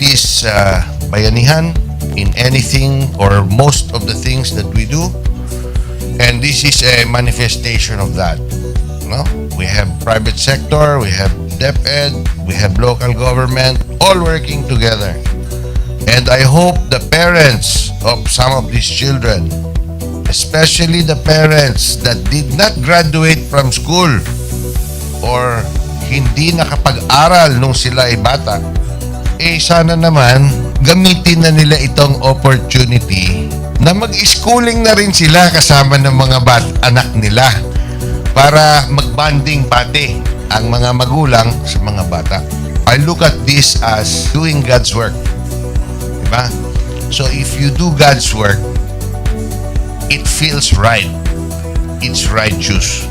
practice bayanihan in anything or most of the things that we do. And this is a manifestation of that. No? We have private sector, we have DEPED, we have local government, all working together. And I hope the parents of some of these children, especially the parents that did not graduate from school or hindi nakapag-aral nung sila ay bata, sana naman gamitin na nila itong opportunity na mag-schooling na rin sila kasama ng mga anak nila para mag-bonding pati ang mga magulang sa mga bata. I look at this as doing God's work. Diba? So if you do God's work, it feels right. It's righteous.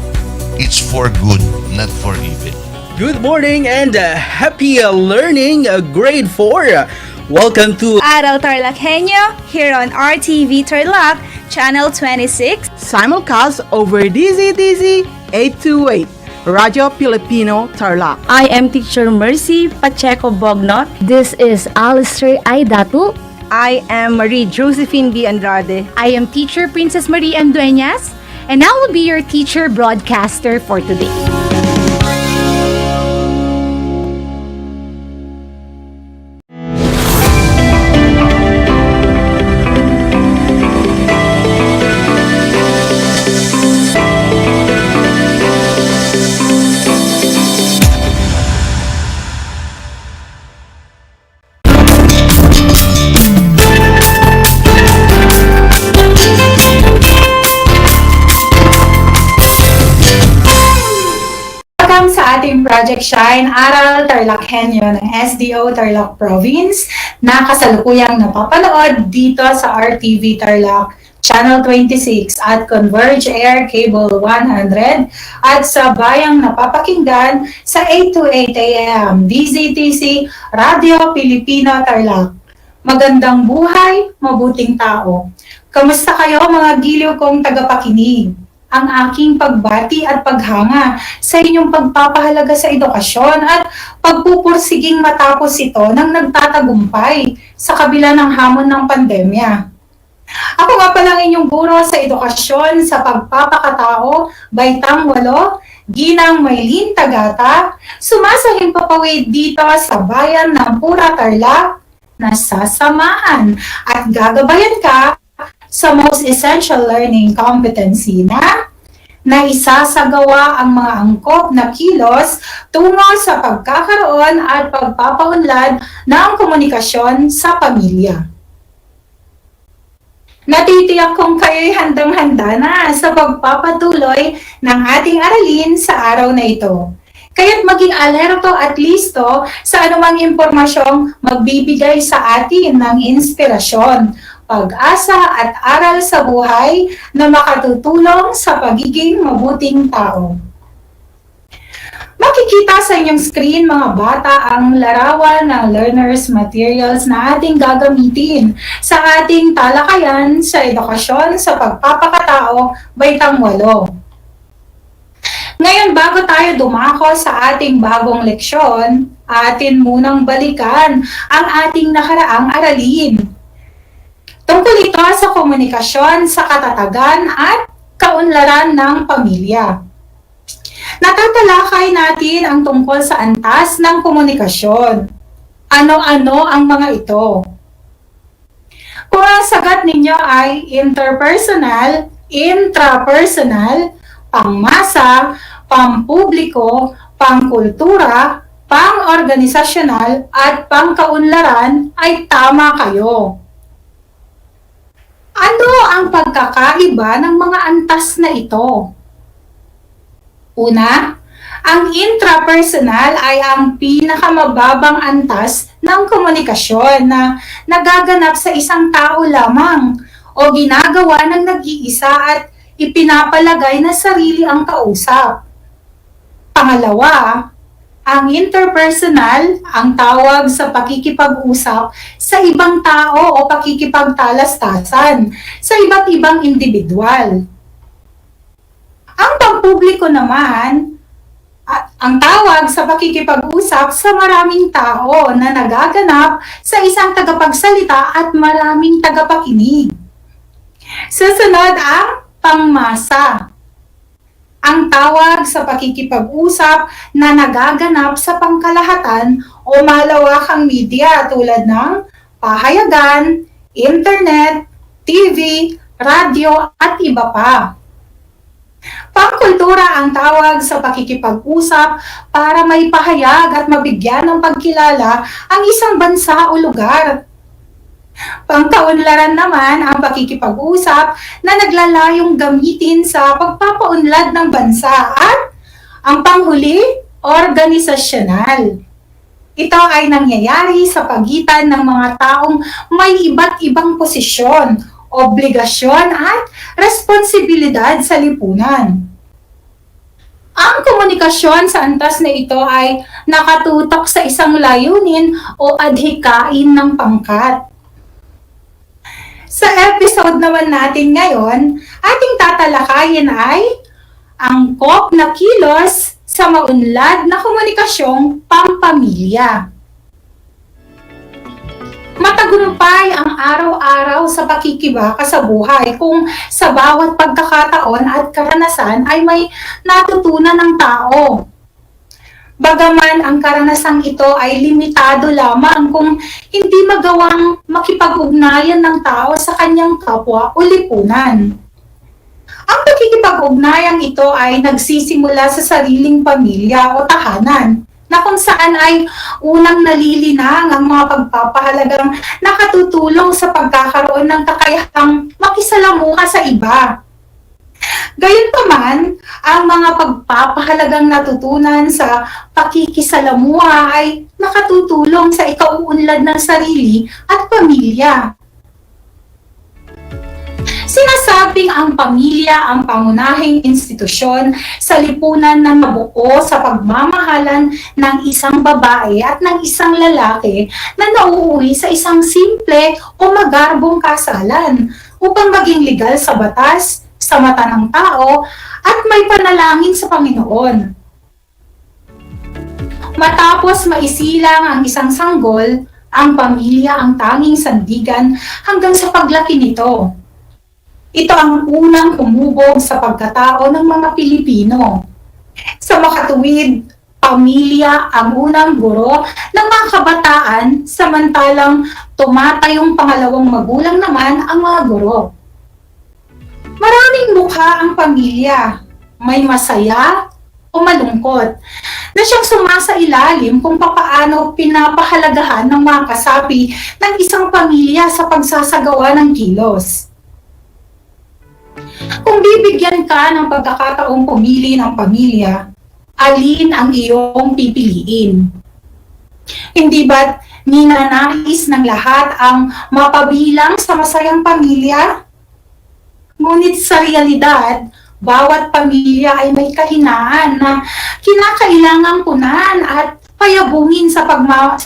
It's for good, not for evil. Good morning and happy learning, grade 4. Welcome to Aral TarlakHenyo here on RTV Tarlac, Channel 26. Simulcast over DZDZ 828, Radio Filipino Tarlac. I am Teacher Mercy Pacheco Bognot. This is Alistair Aidatu. I am Marie Josephine B. Andrade. I am Teacher Princess Marie M. Dueñas, and I will be your teacher broadcaster for today. Sa ating Project Shine, Aral TarlakHenyo ng SDO Tarlac Province na kasalukuyang napapanood dito sa RTV Tarlac Channel 26 at Converge Air Cable 100 at sa bayang napapakinggan sa 828 AM DZTC Radio Filipino Tarlac. Magandang buhay, mabuting tao. Kamusta kayo mga giliw kong tagapakinig? Ang aking pagbati at paghanga sa inyong pagpapahalaga sa edukasyon at pagpupursiging matapos ito ng nagtatagumpay sa kabila ng hamon ng pandemya. Ako nga pala ang inyong guro sa edukasyon sa pagpapakatao, Baitang 8, Ginang Maylin Tagata, sumasahing papawid dito sa bayan ng Pura Tarlac na sasamahan at gagabayan ka sa Most Essential Learning Competency na isasagawa ang mga angkop na kilos tungo sa pagkakaroon at pagpapaunlad ng komunikasyon sa pamilya. Natitiyak kong kayo'y handang-handa na sa pagpapatuloy ng ating aralin sa araw na ito. Kaya't maging alerto at listo sa anumang impormasyong magbibigay sa atin ng inspirasyon, pag-asa at aral sa buhay na makatutulong sa pagiging mabuting tao. Makikita sa inyong screen mga bata ang larawan ng learners materials na ating gagamitin sa ating talakayan sa edukasyon sa pagpapakatao, Baitang 8. Ngayon, bago tayo dumako sa ating bagong leksyon, atin munang balikan ang ating nakaraang aralin. Tungkol ito sa komunikasyon sa katatagan at kaunlaran ng pamilya. Natatalakay natin ang tungkol sa antas ng komunikasyon. Ano-ano ang mga ito? Kung ang sagot ninyo ay interpersonal, intrapersonal, pangmasa, pampubliko, pangkultura, pang-organisasyonal at pangkaunlaran ay tama kayo. Ano ang pagkakaiba ng mga antas na ito? Una, ang intrapersonal ay ang pinakamababang antas ng komunikasyon na nagaganap sa isang tao lamang o ginagawa ng nag-iisa at ipinapalagay na sarili ang kausap. Pangalawa, ang interpersonal ang tawag sa pakikipag-usap sa ibang tao o pakikipagtalastasan sa iba't ibang individual. Ang pampubliko naman Ang tawag sa pakikipag-usap sa maraming tao na nagaganap sa isang tagapagsalita at maraming tagapakinig. Susunod ang pangmasa. Ang tawag sa pakikipag-usap na nagaganap sa pangkalahatan o malawakang media tulad ng pahayagan, internet, TV, radyo at iba pa. Pangkultura ang tawag sa pakikipag-usap para may pahayag at mabigyan ng pagkilala ang isang bansa o lugar. Pangkaunlaran naman ang pakikipag-usap na naglalayong gamitin sa pagpapaunlad ng bansa at ang panghuli, organisasyonal. Ito ay nangyayari sa pagitan ng mga taong may iba't ibang posisyon, obligasyon at responsibilidad sa lipunan. Ang komunikasyon sa antas na ito ay nakatutok sa isang layunin o adhikain ng pangkat. Sa episode naman natin ngayon, ating tatalakayin ay angkop na kilos sa maunlad na komunikasyong pampamilya. Matagumpay ang araw-araw sa pakikibaka sa buhay kung sa bawat pagkakataon at karanasan ay may natutunan ng tao. Bagaman ang karanasang ito ay limitado lamang kung hindi magawang makipag-ugnayan ng tao sa kanyang kapwa o lipunan. Ang pakikipag-ugnayang ito ay nagsisimula sa sariling pamilya o tahanan, na kung saan ay unang nalilinang ang mga pagpapahalagang nakatutulong sa pagkakaroon ng kakayahang makisalamuha sa iba. Gayunpaman, ang mga pagpapahalagang natutunan sa pakikisalamuha ay nakatutulong sa ikauunlad ng sarili at pamilya. Sinasabing ang pamilya ang pangunahing institusyon sa lipunan na nabuo sa pagmamahalan ng isang babae at ng isang lalaki na nauuwi sa isang simple o magarbong kasalan upang maging legal sa batas, sa mata ng tao, at may panalangin sa Panginoon. Matapos maisilang ang isang sanggol, ang pamilya ang tanging sandigan hanggang sa paglaki nito. Ito ang unang humubog sa pagkatao ng mga Pilipino. Sa makatuwid, pamilya ang unang guro ng mga kabataan, samantalang tumatayong pangalawang magulang naman ang mga guro. Maraming mukha ang pamilya, may masaya o malungkot, na siyang sumasailalim kung papaano pinapahalagahan ng mga kasapi ng isang pamilya sa pagsasagawa ng kilos. Kung bibigyan ka ng pagkakataong pumili ng pamilya, alin ang iyong pipiliin? Hindi ba't ninanais ng lahat ang mapabilang sa masayang pamilya? Ngunit sa realidad, bawat pamilya ay may kahinaan na kinakailangang punan at payabungin sa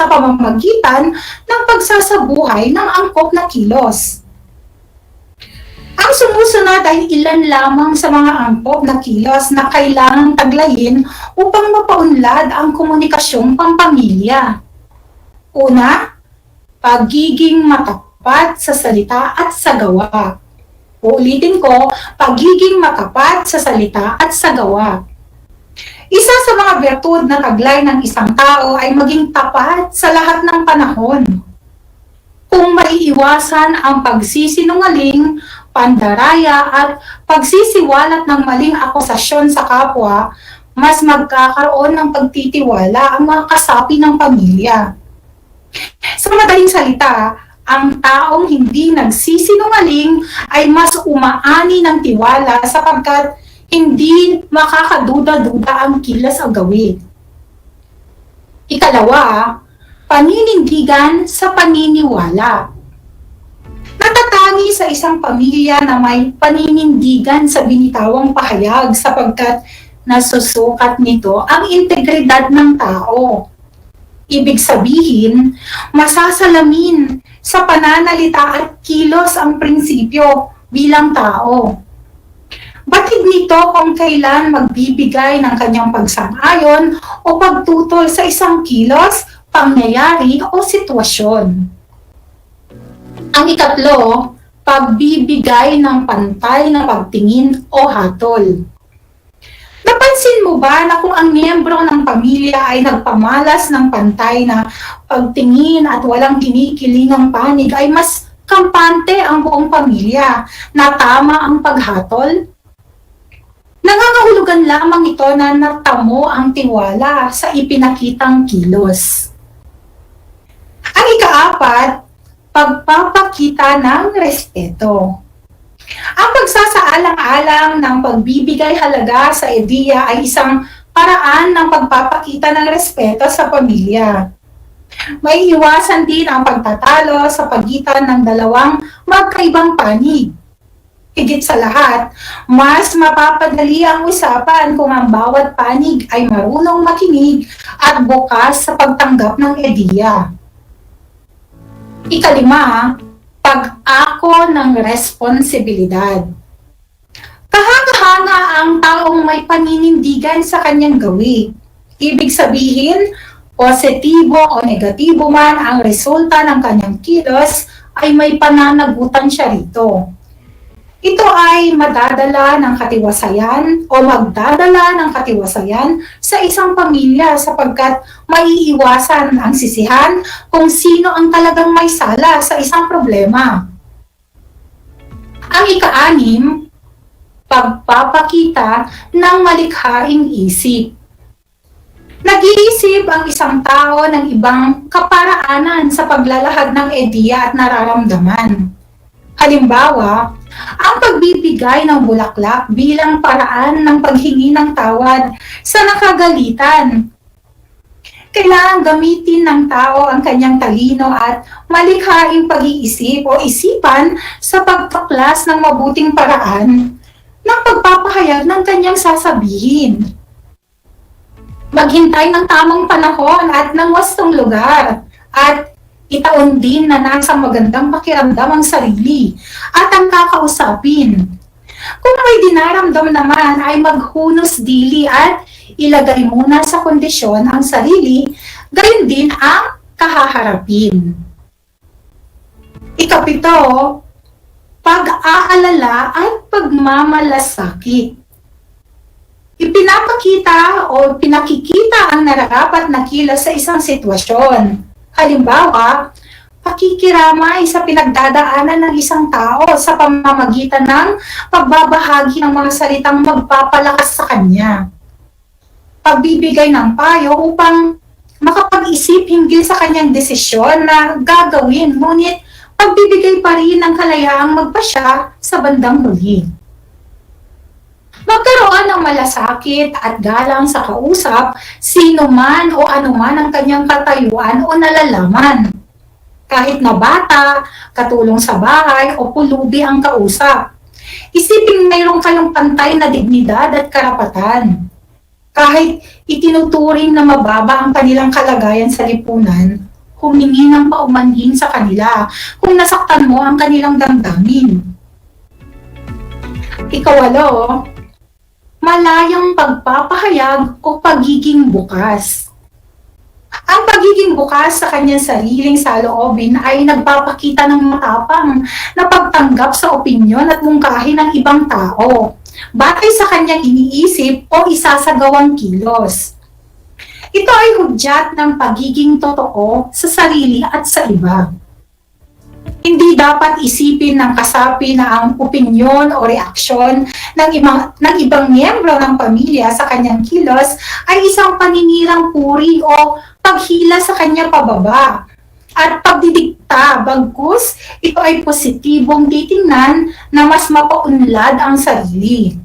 pamamagitan ng pagsasabuhay ng angkop na kilos. Ang sumusunod ay ilan lamang sa mga angkop na kilos na kailangang taglayin upang mapaunlad ang komunikasyong pampamilya. Una, pagiging matapat sa salita at sa gawa. Uulitin ko, pagiging matapat sa salita at sa gawa. Isa sa mga bertud na taglay ng isang tao ay maging tapat sa lahat ng panahon. Kung maiiwasan ang pagsisinungaling, pandaraya at pagsisiwalat ng maling akusasyon sa kapwa, mas magkakaroon ng pagtitiwala ang mga kasapi ng pamilya. Sa madaling salita, ang taong hindi nagsisinungaling ay mas umaani ng tiwala sapagkat hindi makakaduda-duda ang kilos o gawin. Ikalawa, paninindigan sa paniniwala. Natatangi sa isang pamilya na may paninindigan sa binitawang pahayag sapagkat nasusukat nito ang integridad ng tao. Ibig sabihin, masasalamin sa pananalita at kilos ang prinsipyo bilang tao. Batid nito kung kailan magbibigay ng kanyang pagsang-ayon o pagtutol sa isang kilos, pangyayari o sitwasyon. Ang ikatlo, pagbibigay ng pantay na pagtingin o hatol. Napansin mo ba na kung ang miyembro ng pamilya ay nagpamalas ng pantay na pagtingin at walang kinikilingang panig ay mas kampante ang buong pamilya na tama ang paghatol? Nangangahulugan lamang ito na natamo ang tiwala sa ipinakitang kilos. Ang ikaapat, pagpapakita ng respeto. Ang pagsasaalang-alang ng pagbibigay halaga sa ideya ay isang paraan ng pagpapakita ng respeto sa pamilya. May iwasan din ang pagtatalo sa pagitan ng dalawang magkaibang panig. Higit sa lahat, mas mapapadali ang usapan kung ang bawat panig ay marunong makinig at bukas sa pagtanggap ng ideya. Ikalima, pag-ako ng responsibilidad. Kahanga-hanga ang taong may paninindigan sa kanyang gawi. Ibig sabihin, positibo o negatibo man ang resulta ng kanyang kilos, ay may pananagutan siya rito. Ito ay madadala ng katiwasayan o magdadala ng katiwasayan sa isang pamilya sapagkat maiiwasan ang sisihan kung sino ang talagang may sala sa isang problema. Ang ika-6, pagpapakita ng malikhaing isip. Nag-iisip ang isang tao ng ibang kaparaanan sa paglalahad ng ideya at nararamdaman. Halimbawa, ang pagbibigay ng bulaklak bilang paraan ng paghingi ng tawad sa nakagalitan. Kailangang gamitin ng tao ang kanyang talino at malikhaing pag-iisip o isipan sa pagtuklas ng mabuting paraan ng pagpapahayag ng kanyang sasabihin. Maghintay ng tamang panahon at ng wastong lugar at itaon din na nasa magandang pakiramdam ang sarili at ang kakausapin. Kung may dinaramdam naman ay maghunos dili at ilagay muna sa kondisyon ang sarili, gayon din ang kahaharapin. Ikapito, pag-aalala at pagmamalasakit. Ipinapakita o pinakikita ang nararapat na kilos sa isang sitwasyon. Halimbawa, pakikiramay sa pinagdadaanan ng isang tao sa pamamagitan ng pagbabahagi ng mga salitang magpapalakas sa kanya. Pagbibigay ng payo upang makapag-isip hinggil sa kanyang desisyon na gagawin, ngunit pagbibigay pa rin ng kalayaang magpasya sa bandang huli. Magkaroon ng malasakit at galang sa kausap, sino man o anuman ang kanyang katayuan o nalalaman. Kahit na bata, katulong sa bahay o pulubi ang kausap. Isipin mayroon kayong pantay na dignidad at karapatan. Kahit itinuturing na mababa ang kanilang kalagayan sa lipunan, humingi ng paumanhin sa kanila kung nasaktan mo ang kanilang damdamin. Ikawalo, malayang pagpapahayag o pagiging bukas. Ang pagiging bukas sa kanyang sariling saloobin ay nagpapakita ng matapang na pagtanggap sa opinyon at mungkahi ng ibang tao, batay sa kanyang iniisip o isasagawang kilos. Ito ay hudyat ng pagiging totoo sa sarili at sa iba. Hindi dapat isipin ng kasapi na ang opinyon o reaksyon ng ibang miyembro ng pamilya sa kanyang kilos ay isang paninirang puri o paghila sa kanya pababa at pagdidikta, bagkus ito ay positibong titingnan na mas mapaunlad ang sarili.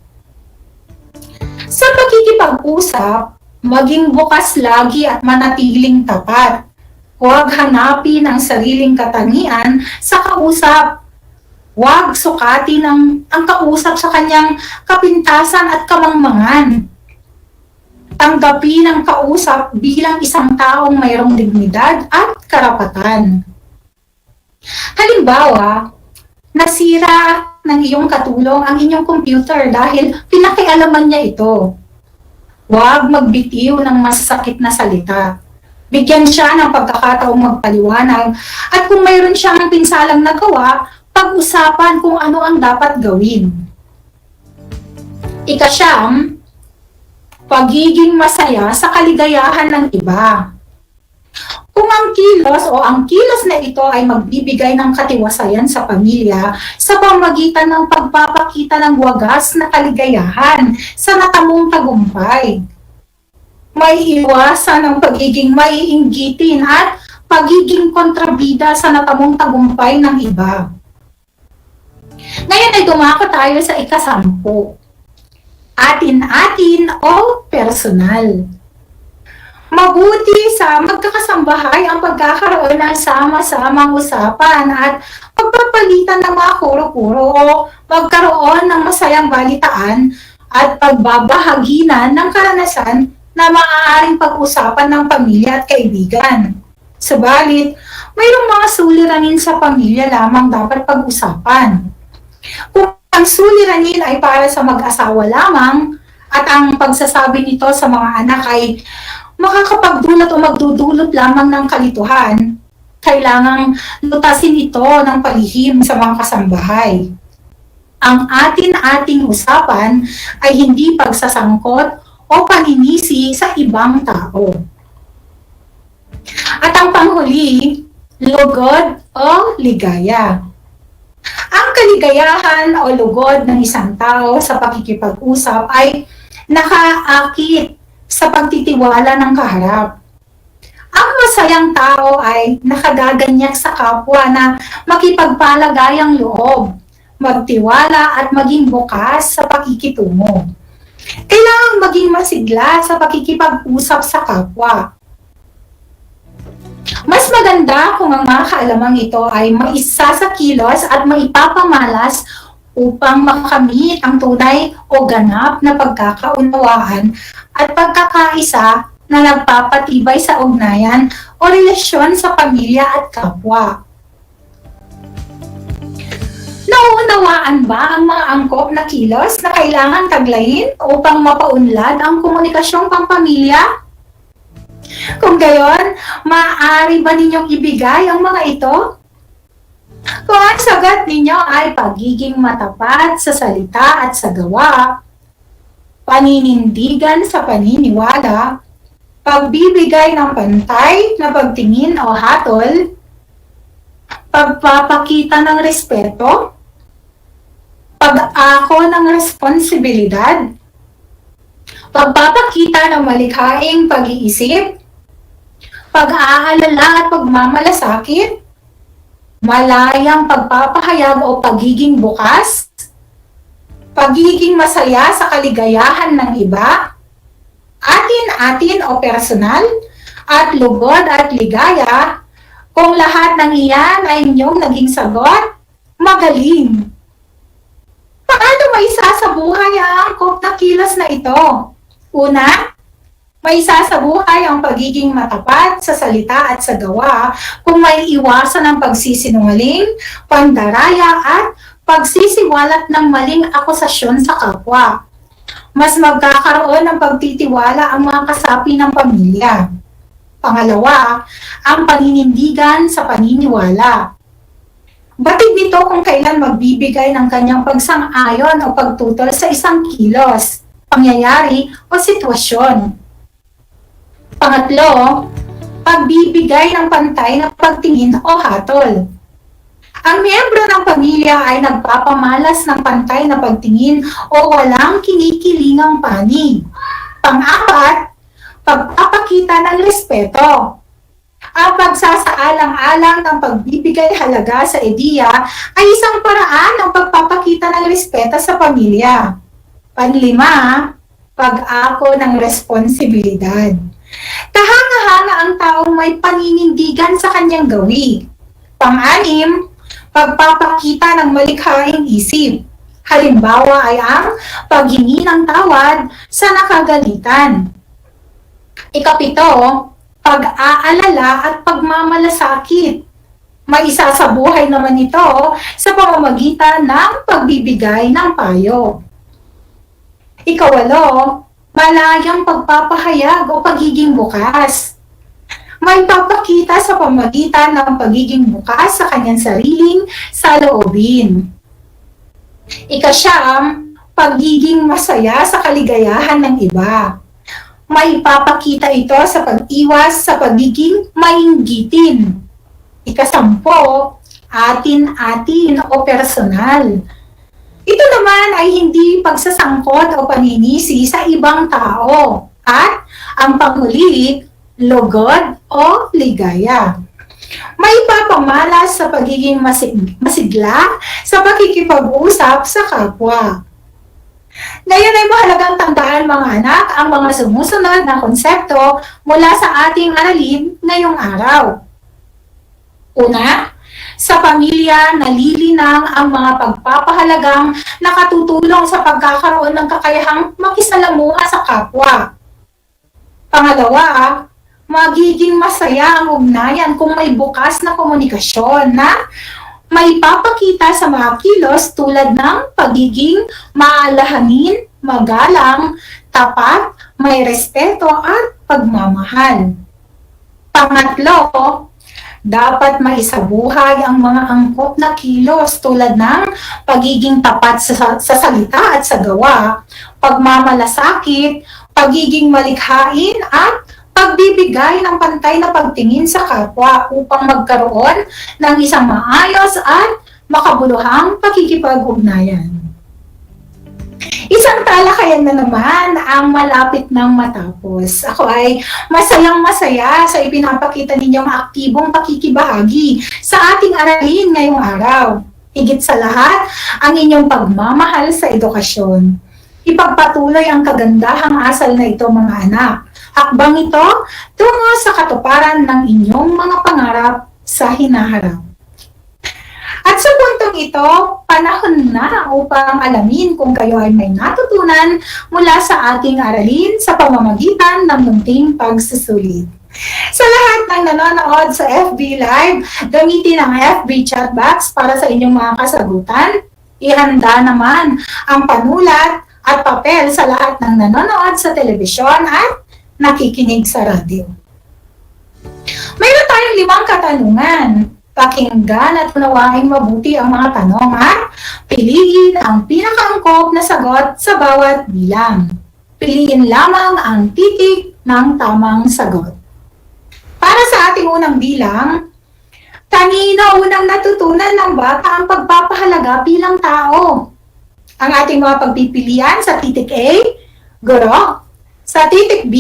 Sa pagkikipag-usap, maging bukas lagi at manatiling tapat. Huwag hanapin ang sariling katangian sa kausap. Huwag sukatin ang kausap sa kanyang kapintasan at kamangmangan. Tanggapin ang kausap bilang isang taong mayroong dignidad at karapatan. Halimbawa, nasira ng iyong katulong ang inyong computer dahil pinakialaman niya ito. Huwag magbitiw ng masasakit na salita. Bigyan siya ng pagkakataong magpaliwanag at kung mayroon siyang pinsalang nagawa, pag-usapan kung ano ang dapat gawin. Ika-siyam, pagiging masaya sa kaligayahan ng iba. Kung ang kilos o ang kilos na ito ay magbibigay ng katiwasayan sa pamilya sa pamagitan ng pagpapakita ng wagas na kaligayahan sa natamong tagumpay. May iwasan ng pagiging maiinggitin at pagiging kontrabida sa natamong tagumpay ng iba. Ngayon ay dumako tayo sa ika-10. Atin-atin o personal. Mabuti sa magkakasambahay ang pagkakaroon ng sama-samang usapan at pagpapalitan ng mga kuro-kuro o magkaroon ng masayang balitaan at pagbabahaginan ng karanasan na maaaring pag-usapan ng pamilya at kaibigan. Subalit, mayroong mga suliranin sa pamilya lamang dapat pag-usapan. Kung ang suliranin ay para sa mag-asawa lamang at ang pagsasabi nito sa mga anak ay makakapagdulot o magdudulot lamang ng kalituhan, kailangang lutasin ito ng palihim sa mga kasambahay. Ang atin-ating usapan ay hindi pagsasangkot o paninisi sa ibang tao. At ang panghuli, lugod o ligaya. Ang kaligayahan o lugod ng isang tao sa pakikipag-usap ay nakaakit sa pagtitiwala ng kaharap. Ang masayang tao ay nakagaganyak sa kapwa na makipagpalagayang loob, magtiwala at maging bukas sa pakikitungo. Kailangang maging masigla sa pakikipag-usap sa kapwa. Mas maganda kung ang mga kaalamang ito ay maisa sa kilos at maipapamalas upang makamit ang tunay o ganap na pagkakaunawaan at pagkakaisa na nagpapatibay sa ugnayan o relasyon sa pamilya at kapwa. Nauunawaan ba ang mga angkop na kilos na kailangan taglayin upang mapaunlad ang komunikasyong pampamilya? Kung gayon, maaari ba ninyong ibigay ang mga ito? Kung ang sagot ninyo ay pagiging matapat sa salita at sa gawa, paninindigan sa paniniwala, pagbibigay ng pantay na pagtingin o hatol, pagpapakita ng respeto, pag-ako ng responsibilidad, pagpapakita ng malikhaing pag-iisip, pag-aalala at pagmamalasakit, malayang pagpapahayag o pagiging bukas, pagiging masaya sa kaligayahan ng iba, atin-atin o personal, at lugod at ligaya. Kung lahat ng iyan ay inyong naging sagot, magaling! Paano maisasabuhay ang angkop na kilos na ito? Una, maisasabuhay ang pagiging matapat sa salita at sa gawa kung may iwasan ang pagsisinungaling, pandaraya at pagsisiwalat ng maling akusasyon sa kapwa. Mas magkakaroon ng pagtitiwala ang mga kasapi ng pamilya. Pangalawa, ang paninindigan sa paniniwala. Batid nito kung kailan magbibigay ng kanyang pagsang-ayon o pagtutol sa isang kilos, pangyayari o sitwasyon. Pangatlo, pagbibigay ng pantay na pagtingin o hatol. Ang miyembro ng pamilya ay nagpapamalas ng pantay na pagtingin o walang kinikilingang panig. Pang-apat, pagpapakita ng respeto. Ang pagsasaalang-alang ng pagbibigay halaga sa ideya ay isang paraan ng pagpapakita ng respeto sa pamilya. Panlima, pag-ako ng responsibilidad. Kahanga-hanga ang taong may paninindigan sa kanyang gawi. Pang-anim, pagpapakita ng malikhaing isip. Halimbawa ay ang paghingi ng tawad sa nakagalitan. Ikapito, pag-aalala at pagmamalasakit. Maisasabuhay naman ito sa pamamagitan ng pagbibigay ng payo. Ikawalo, malayang pagpapahayag o pagiging bukas. May papakita sa pamamagitan ng pagiging bukas sa kanyang sariling saloobin. Ikasyam, pagiging masaya sa kaligayahan ng iba. May papakita ito sa pag-iwas sa pagiging mainggitin. Ikasampo, atin-atin o personal. Ito naman ay hindi pagsasangkot o paninisi sa ibang tao. At ang panghuli, logod o ligaya. May papamalas sa pagiging masigla sa pakikipag-usap sa kapwa. Ngayon ay mahalagang tandaan mga anak ang mga sumusunod na konsepto mula sa ating aralin ngayong araw. Una, sa pamilya nalilinang ang mga pagpapahalagang nakatutulong sa pagkakaroon ng kakayahang makisalamuha sa kapwa. Pangalawa, magiging masaya ang ugnayan kung may bukas na komunikasyon na may papakita sa mga kilos tulad ng pagiging maalahanin, magalang, tapat, may respeto at pagmamahal. Pangatlo, dapat maisabuhay ang mga angkop na kilos tulad ng pagiging tapat sa salita at sa gawa, pagmamalasakit, pagiging malikhain at pagbibigay ng pantay na pagtingin sa kapwa upang magkaroon ng isang maayos at makabuluhang pakikipag-ugnayan. Isang talakayan na naman ang malapit ng matapos. Ako ay masayang-masaya sa ipinapakita ninyong aktibong pakikibahagi sa ating aralin ngayong araw. Higit sa lahat, ang inyong pagmamahal sa edukasyon. Ipagpatuloy ang kagandahang asal na ito mga anak. Hakbang ito tungo sa katuparan ng inyong mga pangarap sa hinaharap. At sa puntong ito, panahon na upang alamin kung kayo ay may natutunan mula sa ating aralin sa pamamagitan ng munting pagsusulit. Sa lahat ng nanonood sa FB Live, gamitin ang FB chat box para sa inyong mga kasagutan. Ihanda naman ang panulat at papel sa lahat ng nanonood sa telebisyon at nakikinig sa radyo. Mayroon tayong 5 katanungan. Pakinggan at unawain mabuti ang mga tanong at piliin ang pinakaangkop na sagot sa bawat bilang. Piliin lamang ang titik ng tamang sagot. Para sa ating unang bilang, kanino unang natutunan ng bata ang pagpapahalaga bilang tao? Ang ating mga pagpipilian sa titik A, guro. Sa titik B,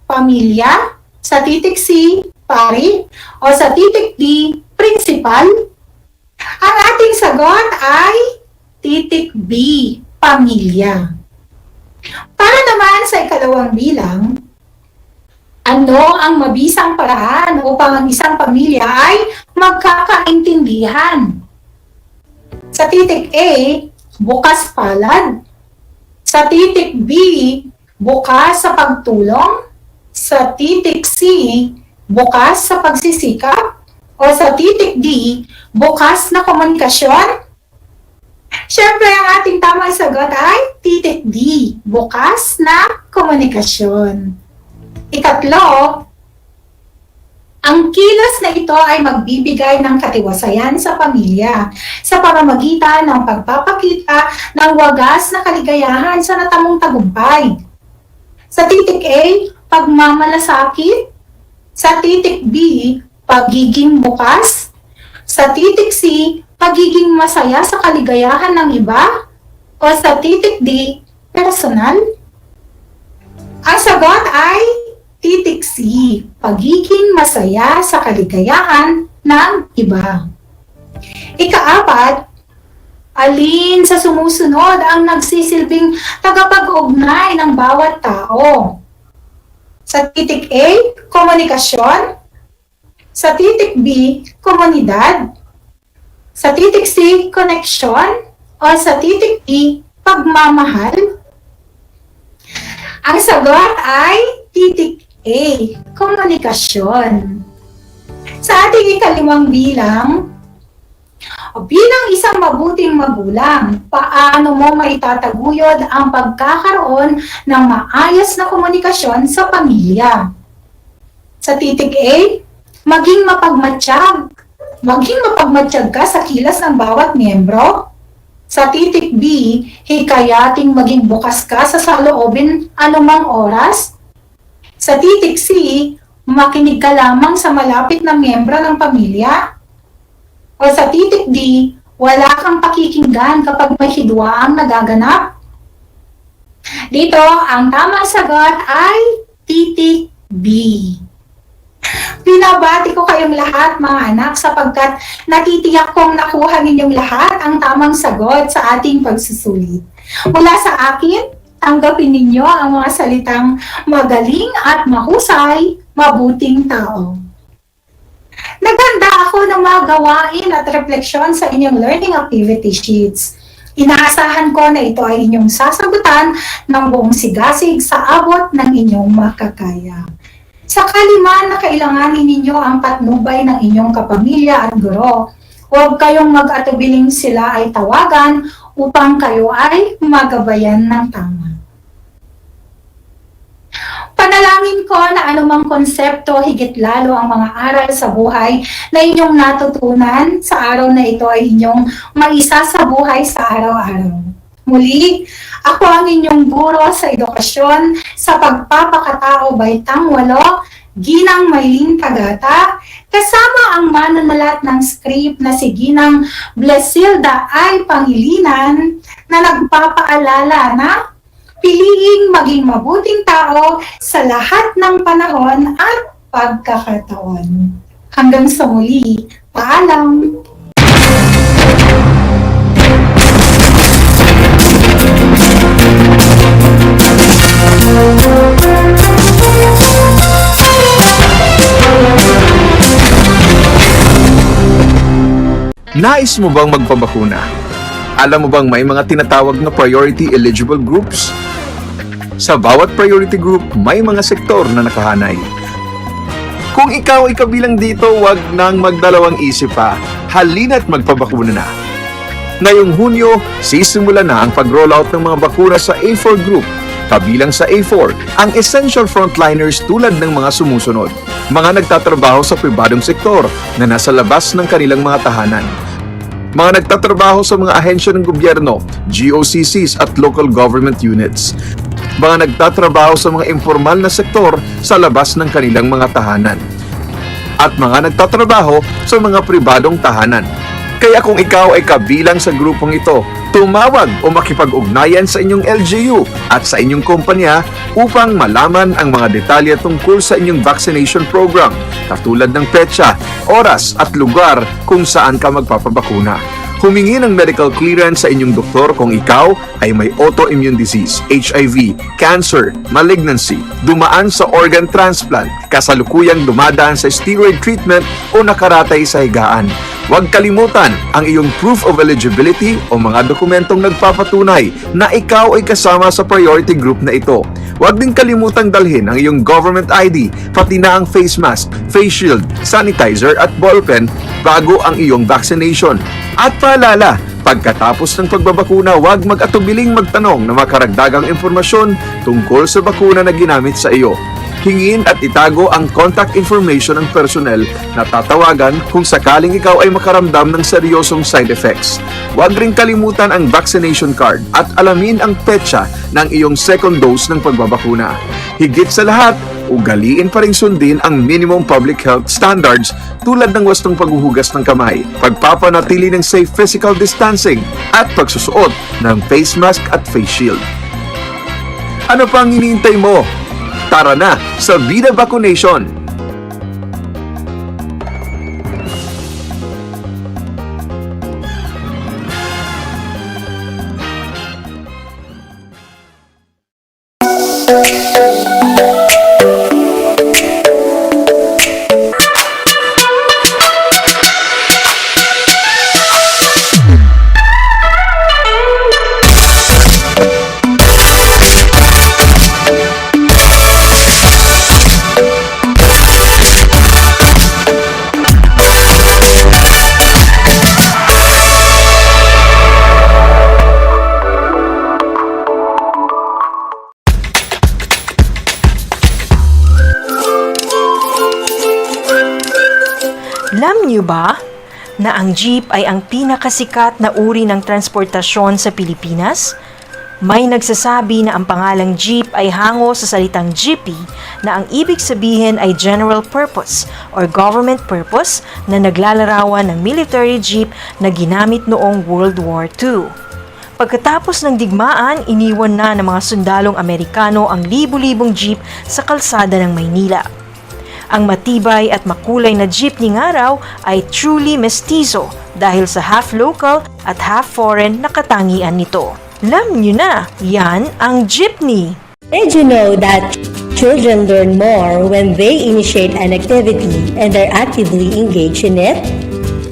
pamilya. Sa titik C, pari. O sa titik D, principal. Ang ating sagot ay titik B, pamilya. Para naman sa ikalawang bilang, ano ang mabisang paraan upang ang isang pamilya ay magkakaintindihan? Sa titik A, bukas palad. Sa titik B, bukas sa pagtulong. Sa titik C, bukas sa pagsisikap. O sa titik D, bukas na komunikasyon? Siyempre, ang ating tamang sagot ay titik D, bukas na komunikasyon. Ikatlo, ang kilos na ito ay magbibigay ng katiwasayan sa pamilya sa pamamagitan ng pagpapakita ng wagas na kaligayahan sa natamong tagumpay. Sa titik A, pagmamalasakit. Sa titik B, pagiging bukas. Sa titik C, pagiging masaya sa kaligayahan ng iba. O sa titik D, personal. Ang sagot ay titik C, pagiging masaya sa kaligayahan ng iba. Ikaapat, alin sa sumusunod ang nagsisilbing tagapag-ugnay ng bawat tao? Sa titik A, komunikasyon. Sa titik B, komunidad. Sa titik C, connection. O sa titik D, pagmamahal. Ang sagot ay titik A, komunikasyon. Sa ating ikalimang bilang, mabuting magulang? Paano mo maitataguyod ang pagkakaroon ng maayos na komunikasyon sa pamilya? Sa titik A, maging mapagmatsyag. Maging mapagmatsyag ka sa kilos ng bawat miyembro. Sa titik B, hikayating maging bukas ka sa saloobin anumang oras. Sa titik C, makinig ka lamang sa malapit na miyembro ng pamilya. O sa titik D, wala kang pakikinggan kapag may hidwaang nagaganap. Dito, ang tamang sagot ay titik B. Binabati ko kayong lahat mga anak sapagkat natitiyak kong nakuha ninyong lahat ang tamang sagot sa ating pagsusulit. Mula sa akin, tanggapin ninyo ang mga salitang magaling at mahusay, mabuting tao. Naghanda ako ng mga gawain at refleksyon sa inyong learning activity sheets. Inaasahan ko na ito ay inyong sasagutan ng buong sigasig sa abot ng inyong makakaya. Sakali man na kailanganin ninyo ang patnubay ng inyong kapamilya at guro, huwag kayong mag-atubiling sila ay tawagan upang kayo ay magabayan ng tama. Panalangin ko na anumang konsepto higit lalo ang mga aral sa buhay na inyong natutunan sa araw na ito ay inyong maisa sa buhay sa araw-araw. Muli, ako ang inyong guro sa edukasyon sa pagpapakatao baitang 8, Ginang Maylin Tagata, kasama ang manunulat ng script na si Ginang Blesilda ay Pangilinan na nagpapaalala na piliing maging mabuting tao sa lahat ng panahon at pagkakataon. Hanggang sa muli, paalam! Nais mo bang magpabakuna? Alam mo bang may mga tinatawag na priority eligible groups? Sa bawat priority group, may mga sektor na nakahanay. Kung ikaw ay kabilang dito, wag nang magdalawang isip pa. Halina't magpabakuna na. Ngayong Hunyo, sisimula na ang pag-rollout ng mga bakuna sa A4 group. Kabilang sa A4, ang essential frontliners tulad ng mga sumusunod. Mga nagtatrabaho sa pribadong sektor na nasa labas ng kanilang mga tahanan. Mga nagtatrabaho sa mga ahensya ng gobyerno, GOCCs at local government units. Mga nagtatrabaho sa mga informal na sektor sa labas ng kanilang mga tahanan. At mga nagtatrabaho sa mga pribadong tahanan. Kaya kung ikaw ay kabilang sa grupong ito, tumawag o makipag-ugnayan sa inyong LGU at sa inyong kumpanya upang malaman ang mga detalye tungkol sa inyong vaccination program, katulad ng petsa, oras at lugar kung saan ka magpapabakuna. Humingi ng medical clearance sa inyong doktor kung ikaw ay may autoimmune disease, HIV, cancer, malignancy, dumaan sa organ transplant, kasalukuyang dumadaan sa steroid treatment o nakaratay sa higaan. Huwag kalimutan ang iyong proof of eligibility o mga dokumentong nagpapatunay na ikaw ay kasama sa priority group na ito. Huwag din kalimutang dalhin ang iyong government ID, pati na ang face mask, face shield, sanitizer at ballpen bago ang iyong vaccination. At paalala, pagkatapos ng pagbabakuna, huwag mag-atubiling magtanong na makaragdagang impormasyon tungkol sa bakuna na ginamit sa iyo. Hingin at itago ang contact information ng personnel na tatawagan kung sakaling ikaw ay makaramdam ng seryosong side effects. Huwag ring kalimutan ang vaccination card at alamin ang petsa ng iyong second dose ng pagbabakuna. Higit sa lahat, ugaliin pa rin sundin ang minimum public health standards tulad ng wastong paghuhugas ng kamay, pagpapanatili ng safe physical distancing, at pagsusuot ng face mask at face shield. Ano pang hinihintay mo? Tara na sa Vida Vaccination! niyo ba na ang jeep ay ang pinakasikat na uri ng transportasyon sa Pilipinas? May nagsasabi na ang pangalang jeep ay hango sa salitang jeepy na ang ibig sabihin ay general purpose or government purpose na naglalarawan ng military jeep na ginamit noong World War II. Pagkatapos ng digmaan, iniwan na ng mga sundalong Amerikano ang libu-libong jeep sa kalsada ng Maynila. Ang matibay at makulay na jeepney nga raw ay truly mestizo dahil sa half local at half foreign na katangian nito. Alam nyo na, yan ang jeepney. Did you know that children learn more when they initiate an activity and are actively engaged in it?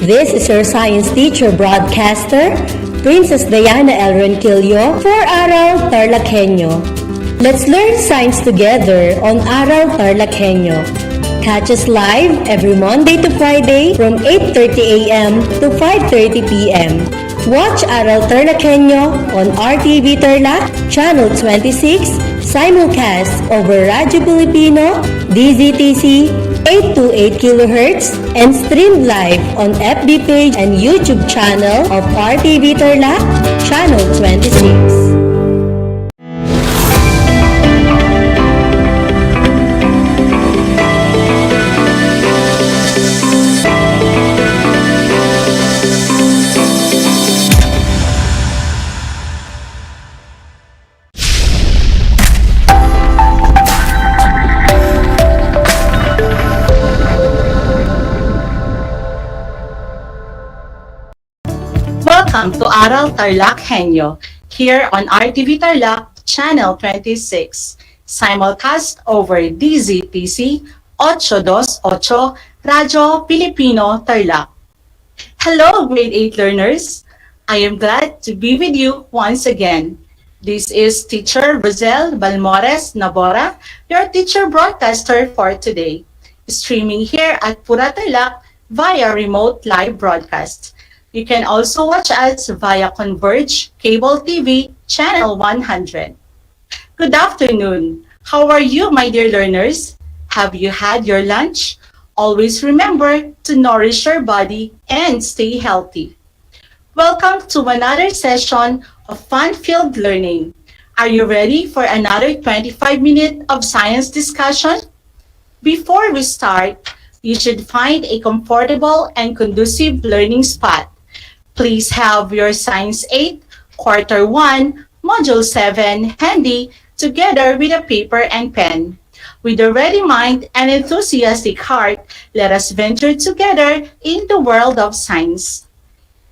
This is your science teacher broadcaster, Princess Diana L. Ronquillo for Aral TarlakHenyo. Let's learn science together on Aral TarlakHenyo. Catch us live every Monday to Friday from 8:30 a.m. to 5:30 p.m. Watch Aral TarlakHenyo on RTV Tarlac, Channel 26, simulcast over Radyo Pilipino, DZTC, 828 kHz, and streamed live on FB page and YouTube channel of RTV Tarlac, Channel 26. Welcome to Aral TarlakHenyo here on RTV Tarlac, Channel 26, simulcast over DZTC 828 Radyo Pilipino Tarlac. Hello, grade 8 learners! I am glad to be with you once again. This is Teacher Rosel Balmores Nabora, your teacher broadcaster for today, streaming here at Pura Tarlac via remote live broadcast. You can also watch us via Converge Cable TV Channel 100. Good afternoon. How are you, my dear learners? Have you had your lunch? Always remember to nourish your body and stay healthy. Welcome to another session of fun-filled learning. Are you ready for another 25 minutes of science discussion? Before we start, you should find a comfortable and conducive learning spot. Please have your Science 8, Quarter 1, Module 7 handy together with a paper and pen. With a ready mind and enthusiastic heart, let us venture together in the world of science.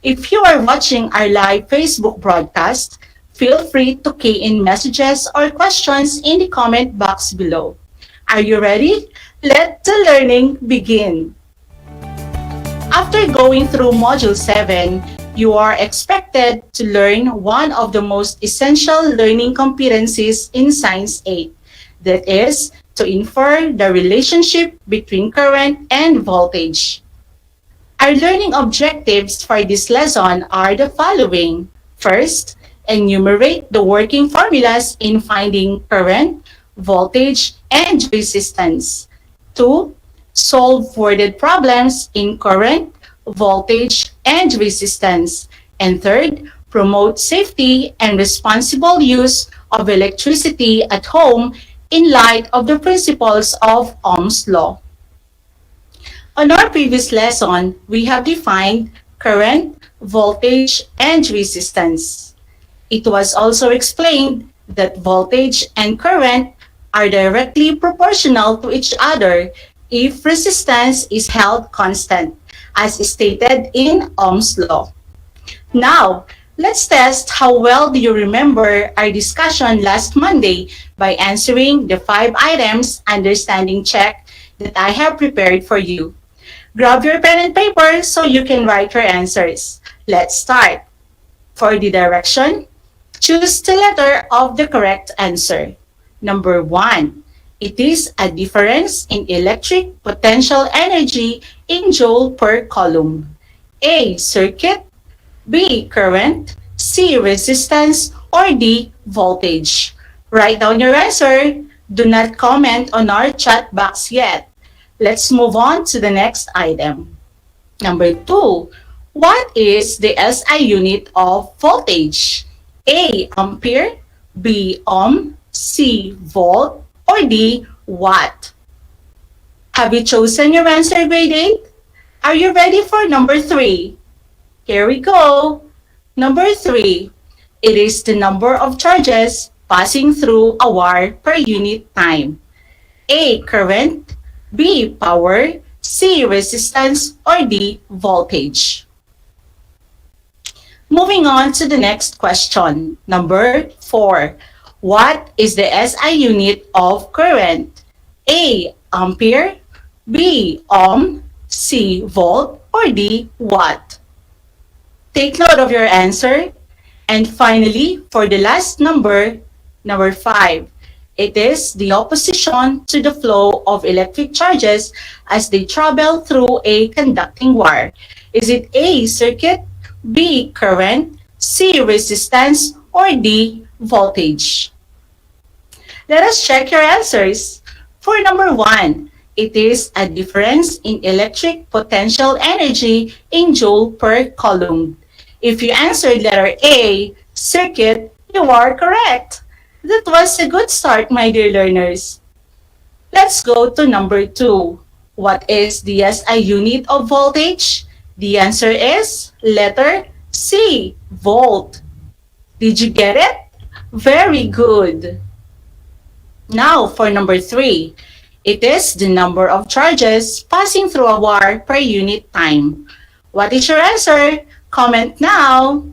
If you are watching our live Facebook broadcast, feel free to key in messages or questions in the comment box below. Are you ready? Let the learning begin. After going through Module 7, you are expected to learn one of the most essential learning competencies in Science 8, that is, to infer the relationship between current and voltage. Our learning objectives for this lesson are the following. First, enumerate the working formulas in finding current, voltage, and resistance. 2. Solve worded problems in current, voltage, and resistance. And third, promote safety and responsible use of electricity at home in light of the principles of Ohm's law. On our previous lesson, we have defined current, voltage, and resistance. It was also explained that voltage and current are directly proportional to each other if resistance is held constant, as stated in Ohm's law. Now, let's test how well do you remember our discussion last Monday by answering the 5 items understanding check that I have prepared for you. Grab your pen and paper so you can write your answers. Let's start. For the direction, choose the letter of the correct answer. Number 1. It is a difference in electric potential energy in joule per coulomb. A. Circuit. B. Current. C. Resistance. Or D. Voltage. Write down your answer. Do not comment on our chat box yet. Let's move on to the next item. Number 2, what is the SI unit of voltage? A. Ampere, B. Ohm, C. Volt, or D. Watt? Have you chosen your answer, grade 8? Are you ready for number 3? Here we go. Number 3, it is the number of charges passing through a wire per unit time. A. Current, B. Power, C. Resistance, or D. Voltage. Moving on to the next question. Number 4, what is the SI unit of current? A. Ampere, B. Ohm, C. Volt, or D. Watt? Take note of your answer. And finally, for the last number, number 5, it is the opposition to the flow of electric charges as they travel through a conducting wire. Is it A. Circuit, B. Current, C. Resistance, or D. Voltage? Let us check your answers. For number 1, it is a difference in electric potential energy in joule per coulomb. If you answered letter A, circuit, you are correct. That was a good start, my dear learners. Let's go to number 2. What is the SI unit of voltage? The answer is letter C, volt. Did you get it? Very good. Now for number 3. It is the number of charges passing through a wire per unit time. What is your answer? Comment now.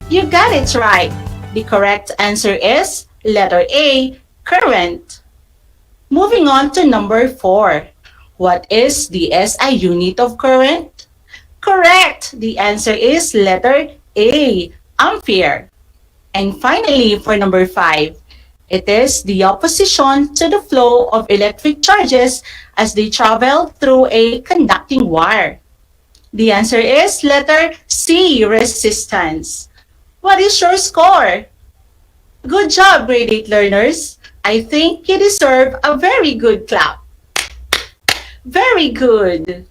You got it right. The correct answer is letter A, current. Moving on to number 4. What is the SI unit of current? Correct. The answer is letter A, ampere. And finally, for number 5, it is the opposition to the flow of electric charges as they travel through a conducting wire. The answer is letter C, resistance. What is your score? Good job, grade 8 learners. I think you deserve a very good clap. Very good.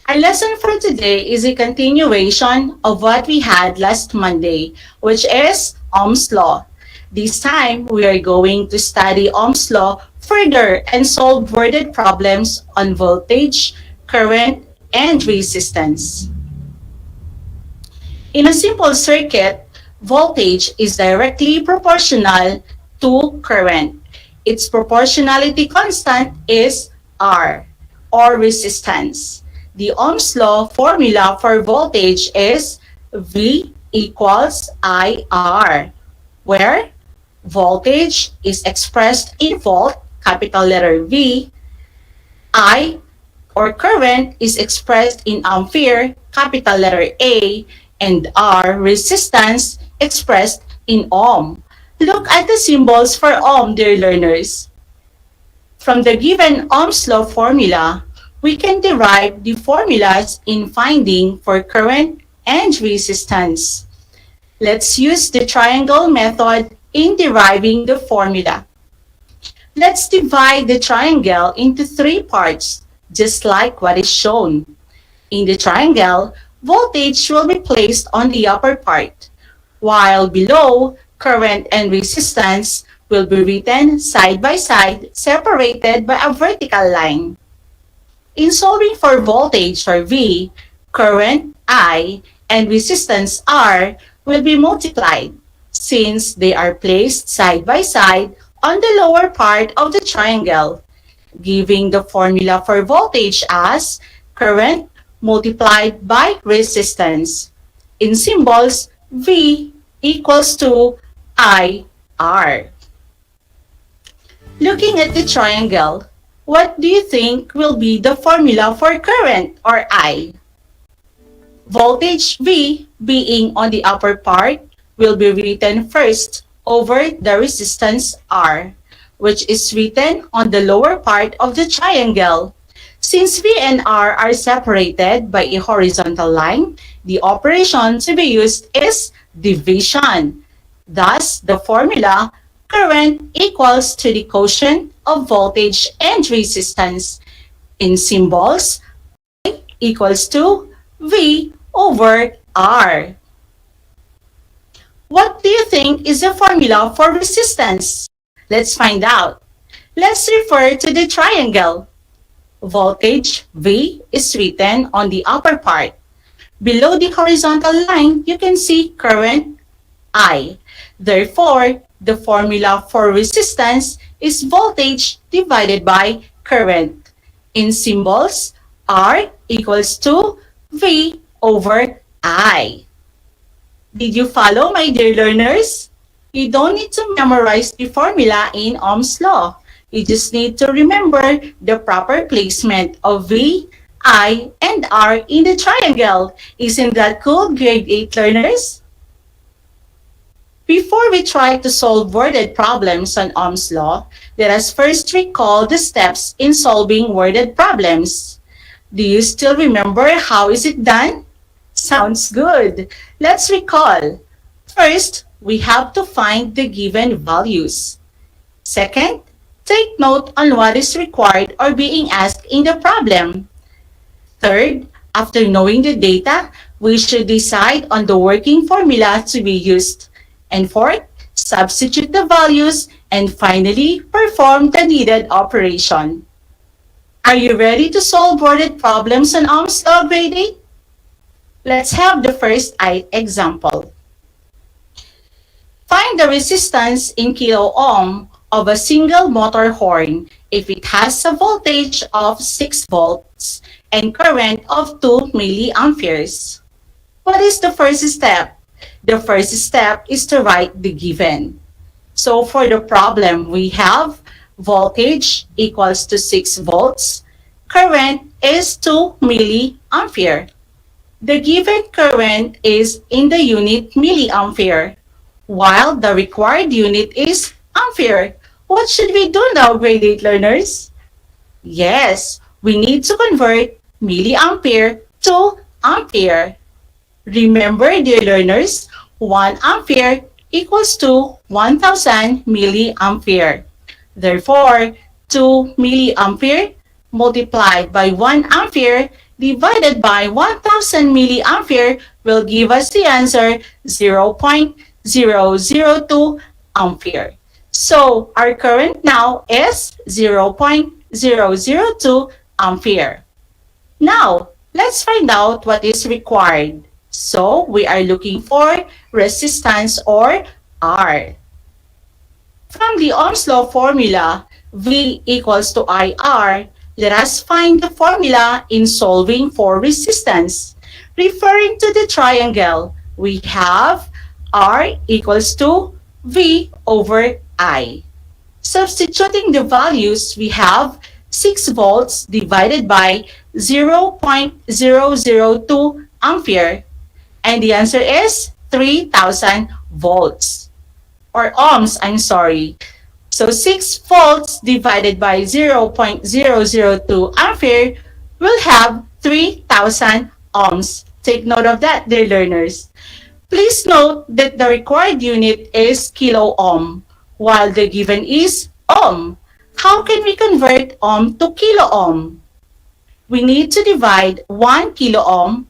Our lesson for today is a continuation of what we had last Monday, which is Ohm's Law. This time, we are going to study Ohm's Law further and solve worded problems on voltage, current, and resistance. In a simple circuit, voltage is directly proportional to current. Its proportionality constant is R, or resistance. The Ohm's Law formula for voltage is V equals IR, where voltage is expressed in volt, capital letter V, I, or current, is expressed in ampere, capital letter A, and R, resistance, expressed in ohm. Look at the symbols for ohm, dear learners. From the given Ohm's Law formula, we can derive the formulas in finding for current and resistance. Let's use the triangle method in deriving the formula. Let's divide the triangle into 3 parts, just like what is shown. In the triangle, voltage will be placed on the upper part, while below, current and resistance will be written side by side, separated by a vertical line. In solving for voltage or V, current I, and resistance R will be multiplied, since they are placed side by side on the lower part of the triangle, giving the formula for voltage as current multiplied by resistance. In symbols, V equals to IR. Looking at the triangle, what do you think will be the formula for current or I? Voltage V being on the upper part will be written first over the resistance R, which is written on the lower part of the triangle. Since V and R are separated by a horizontal line, the operation to be used is division. Thus, the formula current equals to the quotient of voltage and resistance. In symbols, I equals to V over R. What do you think is the formula for resistance? Let's find out. Let's refer to the triangle. Voltage V is written on the upper part. Below the horizontal line, you can see current I. Therefore, the formula for resistance is voltage divided by current. In symbols, R equals to V over I. Did you follow, my dear learners? You don't need to memorize the formula in Ohm's law. You just need to remember the proper placement of V, I, and R in the triangle. Isn't that cool, grade 8 learners? Before we try to solve worded problems on Ohm's law, let us first recall the steps in solving worded problems. Do you still remember how is it done? Sounds good. Let's recall. First, we have to find the given values. Second, take note on what is required or being asked in the problem. Third, after knowing the data, we should decide on the working formula to be used. And fourth, substitute the values and finally perform the needed operation. Are you ready to solve worded problems on Ohm's law, grade 8? Let's have the first example. Find the resistance in kilo ohm of a single motor horn if it has a voltage of 6 volts and current of 2 milliamperes. What is the first step? The first step is to write the given. So for the problem, we have voltage equals to 6 volts, current is 2 milliampere. The given current is in the unit milliampere, while the required unit is ampere. What should we do now, grade 8 learners? Yes, we need to convert milliampere to ampere. Remember, dear learners, 1 ampere equals to 1000 milliampere. Therefore, 2 milliampere multiplied by 1 ampere divided by 1000 milliampere will give us the answer 0.002 ampere. So our current now is 0.002 ampere. Now, let's find out what is required. So we are looking for resistance or R. From the Ohm's law formula, V equals to IR, let us find the formula in solving for resistance. Referring to the triangle, we have R equals to V over I. Substituting the values, we have 6 volts divided by 0.002 ampere. And the answer is 3,000 volts. Or ohms, I'm sorry. So 6 volts divided by 0.002 ampere will have 3,000 ohms. Take note of that, dear learners. Please note that the required unit is kilo ohm, while the given is ohm. How can we convert ohm to kilo ohm? We need to divide 1 kilo ohm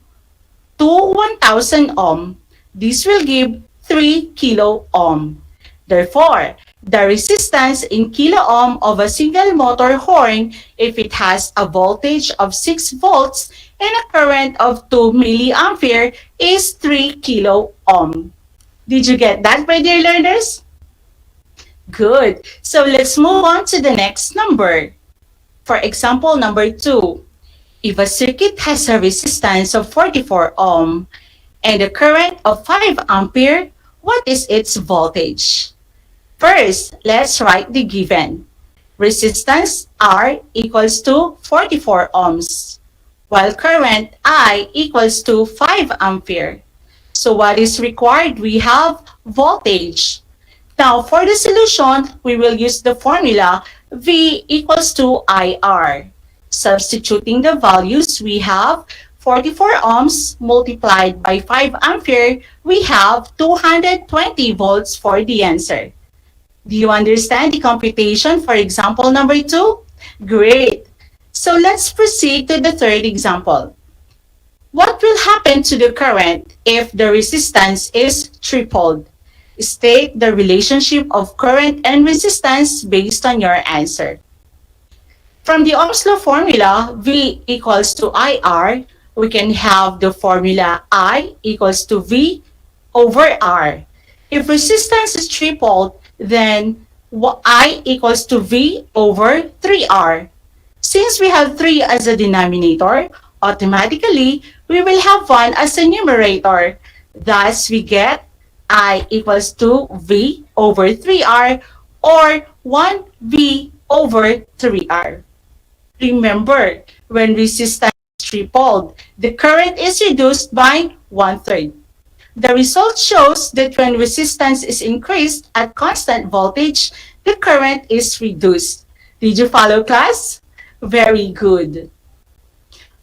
to 1000 ohm. This will give 3 kilo ohm. Therefore, the resistance in kilo ohm of a single motor horn if it has a voltage of 6 volts and a current of 2 milliampere is 3 kilo ohm. Did you get that, my dear learners? Good. So let's move on to the next number. For example, number 2. If a circuit has a resistance of 44 ohm and a current of 5 ampere, what is its voltage? First, let's write the given. Resistance R equals to 44 ohms, while current I equals to 5 ampere. So what is required? We have voltage. Now, for the solution, we will use the formula V equals to IR. Substituting the values, we have 44 ohms multiplied by 5 ampere, we have 220 volts for the answer. Do you understand the computation for example number 2? Great! So let's proceed to the third example. What will happen to the current if the resistance is tripled? State the relationship of current and resistance based on your answer. From the Ohm's law formula, V equals to IR, we can have the formula I equals to V over R. If resistance is tripled, then I equals to V over 3R. Since we have 3 as a denominator, automatically, we will have 1 as a numerator. Thus, we get I equals to V over 3R or 1V over 3R. Remember, when resistance is tripled, the current is reduced by 1/3. The result shows that when resistance is increased at constant voltage, the current is reduced. Did you follow, class? Very good.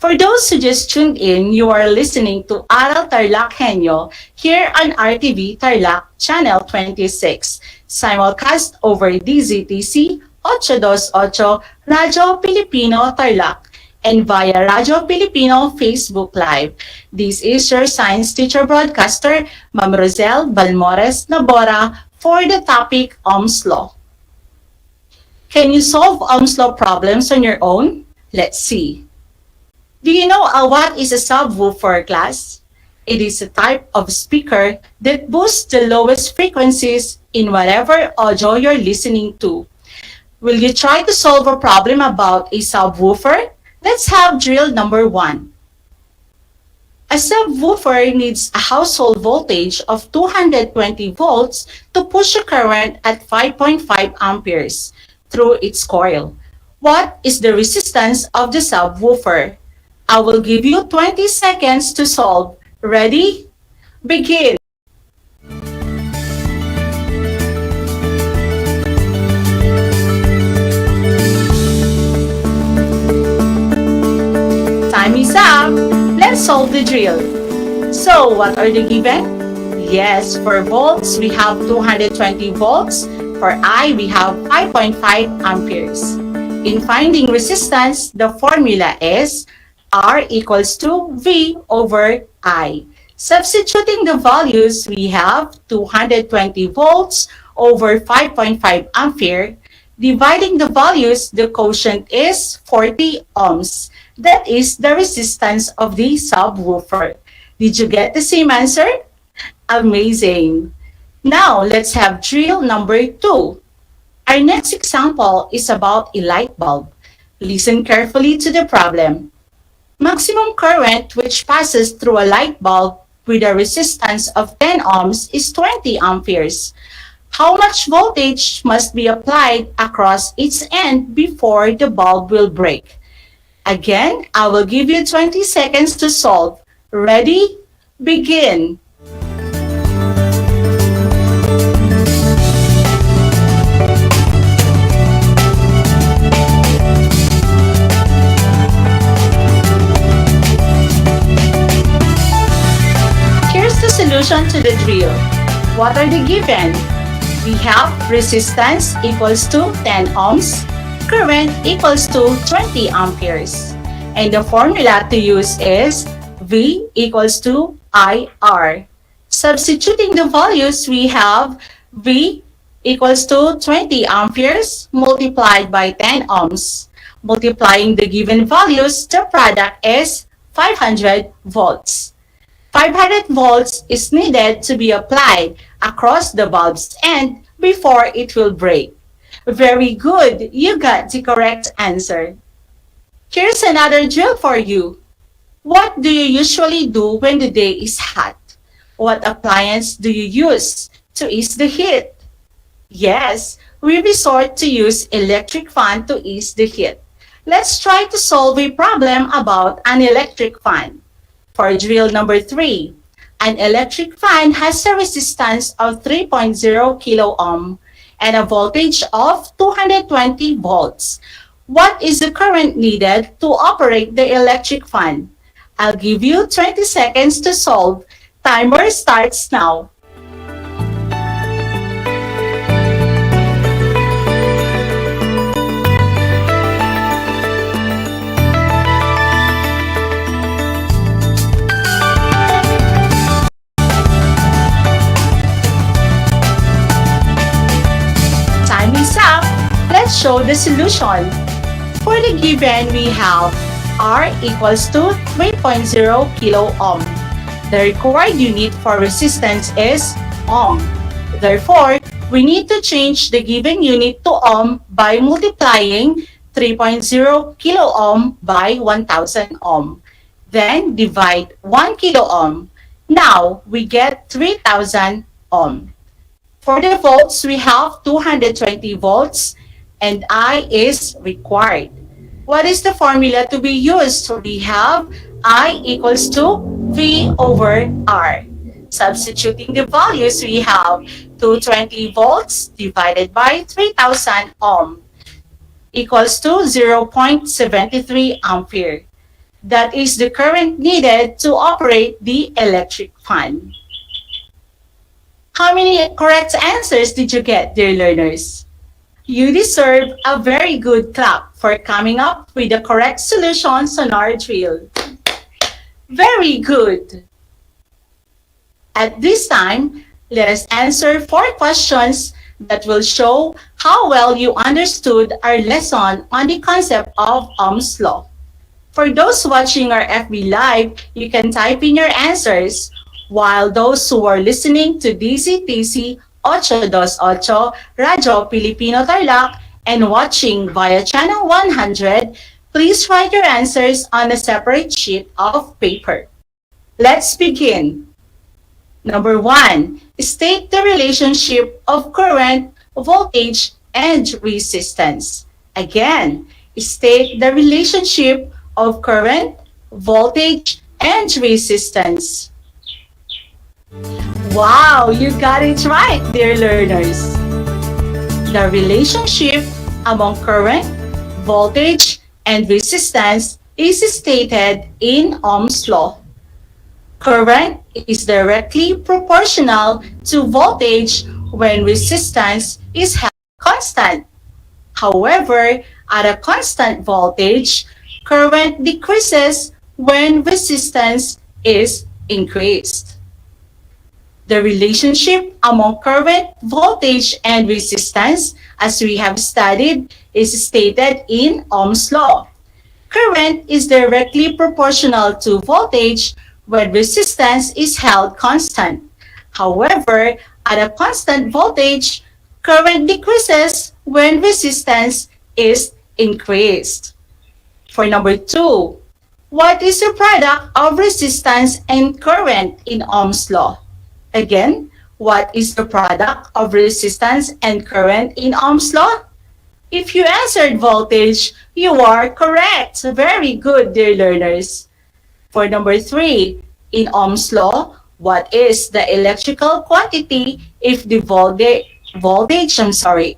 For those who just tuned in, you are listening to Aral TarlakHenyo here on RTV Tarlac, Channel 26, simulcast over DZTC 828 Radyo Pilipino Tarlac and via Radyo Pilipino Facebook Live. This is your science teacher broadcaster, Ma'am Rosel Balmores Nabora, for the topic Ohm's Law. Can you solve Ohm's Law problems on your own? Let's see. Do you know what is a subwoofer, class? It is a type of speaker that boosts the lowest frequencies in whatever audio you're listening to. Will you try to solve a problem about a subwoofer? Let's have drill number 1. A subwoofer needs a household voltage of 220 volts to push a current at 5.5 amperes through its coil. What is the resistance of the subwoofer? I will give you 20 seconds to solve. Ready? Begin. Time is up. Let's solve the drill. So, what are the given? Yes, for volts, we have 220 volts. For I, we have 5.5 amperes. In finding resistance, the formula is R equals to V over I. Substituting the values, we have 220 volts over 5.5 ampere. Dividing the values, the quotient is 40 ohms. That is the resistance of the subwoofer. Did you get the same answer? Amazing. Now, let's have drill number 2. Our next example is about a light bulb. Listen carefully to the problem. Maximum current which passes through a light bulb with a resistance of 10 ohms is 20 amperes. How much voltage must be applied across its end before the bulb will break? Again, I will give you 20 seconds to solve. Ready? Begin. Solution to the drill. What are the given? We have resistance equals to 10 ohms, current equals to 20 amperes. And the formula to use is V equals to IR. Substituting the values, we have V equals to 20 amperes multiplied by 10 ohms. Multiplying the given values, the product is 500 volts. 500 volts is needed to be applied across the bulb's end before it will break. Very good, you got the correct answer. Here's another drill for you. What do you usually do when the day is hot? What appliance do you use to ease the heat? Yes, we resort to use electric fan to ease the heat. Let's try to solve a problem about an electric fan. For drill number 3, an electric fan has a resistance of 3.0 kilo ohm and a voltage of 220 volts. What is the current needed to operate the electric fan? I'll give you 20 seconds to solve. Timer starts now. show the solution. For the given, we have R equals to 3.0 kilo ohm. The required unit for resistance is ohm. Therefore, we need to change the given unit to ohm by multiplying 3.0 kilo ohm by 1000 ohm. Then divide 1 kilo ohm. Now, we get 3000 ohm. For the volts, we have 220 volts and I is required. What is the formula to be used? We have I equals to V over R. Substituting the values, we have 220 volts divided by 3000 ohm equals to 0.73 ampere. That is the current needed to operate the electric fan. How many correct answers did you get, dear learners? You deserve a very good clap for coming up with the correct solutions on our drill. Very good. At this time, let us answer 4 questions that will show how well you understood our lesson on the concept of Ohm's law. For those watching our FB Live, you can type in your answers, while those who are listening to DZTC 828 Radio Filipino Tarlac and watching via Channel 100, please write your answers on a separate sheet of paper. Let's begin. Number 1, state the relationship of current, voltage, and resistance. Again, state the relationship of current, voltage, and resistance. Wow, you got it right, dear learners. The relationship among current, voltage, and resistance is stated in Ohm's law. Current is directly proportional to voltage when resistance is held constant. However, at a constant voltage, current decreases when resistance is increased. The relationship among current, voltage, and resistance, as we have studied, is stated in Ohm's law. Current is directly proportional to voltage when resistance is held constant. However, at a constant voltage, current decreases when resistance is increased. For number 2, what is the product of resistance and current in Ohm's law? Again, what is the product of resistance and current in Ohm's law? If you answered voltage, you are correct. Very good, dear learners. For number 3, in Ohm's law, what is the electrical quantity if the voltage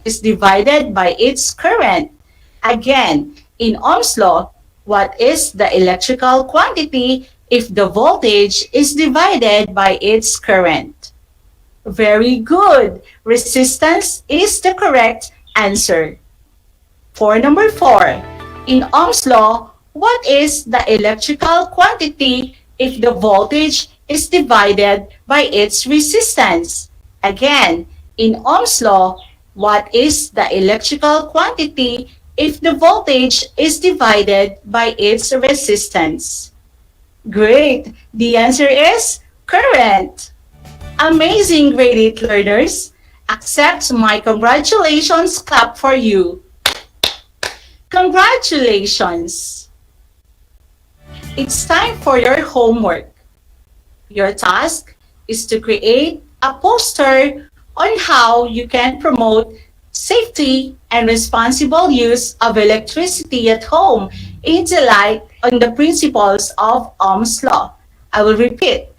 is divided by its current? Again, in Ohm's law, what is the electrical quantity if the voltage is divided by its current? Very good. Resistance is the correct answer. For number 4, in Ohm's law, what is the electrical quantity if the voltage is divided by its resistance? Again, in Ohm's law, what is the electrical quantity if the voltage is divided by its resistance? Great! The answer is current. Amazing, grade 8 learners. Accept my congratulations clap for you. Congratulations! It's time for your homework. Your task is to create a poster on how you can promote safety and responsible use of electricity at home in the light on the principles of Ohm's law. I will repeat.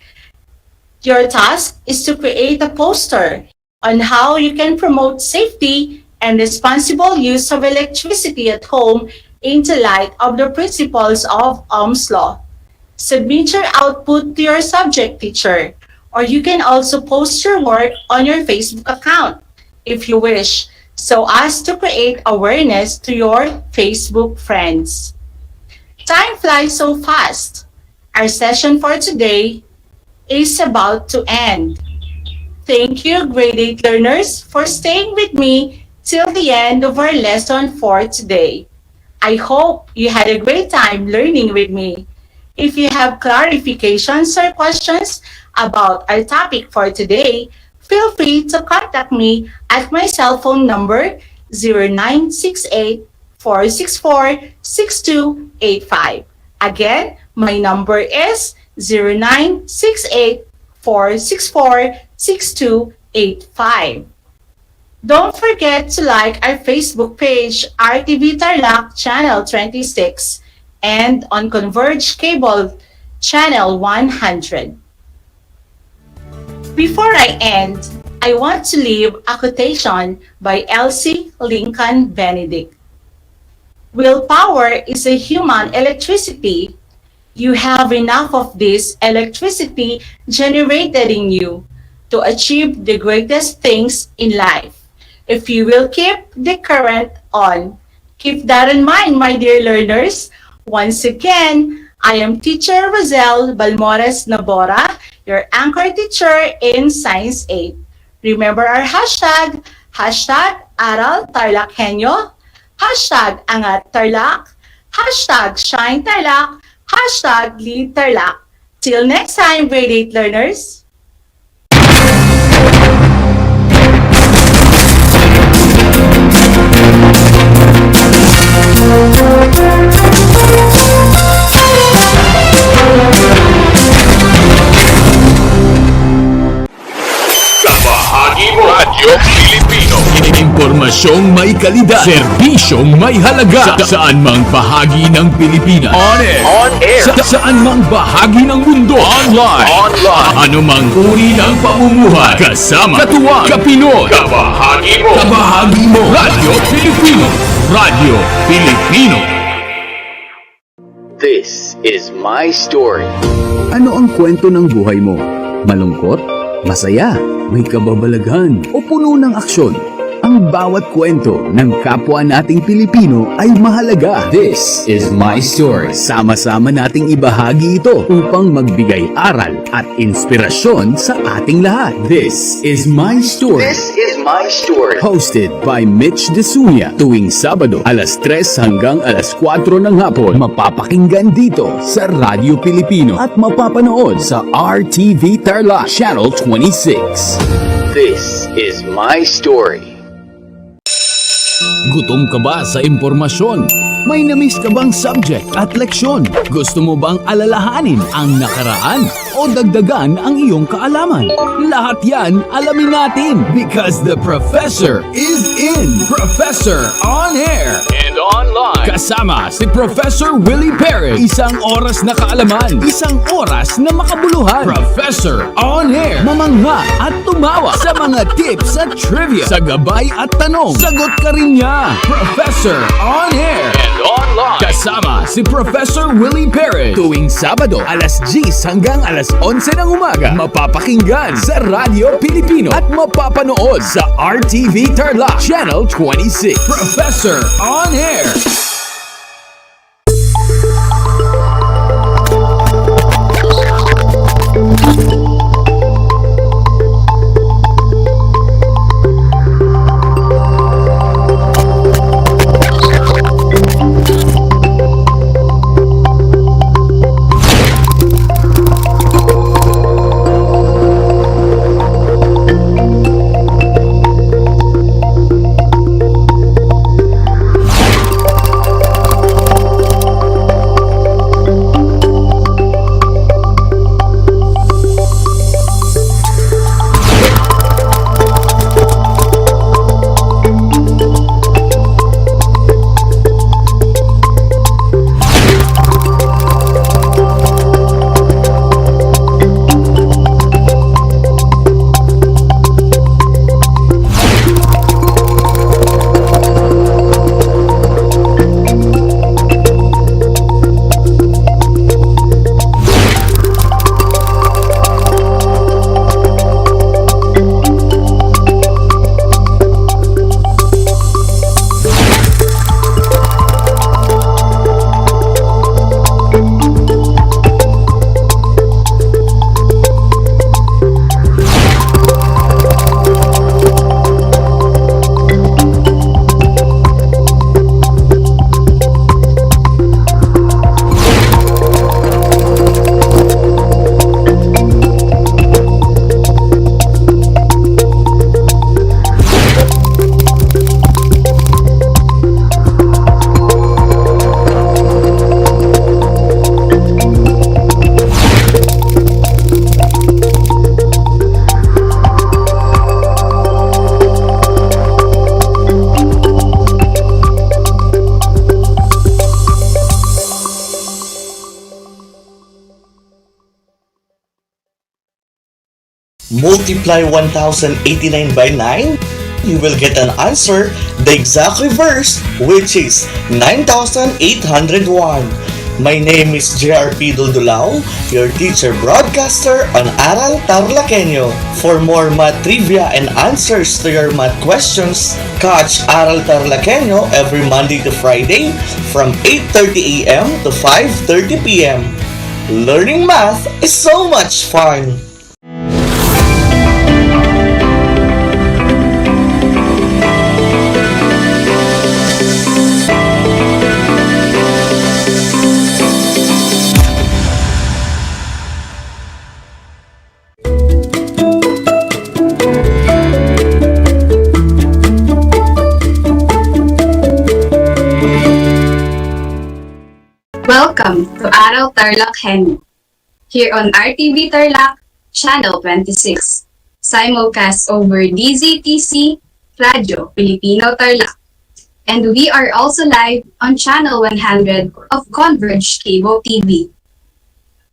Your task is to create a poster on how you can promote safety and responsible use of electricity at home in the light of the principles of Ohm's law. Submit your output to your subject teacher, or you can also post your work on your Facebook account if you wish, so as to create awareness to your Facebook friends. Time flies so fast. Our session for today is about to end. Thank you, grade 8 learners, for staying with me till the end of our lesson for today. I hope you had a great time learning with me. If you have clarifications or questions about our topic for today, feel free to contact me at my cell phone number 0968-464-6285. Again, my number is 0968-464-6285. Don't forget to like our Facebook page, RTV Tarlac Channel 26, and on Converge Cable Channel 100. Before I end, I want to leave a quotation by Elsie Lincoln Benedict. Willpower is a human electricity. You have enough of this electricity generated in you to achieve the greatest things in life. If you will keep the current on. Keep that in mind, my dear learners. Once again, I am Teacher Rosel Balmores Nabora, your anchor teacher in Science 8. Remember our hashtag, Aral TarlakHenyo, Angat Tarlac, Shine Tarlac, Lead Tarlac. Till next time, grade 8 learners. Kabahagi mo Radyo Pilipino. Impormasyong may kalidad, serbisyong may halaga, saan mang bahagi ng Pilipinas. On air. Saan mang bahagi ng mundo. Online. Anumang uri ng pamumuhay. Kasama, katuwang, kapinoy. Kabahagi mo Radyo Pilipino. Radyo Pilipino. This is my story. Ano ang kwento ng buhay mo? Malungkot? Masaya? May kababalaghan? O puno ng aksyon? Ang bawat kwento ng kapwa nating Pilipino ay mahalaga. This is my story. Sama-sama nating ibahagi ito upang magbigay aral at inspirasyon sa ating lahat. This is my story. This is my story. Hosted by Mitch Desunia. Tuwing Sabado, alas 3 hanggang alas 4 ng hapon. Mapapakinggan dito sa Radyo Pilipino at mapapanood sa RTV Tarlac Channel 26. This is my story. Gutom ka ba sa impormasyon? May namiss ka bang subject at leksyon? Gusto mo bang alalahanin ang nakaraan o dagdagan ang iyong kaalaman? Lahat yan alamin natin because the professor is in. Professor on air And online. kasama si Professor Willie Perez. Isang oras na kaalaman, isang oras na makabuluhan. Professor on air, mamangha at tumawa sa mga tips at trivia, sa gabay at tanong. Sagot ka rin niya. Professor on air And online. kasama si Professor Willie Perez. Tuwing Sabado, alas 10 hanggang alas 11 ng umaga. Mapapakinggan sa Radyo Pilipino at mapapanood sa RTV Tarlac Channel 26. Professor on air. Multiply 1089 by 9, you will get an answer, the exact reverse, which is 9801. My name is JRP Duldulao, your teacher broadcaster on Aral TarlakHenyo. For more math trivia and answers to your math questions, catch Aral TarlakHenyo every Monday to Friday from 8:30 a.m. to 5:30 p.m. Learning math is so much fun! Welcome to Aral TarlakHenyo, here on RTV Tarlac, Channel 26, simulcast over DZTC, Radio Filipino Tarlac. And we are also live on Channel 100 of Converge Cable TV.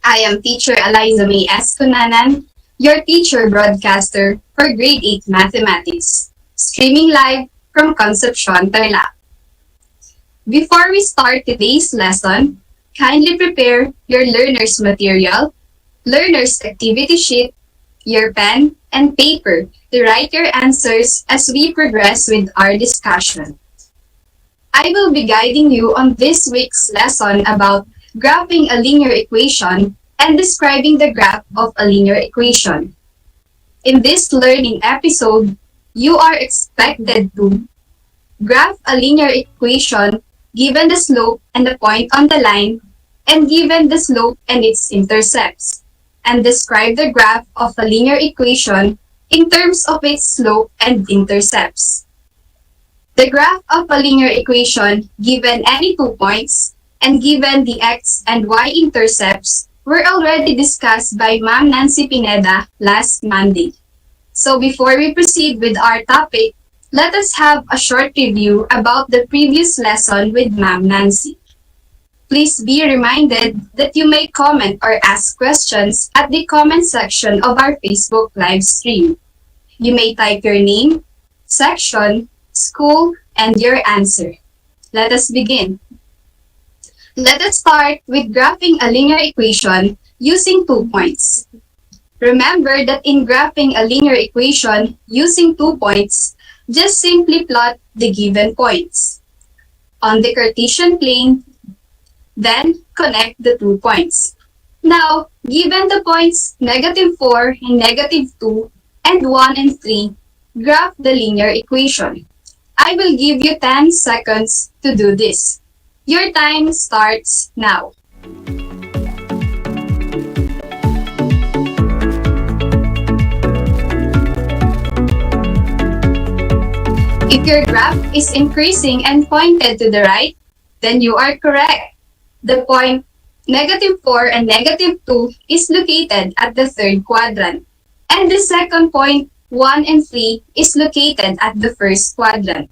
I am Teacher Eliza May S. Cunanan, your teacher broadcaster for Grade 8 Mathematics, streaming live from Concepcion, Tarlac. Before we start today's lesson, kindly prepare your learner's material, learner's activity sheet, your pen, and paper to write your answers as we progress with our discussion. I will be guiding you on this week's lesson about graphing a linear equation and describing the graph of a linear equation. In this learning episode, you are expected to graph a linear equation given the slope and the point on the line, and given the slope and its intercepts, and describe the graph of a linear equation in terms of its slope and intercepts. The graph of a linear equation given any 2 points, and given the x and y intercepts, were already discussed by Ma'am Nancy Pineda last Monday. So before we proceed with our topic, let us have a short review about the previous lesson with Ma'am Nancy. Please be reminded that you may comment or ask questions at the comment section of our Facebook live stream. You may type your name, section, school, and your answer. Let us begin. Let us start with graphing a linear equation using 2 points. Remember that in graphing a linear equation using 2 points, just simply plot the given points on the Cartesian plane, then connect the 2 points. Now, given the points -4 and -2 and 1 and 3, graph the linear equation. I will give you 10 seconds to do this. Your time starts now. If your graph is increasing and pointed to the right, then you are correct. The point -4 and -2 is located at the third quadrant, and the second point, 1 and 3, is located at the first quadrant.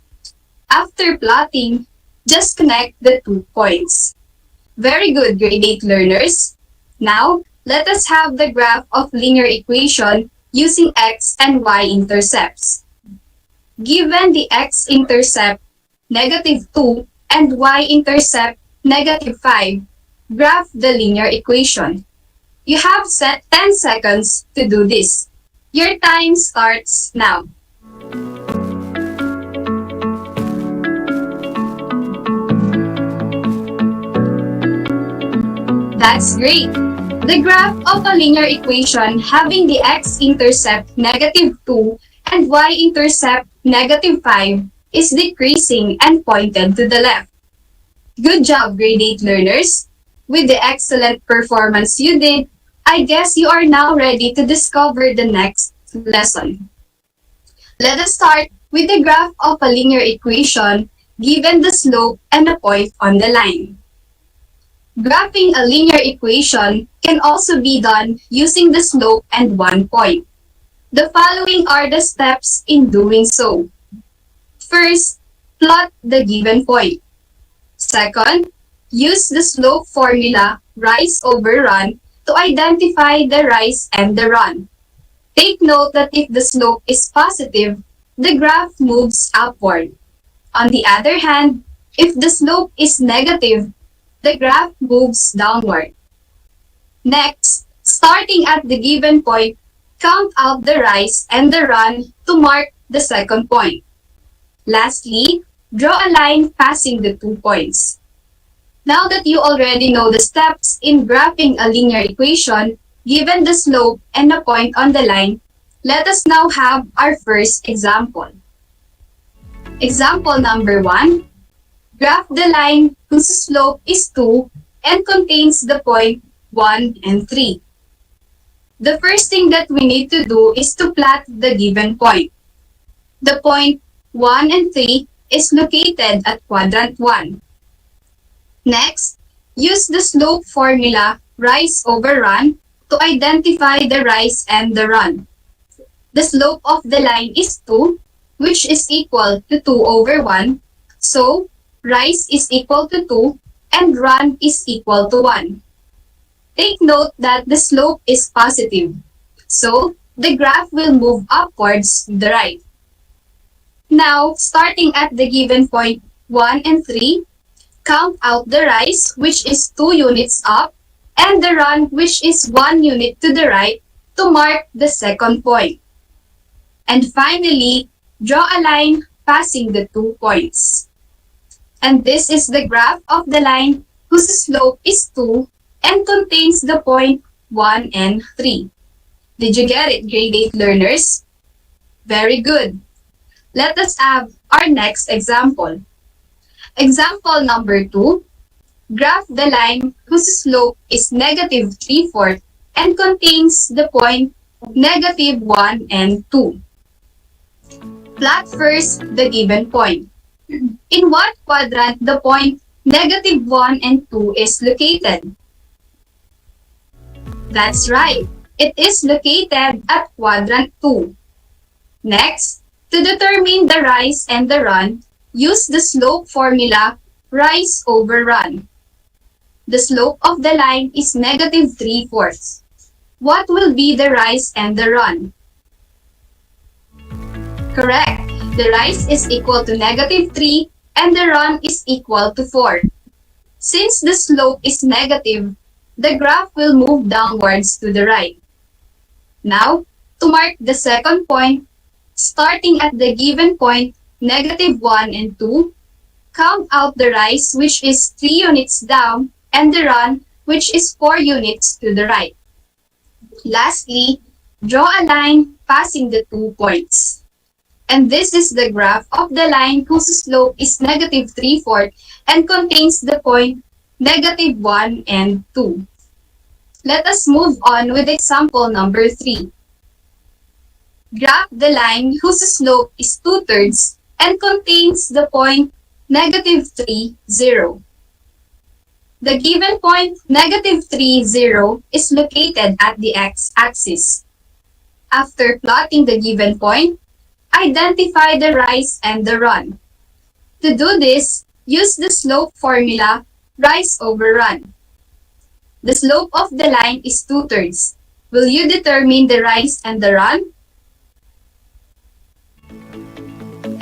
After plotting, just connect the 2 points. Very good, grade 8 learners. Now, let us have the graph of linear equation using x and y intercepts. Given the x-intercept -2 and y-intercept -5, graph the linear equation. You have set 10 seconds to do this. Your time starts now. That's great! The graph of a linear equation having the x-intercept -2 and y-intercept -5 is decreasing and pointed to the left. Good job, grade 8 learners! With the excellent performance you did, I guess you are now ready to discover the next lesson. Let us start with the graph of a linear equation given the slope and the point on the line. Graphing a linear equation can also be done using the slope and 1 point. The following are the steps in doing so. First, plot the given point. Second, use the slope formula rise over run to identify the rise and the run. Take note that if the slope is positive, the graph moves upward. On the other hand, if the slope is negative, the graph moves downward. Next, starting at the given point, count out the rise and the run to mark the second point. Lastly, draw a line passing the 2 points. Now that you already know the steps in graphing a linear equation, given the slope and a point on the line, let us now have our first example. Example number 1. Graph the line whose slope is 2 and contains the point 1 and 3. The first thing that we need to do is to plot the given point. The point 1 and 3 is located at quadrant 1. Next, use the slope formula rise over run to identify the rise and the run. The slope of the line is 2, which is equal to 2 over 1. So, rise is equal to 2 and run is equal to 1. Take note that the slope is positive. So, the graph will move upwards to the right. Now, starting at the given point 1 and 3, count out the rise, which is 2 units up, and the run, which is 1 unit to the right, to mark the second point. And finally, draw a line passing the 2 points. And this is the graph of the line whose slope is 2 and contains the point 1 and 3. Did you get it, grade 8 learners? Very good. Let us have our next example. Example number 2. Graph the line whose slope is negative 3/4 and contains the point negative 1 and 2. Plot first the given point. In what quadrant the point negative 1 and 2 is located? That's right. It is located at quadrant 2. Next, to determine the rise and the run, use the slope formula rise over run. The slope of the line is negative 3/4. What will be the rise and the run? Correct. The rise is equal to negative 3 and the run is equal to 4. Since the slope is negative, the graph will move downwards to the right. Now, to mark the second point, starting at the given point negative 1 and 2, count out the rise, which is 3 units down, and the run, which is 4 units to the right. Lastly, draw a line passing the 2 points. And this is the graph of the line whose slope is negative 3/4 and contains the point negative 1 and 2. Let us move on with example number 3. Graph the line whose slope is 2/3 and contains the point negative 3, 0. The given point negative 3, 0 is located at the x-axis. After plotting the given point, identify the rise and the run. To do this, use the slope formula rise over run. The slope of the line is 2/3. Will you determine the rise and the run?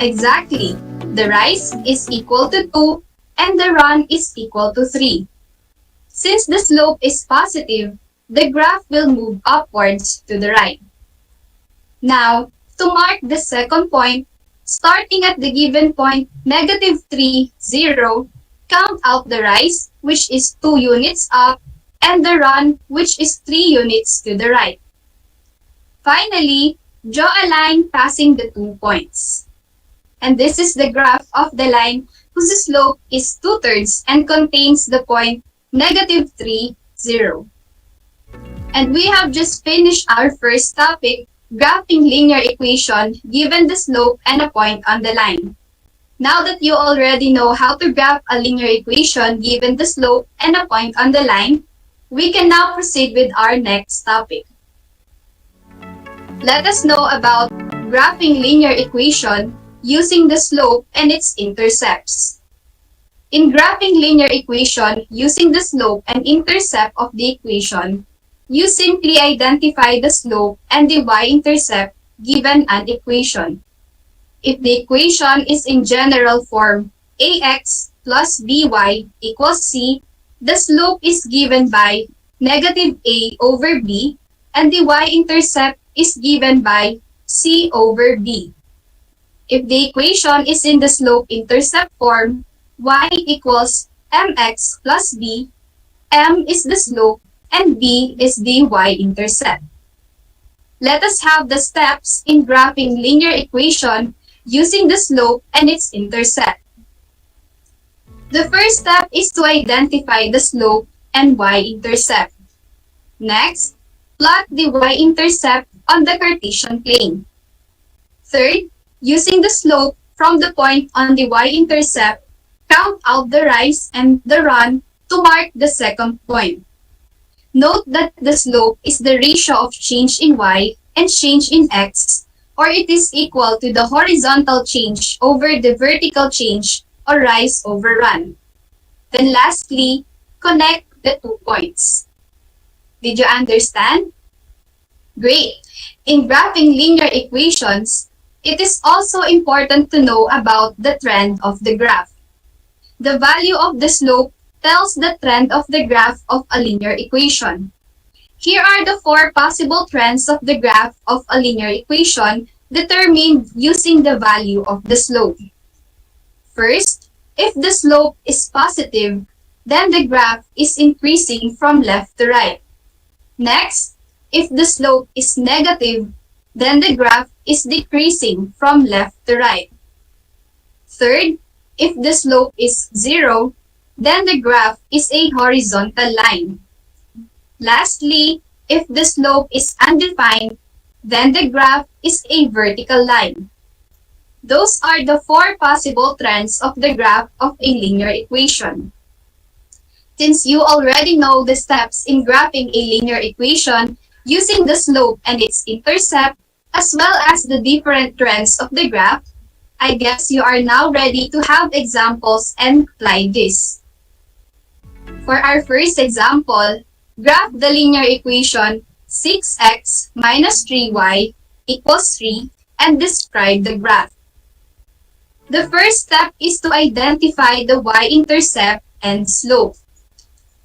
Exactly. The rise is equal to 2 and the run is equal to 3. Since the slope is positive, the graph will move upwards to the right. Now, to mark the second point, starting at the given point negative 3, 0, count out the rise, which is 2 units up, and the run, which is 3 units to the right. Finally, draw a line passing the 2 points. And this is the graph of the line whose slope is 2/3 and contains the point negative 3, 0. And we have just finished our first topic, graphing linear equation given the slope and a point on the line. Now that you already know how to graph a linear equation given the slope and a point on the line, we can now proceed with our next topic. Let us know about graphing linear equation using the slope and its intercepts. In graphing linear equation using the slope and intercept of the equation, you simply identify the slope and the y-intercept given an equation. If the equation is in general form ax plus by equals c, the slope is given by negative a over b, and the y-intercept is given by c over b. If the equation is in the slope-intercept form, y equals mx plus b, m is the slope, and b is the y-intercept. Let us have the steps in graphing linear equation using the slope and its intercept. The first step is to identify the slope and y-intercept. Next, plot the y-intercept on the Cartesian plane. Third, using the slope from the point on the y-intercept, count out the rise and the run to mark the second point. Note that the slope is the ratio of change in y and change in x, or it is equal to the horizontal change over the vertical change, or rise over run. Then lastly, connect the 2 points. Did you understand? Great! In graphing linear equations, it is also important to know about the trend of the graph. The value of the slope tells the trend of the graph of a linear equation. Here are the 4 possible trends of the graph of a linear equation determined using the value of the slope. First, if the slope is positive, then the graph is increasing from left to right. Next, if the slope is negative, then the graph is decreasing from left to right. Third, if the slope is 0, then the graph is a horizontal line. Lastly, if the slope is undefined, then the graph is a vertical line. Those are the 4 possible trends of the graph of a linear equation. Since you already know the steps in graphing a linear equation using the slope and its intercept, as well as the different trends of the graph, I guess you are now ready to have examples and apply this. For our first example, graph the linear equation 6x minus 3y equals 3 and describe the graph. The first step is to identify the y-intercept and slope.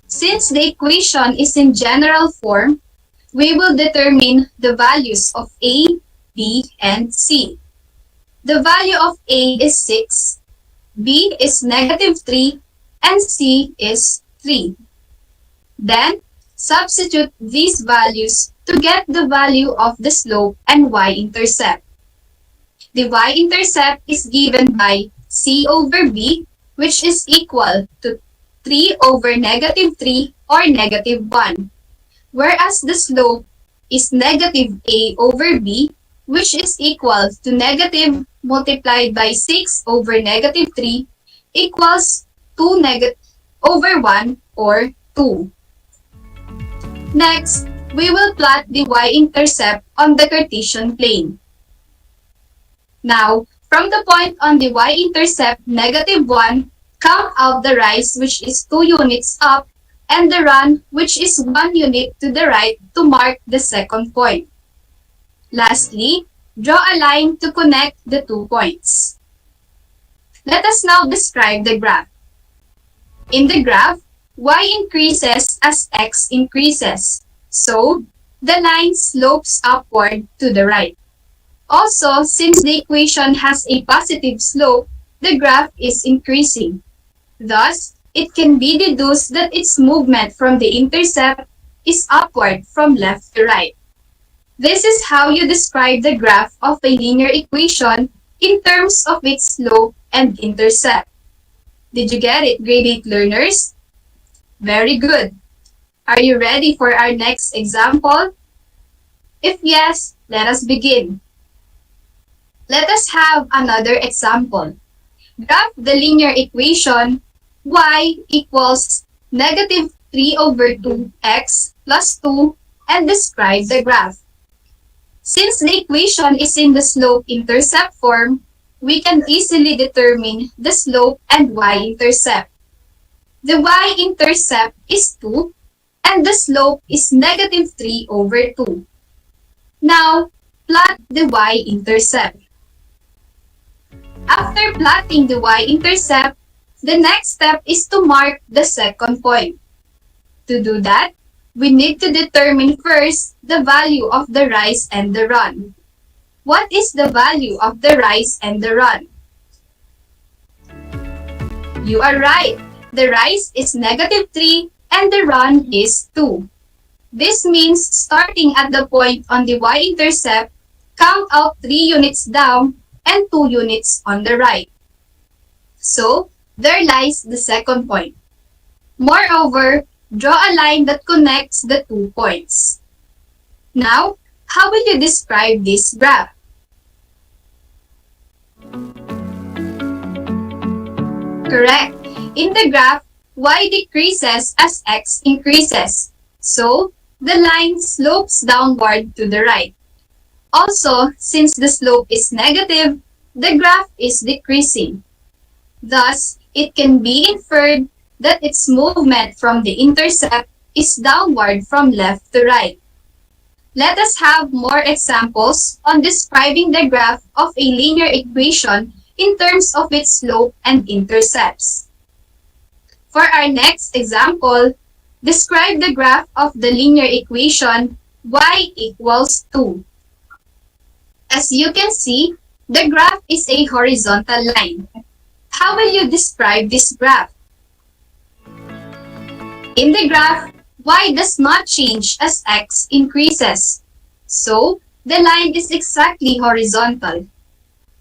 Since the equation is in general form, we will determine the values of a, b, and c. The value of a is 6, b is negative 3, and c is 3. Then, substitute these values to get the value of the slope and y-intercept. The y-intercept is given by c over b, which is equal to 3 over negative 3 or negative 1, whereas the slope is negative a over b, which is equal to negative multiplied by 6 over negative 3 equals 2 over 1 or 2. Next, we will plot the y-intercept on the Cartesian plane. Now, from the point on the y-intercept negative 1, count out the rise, which is 2 units up, and the run, which is 1 unit to the right to mark the second point. Lastly, draw a line to connect the 2 points. Let us now describe the graph. In the graph, y increases as x increases, so the line slopes upward to the right. Also, since the equation has a positive slope, the graph is increasing. Thus, it can be deduced that its movement from the intercept is upward from left to right. This is how you describe the graph of a linear equation in terms of its slope and intercept. Did you get it, grade 8 learners? Very good. Are you ready for our next example? If yes, let us begin. Let us have another example. Graph the linear equation y equals negative 3 over 2x plus 2 and describe the graph. Since the equation is in the slope-intercept form, we can easily determine the slope and y-intercept. The y-intercept is 2, and the slope is negative 3 over 2. Now, plot the y-intercept. After plotting the y-intercept, the next step is to mark the second point. To do that, we need to determine first the value of the rise and the run. What is the value of the rise and the run? You are right. The rise is negative 3 and the run is 2. This means starting at the point on the y-intercept, count out 3 units down and 2 units on the right. So, there lies the second point. Moreover, draw a line that connects the 2 points. Now, how will you describe this graph? Correct. In the graph, y decreases as x increases. So, the line slopes downward to the right. Also, since the slope is negative, the graph is decreasing. Thus, it can be inferred that its movement from the intercept is downward from left to right. Let us have more examples on describing the graph of a linear equation in terms of its slope and intercepts. For our next example, describe the graph of the linear equation y equals 2. As you can see, the graph is a horizontal line. How will you describe this graph? In the graph, y does not change as x increases. So, the line is exactly horizontal.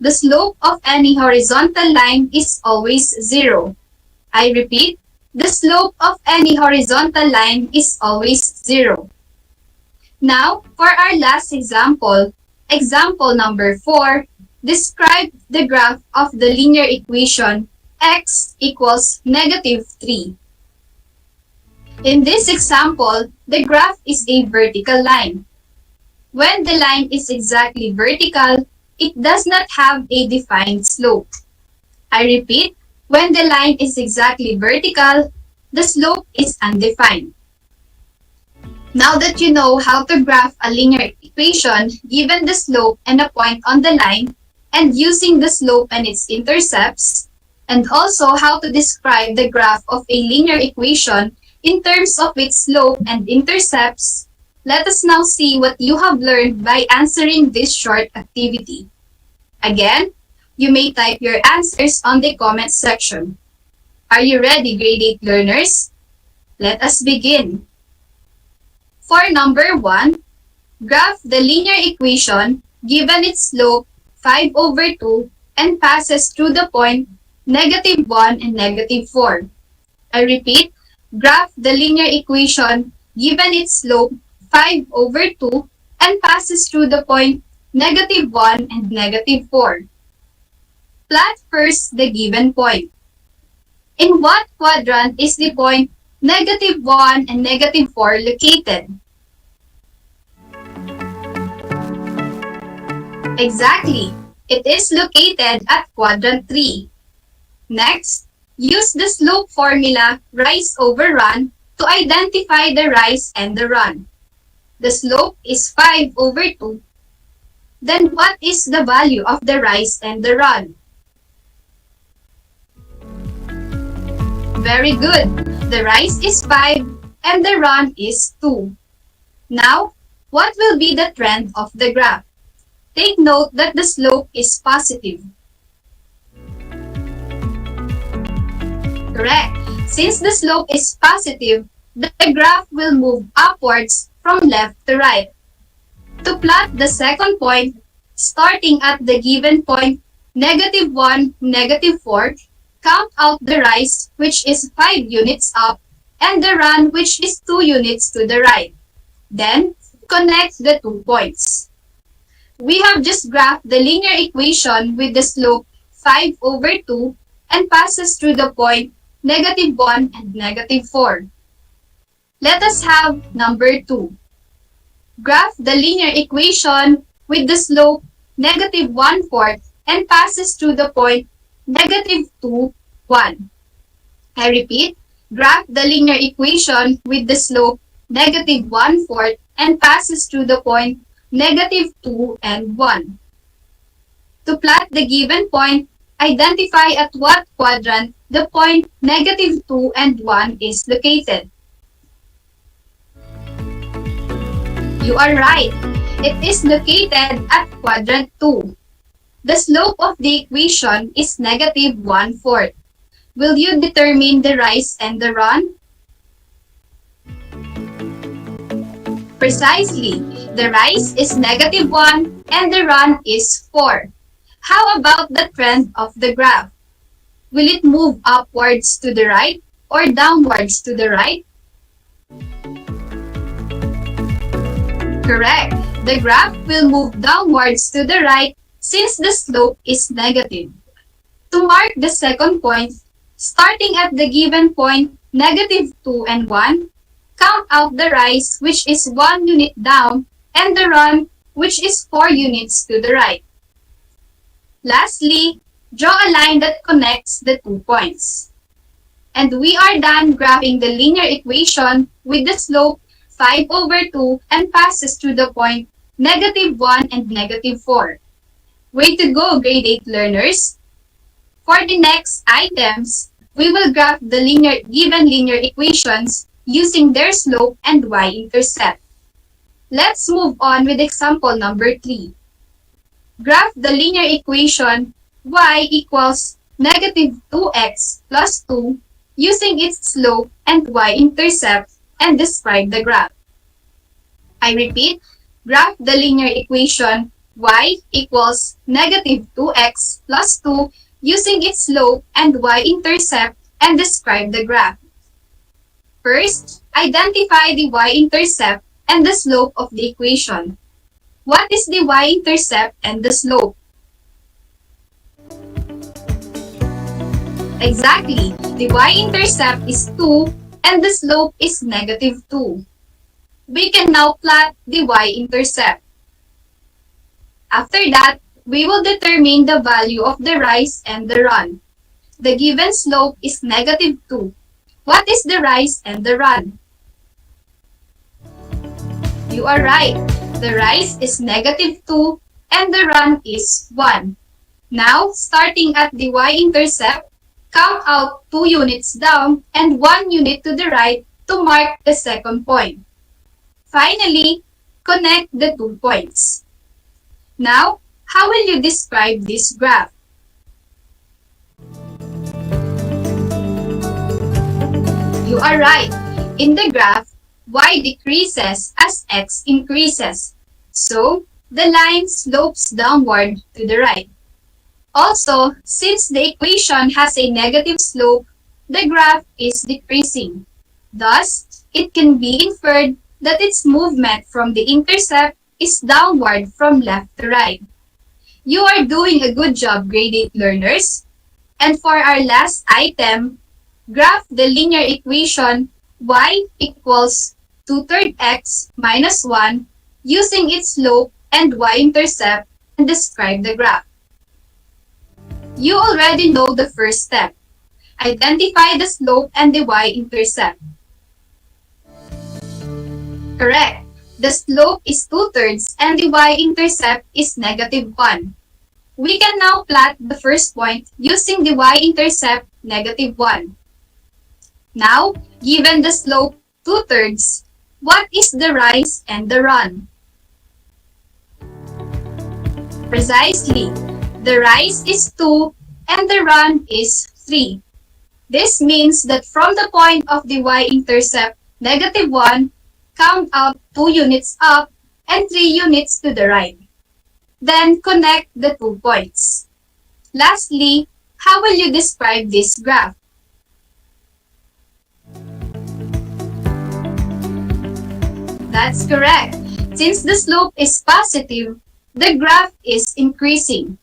The slope of any horizontal line is always 0. I repeat, the slope of any horizontal line is always 0. Now, for our last example, example number 4, describe the graph of the linear equation x equals negative 3. In this example, the graph is a vertical line. When the line is exactly vertical, it does not have a defined slope. I repeat, when the line is exactly vertical, the slope is undefined. Now that you know how to graph a linear equation given the slope and a point on the line, and using the slope and its intercepts, and also how to describe the graph of a linear equation in terms of its slope and intercepts, let us now see what you have learned by answering this short activity. Again, you may type your answers on the comment section. Are you ready, grade 8 learners? Let us begin. For number 1, graph the linear equation given its slope 5 over 2 and passes through the point negative 1 and negative 4. I repeat, graph the linear equation given its slope 5 over 2 and passes through the point negative 1 and negative 4. Plot first the given point. In what quadrant is the point negative 1 and negative 4 located? Exactly. It is located at quadrant 3. Next, use the slope formula rise over run to identify the rise and the run. The slope is 5 over 2. Then what is the value of the rise and the run? Very good. The rise is 5 and the run is 2. Now, what will be the trend of the graph? Take note that the slope is positive. Correct. Since the slope is positive, the graph will move upwards from left to right. To plot the second point, starting at the given point negative 1, negative 4, count out the rise, which is 5 units up, and the run, which is 2 units to the right. Then, connect the 2 points. We have just graphed the linear equation with the slope 5 over 2 and passes through the point negative 1 and negative 4. Let us have number 2. Graph the linear equation with the slope negative 1/4 and passes through the point negative 2, 1. I repeat, graph the linear equation with the slope negative 1/4 and passes through the point negative 2 and 1. To plot the given point, identify at what quadrant the point negative 2 and 1 is located. You are right. It is located at quadrant 2. The slope of the equation is negative 1/4. Will you determine the rise and the run? Precisely. The rise is negative 1 and the run is 4. How about the trend of the graph? Will it move upwards to the right or downwards to the right? Correct. The graph will move downwards to the right since the slope is negative. To mark the second point, starting at the given point negative 2 and 1, count out the rise, which is 1 unit down, and the run, which is 4 units to the right. Lastly, draw a line that connects the 2 points. And we are done graphing the linear equation with the slope 5/2 and passes through the point negative 1 and negative 4. Way to go, grade 8 learners! For the next items, we will graph the given linear equations using their slope and y-intercept. Let's move on with example number 3. Graph the linear equation y equals negative 2x plus 2 using its slope and y-intercept and describe the graph. I repeat, graph the linear equation y equals negative 2x plus 2 using its slope and y-intercept and describe the graph. First, identify the y-intercept and the slope of the equation. What is the y-intercept and the slope? Exactly, the y-intercept is 2 and the slope is negative 2. We can now plot the y-intercept. After that, we will determine the value of the rise and the run. The given slope is negative 2. What is the rise and the run? You are right. The rise is negative 2 and the run is 1. Now, starting at the y-intercept, count out 2 units down and 1 unit to the right to mark the second point. Finally, connect the 2 points. Now, how will you describe this graph? You are right. In the graph, y decreases as x increases. So, the line slopes downward to the right. Also, since the equation has a negative slope, the graph is decreasing. Thus, it can be inferred that its movement from the intercept is downward from left to right. You are doing a good job, grade 8 learners. And for our last item, graph the linear equation y equals 2/3 x minus 1 using its slope and y-intercept and describe the graph. You already know the first step. Identify the slope and the y-intercept. Correct. The slope is 2/3 and the y-intercept is negative 1. We can now plot the first point using the y-intercept negative 1. Now, given the slope 2/3, what is the rise and the run? Precisely. The rise is 2 and the run is 3. This means that from the point of the y-intercept negative 1, count out 2 units up and 3 units to the right. Then connect the 2 points. Lastly, how will you describe this graph? That's correct. Since the slope is positive, the graph is increasing.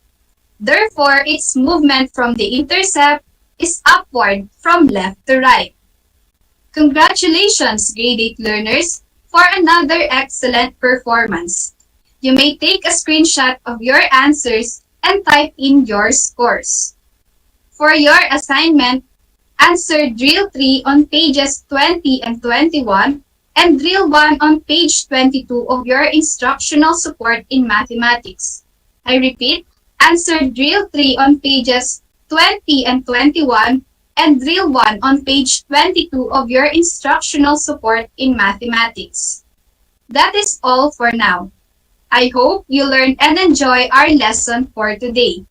Therefore, its movement from the intercept is upward from left to right. Congratulations, grade 8 learners, for another excellent performance. You may take a screenshot of your answers and type in your scores. For your assignment, answer drill 3 on pages 20 and 21 and Drill 1 on page 22 of your instructional support in mathematics. I repeat, answer Drill 3 on pages 20 and 21 and Drill 1 on page 22 of your instructional support in mathematics. That is all for now. I hope you learned and enjoy our lesson for today.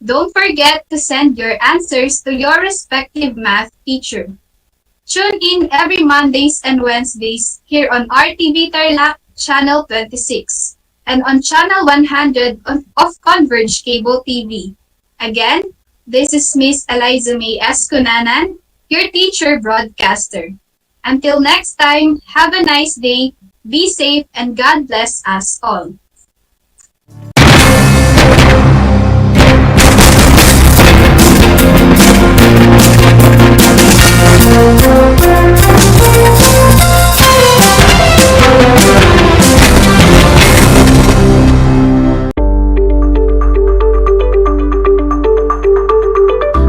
Don't forget to send your answers to your respective math teacher. Tune in every Mondays and Wednesdays here on RTV Tarlac, Channel 26, and on Channel 100 of Converge Cable TV. Again, this is Miss Eliza May S. Cunanan, your teacher broadcaster. Until next time, have a nice day, be safe, and God bless us all.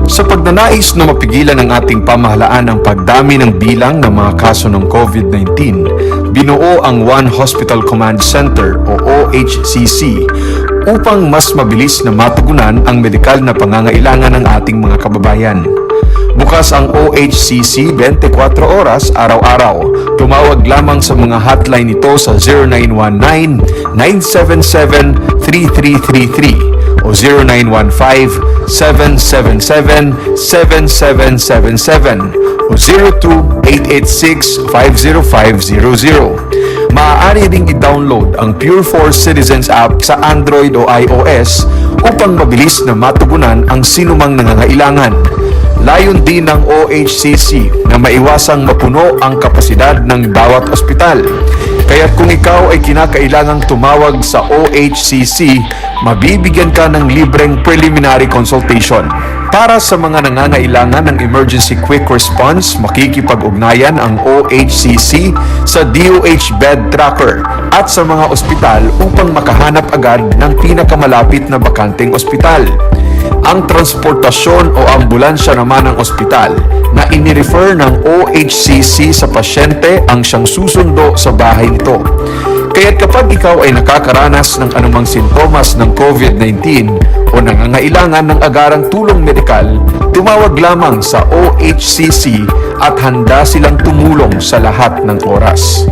Sa pagnanais na mapigilan ng ating pamahalaan ang pagdami ng bilang ng mga kaso ng COVID-19, binuo ang One Hospital Command Center o OHCC upang mas mabilis na matugunan ang medikal na pangangailangan ng ating mga kababayan. Bukas ang OHCC 24 oras araw-araw. Tumawag lamang sa mga hotline nito sa 0919-977-3333 o 0915-777-7777 o 02-886-50500. Maaari ding i-download ang Pure Force Citizens app sa Android o iOS upang mabilis na matugunan ang sinumang nangangailangan. Layon din ng OHCC na maiwasang mapuno ang kapasidad ng bawat ospital. Kaya't kung ikaw ay kinakailangang tumawag sa OHCC, mabibigyan ka ng libreng preliminary consultation. Para sa mga nangangailangan ng emergency quick response, makikipag-ugnayan ang OHCC sa DOH Bed Tracker at sa mga ospital upang makahanap agad ng pinakamalapit na bakanteng ospital. Ang transportasyon o ambulansya naman ng ospital na inirefer ng OHCC sa pasyente ang siyang susundo sa bahay nito. Kaya't kapag ikaw ay nakakaranas ng anumang sintomas ng COVID-19 o nangangailangan ng agarang tulong medikal, tumawag lamang sa OHCC at handa silang tumulong sa lahat ng oras.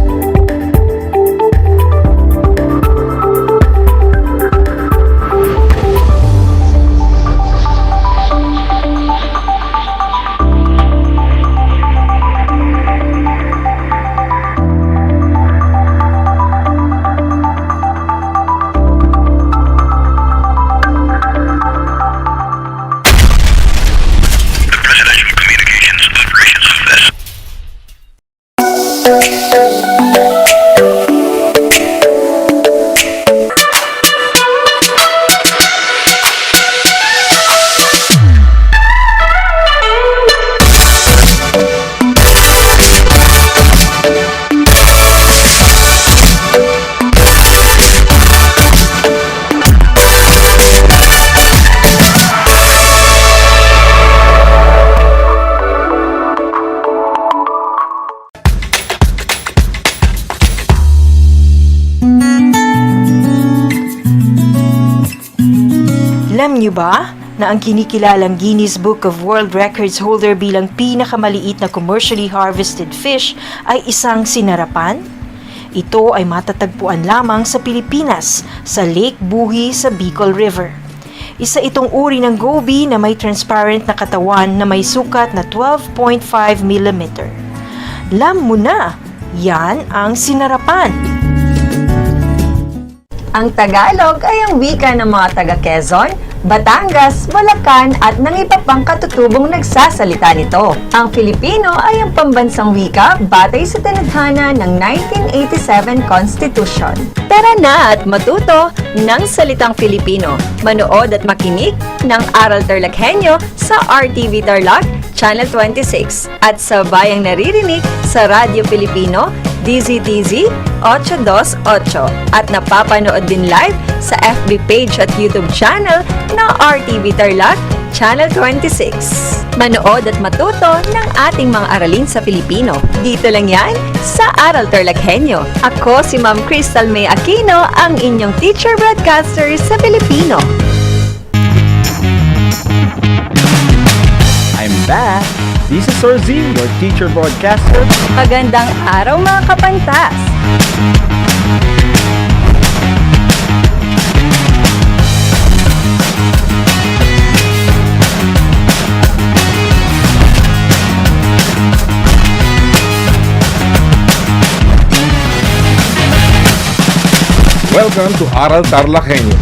Alam niyo ba na ang kinikilalang Guinness Book of World Records holder bilang pinakamaliit na commercially harvested fish ay isang sinarapan? Ito ay matatagpuan lamang sa Pilipinas, sa Lake Buhi sa Bicol River. Isa itong uri ng goby na may transparent na katawan na may sukat na 12.5 mm. Alam mo na, yan ang sinarapan. Ang Tagalog ay ang wika ng mga taga-Quezon, Batangas, Bulacan at ng iba pang katutubong nagsasalita nito. Ang Filipino ay ang pambansang wika batay sa tinadhana ng 1987 Constitution. Tara na at matuto ng salitang Filipino. Manood at makinig ng Aral TarlakHenyo sa RTV Tarlac, Channel 26 at sa bayang naririnig sa Radyo Pilipino, DZTZ 828 at napapanood din live sa FB page at YouTube channel na RTV Tarlac, Channel 26. Manood at matuto ng ating mga aralin sa Filipino. Dito lang yan sa Aral TarlakHenyo. Ako si Ma'am Crystal May Aquino, ang inyong teacher broadcaster sa Filipino. I'm back! This is Sorzi, your teacher broadcaster. Magandang araw mga kapantas! Welcome to Aral TarlakHenyo.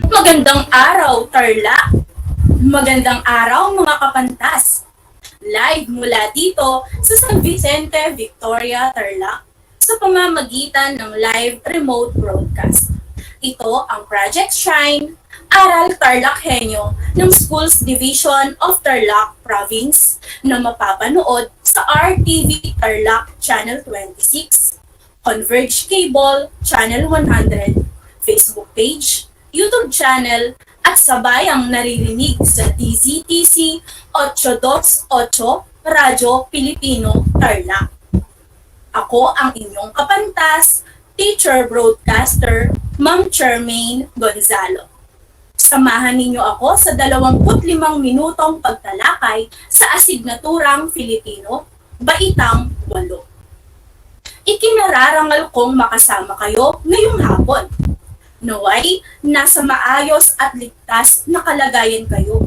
Magandang araw, Tarlac! Magandang araw, mga kapantas! Live mula dito sa San Vicente, Victoria, Tarlac sa pamamagitan ng live remote broadcast. Ito ang Project Shine, Aral TarlakHenyo ng Schools Division of Tarlac Province na mapapanood sa RTV Tarlac Channel 26, Converge Cable Channel 100, Facebook page, YouTube channel at sabayang naririnig sa DZTC 828 Radyo Pilipino Tarlac. Ako ang inyong kapantas, teacher broadcaster, Ma'am Charmaine Gonzalo. Samahan ninyo ako sa 25 minutong pagtalakay sa asignaturang Filipino, Baitang 8. Ikinararangal kong makasama kayo ngayong hapon. Naway, nasa maayos at ligtas na kalagayan kayo.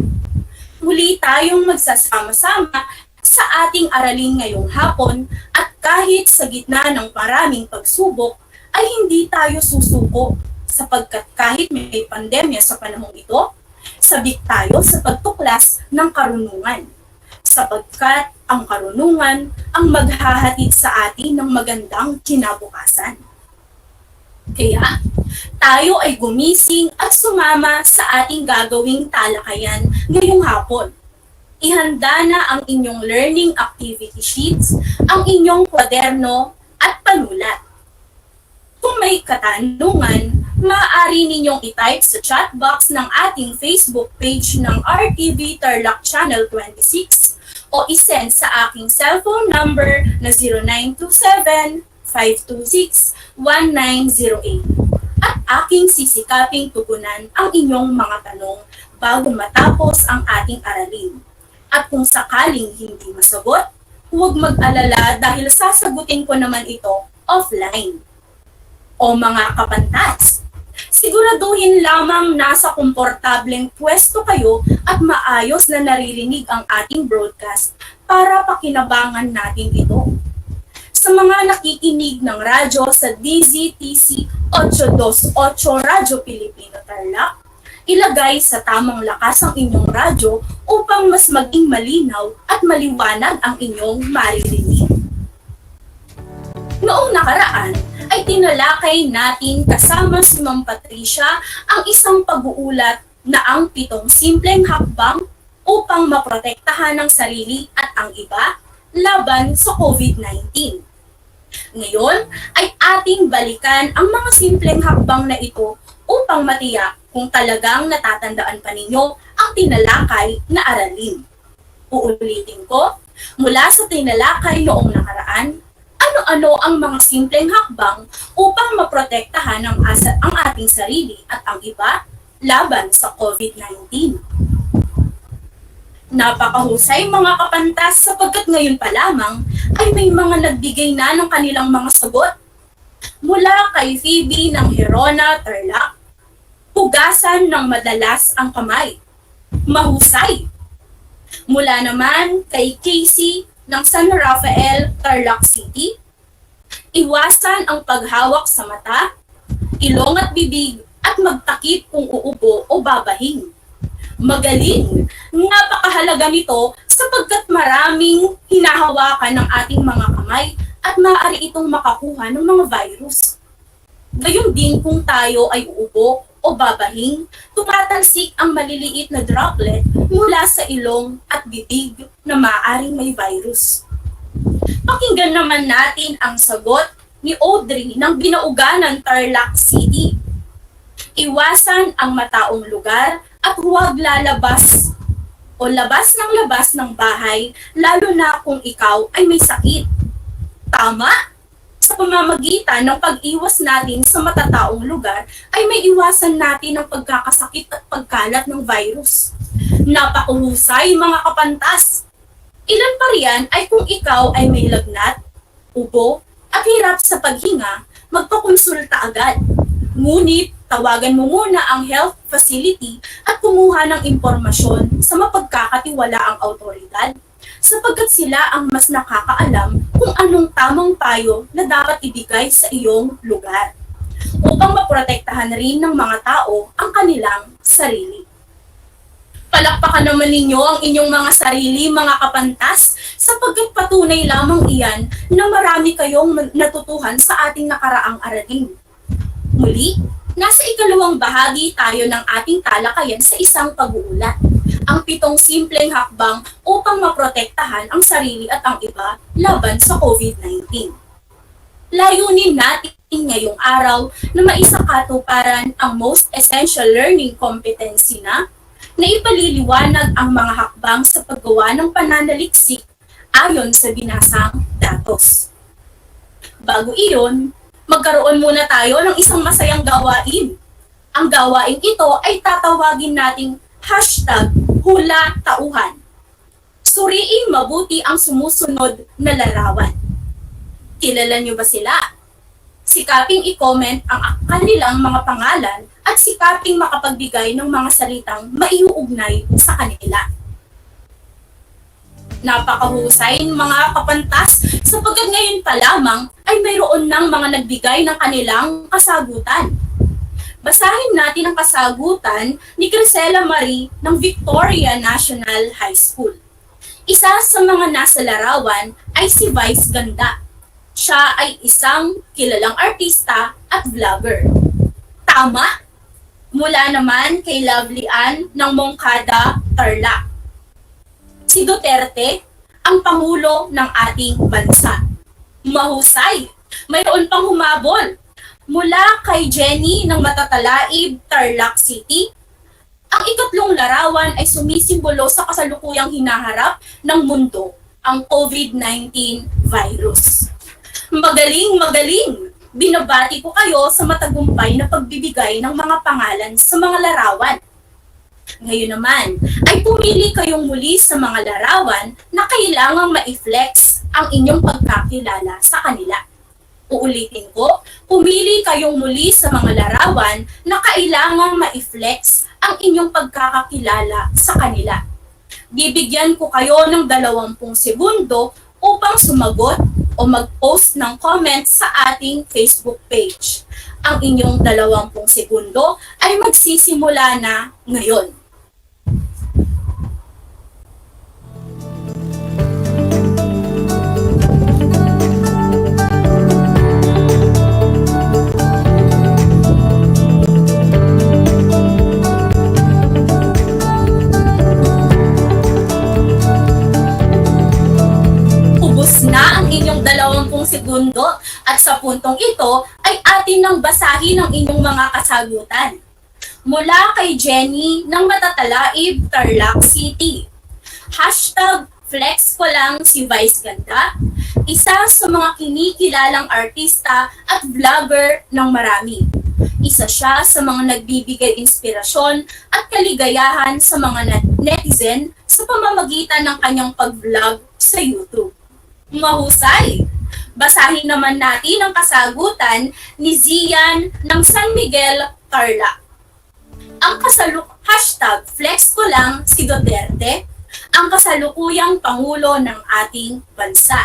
Muli tayong magsasama-sama sa ating aralin ngayong hapon at kahit sa gitna ng maraming pagsubok ay hindi tayo susuko sapagkat kahit may pandemya sa panahong ito, sabik tayo sa pagtuklas ng karunungan sapagkat ang karunungan ang maghahatid sa atin ng magandang kinabukasan. Kaya, tayo ay gumising at sumama sa ating gagawing talakayan ngayong hapon. Ihanda na ang inyong learning activity sheets, ang inyong kwaderno at panulat. Kung may katanungan, maaari ninyong i-type sa chat box ng ating Facebook page ng RTV Tarlac Channel 26 o isend sa aking cellphone number na 0927-526-1908 at aking sisikaping tugunan ang inyong mga tanong bago matapos ang ating aralin. At kung sakaling hindi masagot, huwag mag-alala dahil sasagutin ko naman ito offline. O mga kapantas, siguraduhin lamang nasa komportableng pwesto kayo at maayos na naririnig ang ating broadcast para pakinabangan natin ito. Sa mga nakikinig ng radyo sa DZTC 828 Radyo Pilipino Tarlac, ilagay sa tamang lakas ang inyong radyo upang mas maging malinaw at maliwanag ang inyong maririnig. Noong nakaraan ay tinalakay natin kasama si Ma'am Patricia ang isang pag-uulat na ang 7 simpleng hakbang upang maprotektahan ang sarili at ang iba laban sa COVID-19. Ngayon ay ating balikan ang mga simpleng hakbang na ito upang matiyak kung talagang natatandaan pa ninyo ang tinalakay na aralin. Uulitin ko, mula sa tinalakay noong nakaraan, ano-ano ang mga simpleng hakbang upang maprotektahan ang ating sarili at ang iba laban sa COVID-19. Napakahusay mga kapantas sapagkat ngayon pa lamang ay may mga nagbigay na ng kanilang mga sagot. Mula kay Phoebe ng Herona, Tarlac, hugasan ng madalas ang kamay. Mahusay. Mula naman kay Casey ng San Rafael, Tarlac City, iwasan ang paghawak sa mata, ilong at bibig at magtakip kung uubo o babahing. Magaling! Napakahalaga nito sapagkat maraming hinahawakan ng ating mga kamay at maaari itong makakuha ng mga virus. Gayun din kung tayo ay uubo o babahing, tumatalsik ang maliliit na droplet mula sa ilong at bibig na maaaring may virus. Pakinggan naman natin ang sagot ni Audrey ng binauganan Tarlac City. Iwasan ang mataong lugar at huwag lalabas o labas ng bahay lalo na kung ikaw ay may sakit. Tama? Sa pamamagitan ng pag-iwas natin sa matataong lugar ay may iwasan natin ang pagkakasakit at pagkalat ng virus. Napakahusay mga kapantas! Ilan pa riyan ay kung ikaw ay may lagnat, ubo, at hirap sa paghinga, magpakonsulta agad. Ngunit, tawagan mo muna ang health facility at kumuha ng impormasyon sa mapagkakatiwalaang autoridad sapagkat sila ang mas nakakaalam kung anong tamang payo na dapat ibigay sa iyong lugar upang maprotektahan rin ng mga tao ang kanilang sarili. Palakpakan naman ninyo ang inyong mga sarili, mga kapantas, sapagkat patunay lamang iyan na marami kayong natutuhan sa ating nakaraang aralin. Muli, nasa ikalawang bahagi tayo ng ating talakayan sa isang pag-uulat. Ang 7 simpleng hakbang upang maprotektahan ang sarili at ang iba laban sa COVID-19. Layunin natin ngayong araw na maisakatuparan ang Most Essential Learning Competency na ipaliliwanag ang mga hakbang sa paggawa ng pananaliksik ayon sa binasang datos. Bago iyon, magkaroon muna tayo ng isang masayang gawain. Ang gawain ito ay tatawagin nating #hulatauhan. Suriing mabuti ang sumusunod na larawan. Kilala niyo ba sila? Sikaping i-comment ang kanilang mga pangalan at sikaping makapagbigay ng mga salitang maiuugnay sa kanila. Napakahusay mga kapantas sapagkat ngayon pa lamang ay mayroon ng mga nagbigay ng kanilang kasagutan. Basahin natin ang kasagutan ni Crisela Marie ng Victoria National High School. Isa sa mga nasa larawan ay si Vice Ganda. Siya ay isang kilalang artista at vlogger. Tama? Mula naman kay Lovely Ann ng Moncada, Tarlac. Si Duterte, ang Pangulo ng ating bansa. Mahusay! Mayroon pang humabol. Mula kay Jenny ng Matatalaib, Tarlac City. Ang ikatlong larawan ay sumisimbolo sa kasalukuyang hinaharap ng mundo, ang COVID-19 virus. Magaling, magaling! Binabati ko kayo sa matagumpay na pagbibigay ng mga pangalan sa mga larawan. Ngayon naman, ay pumili kayong muli sa mga larawan na kailangang ma-flex ang inyong pagkakilala sa kanila. Uulitin ko, pumili kayong muli sa mga larawan na kailangang ma-flex ang inyong pagkakakilala sa kanila. Bibigyan ko kayo ng 20 segundo upang sumagot o mag-post ng comment sa ating Facebook page. Ang inyong 20 segundo ay magsisimula na ngayon. Na ang inyong 20 segundo at sa puntong ito ay atin nang basahin ang inyong mga kasagutan. Mula kay Jenny ng Matatalaib, Tarlac City. #flex ko lang si Vice Ganda, isa sa mga kinikilalang artista at vlogger ng marami. Isa siya sa mga nagbibigay inspirasyon at kaligayahan sa mga netizen sa pamamagitan ng kanyang pag-vlog sa YouTube. Mahusay! Basahin naman natin ang kasagutan ni Zian ng San Miguel, Tarlac. Ang #flex ko lang si Duterte, ang kasalukuyang Pangulo ng ating bansa.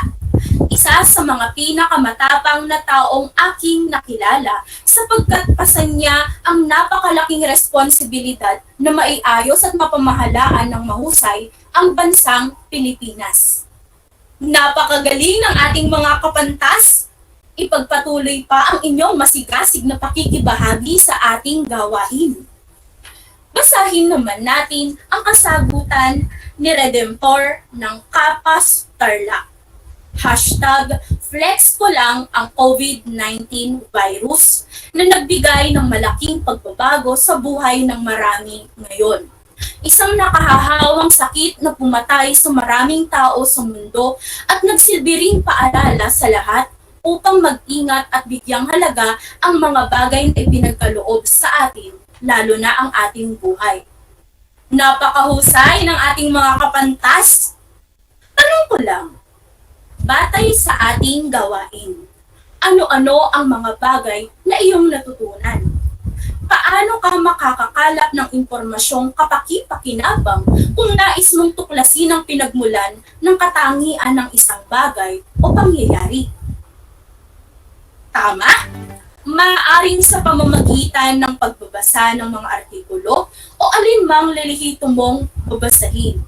Isa isa sa mga pinakamatapang na taong aking nakilala sapagkat pasan niya ang napakalaking responsibilidad na maiayos at mapamahalaan ng mahusay ang bansang Pilipinas. Napakagaling ng ating mga kapantas! Ipagpatuloy pa ang inyong masigasig na pakikibahagi sa ating gawain. Basahin naman natin ang kasagutan ni Redemptor ng Kapas Tarlac. #flex ko lang ang COVID-19 virus na nagbigay ng malaking pagbabago sa buhay ng marami ngayon. Isang nakahahawang sakit na pumatay sa maraming tao sa mundo at nagsilbi ring paalala sa lahat upang mag-ingat at bigyang halaga ang mga bagay na ipinagkaloob sa atin, lalo na ang ating buhay. Napakahusay ng ating mga kapantas. Tanong ko lang, batay sa ating gawain, ano-ano ang mga bagay na iyong natutunan? Paano ka makakakalap ng impormasyong kapaki-pakinabang kung nais mong tuklasin ang pinagmulan ng katangian ng isang bagay o pangyayari? Tama? Maaaring sa pamamagitan ng pagbabasa ng mga artikulo o alinmang lilihito mong babasahin.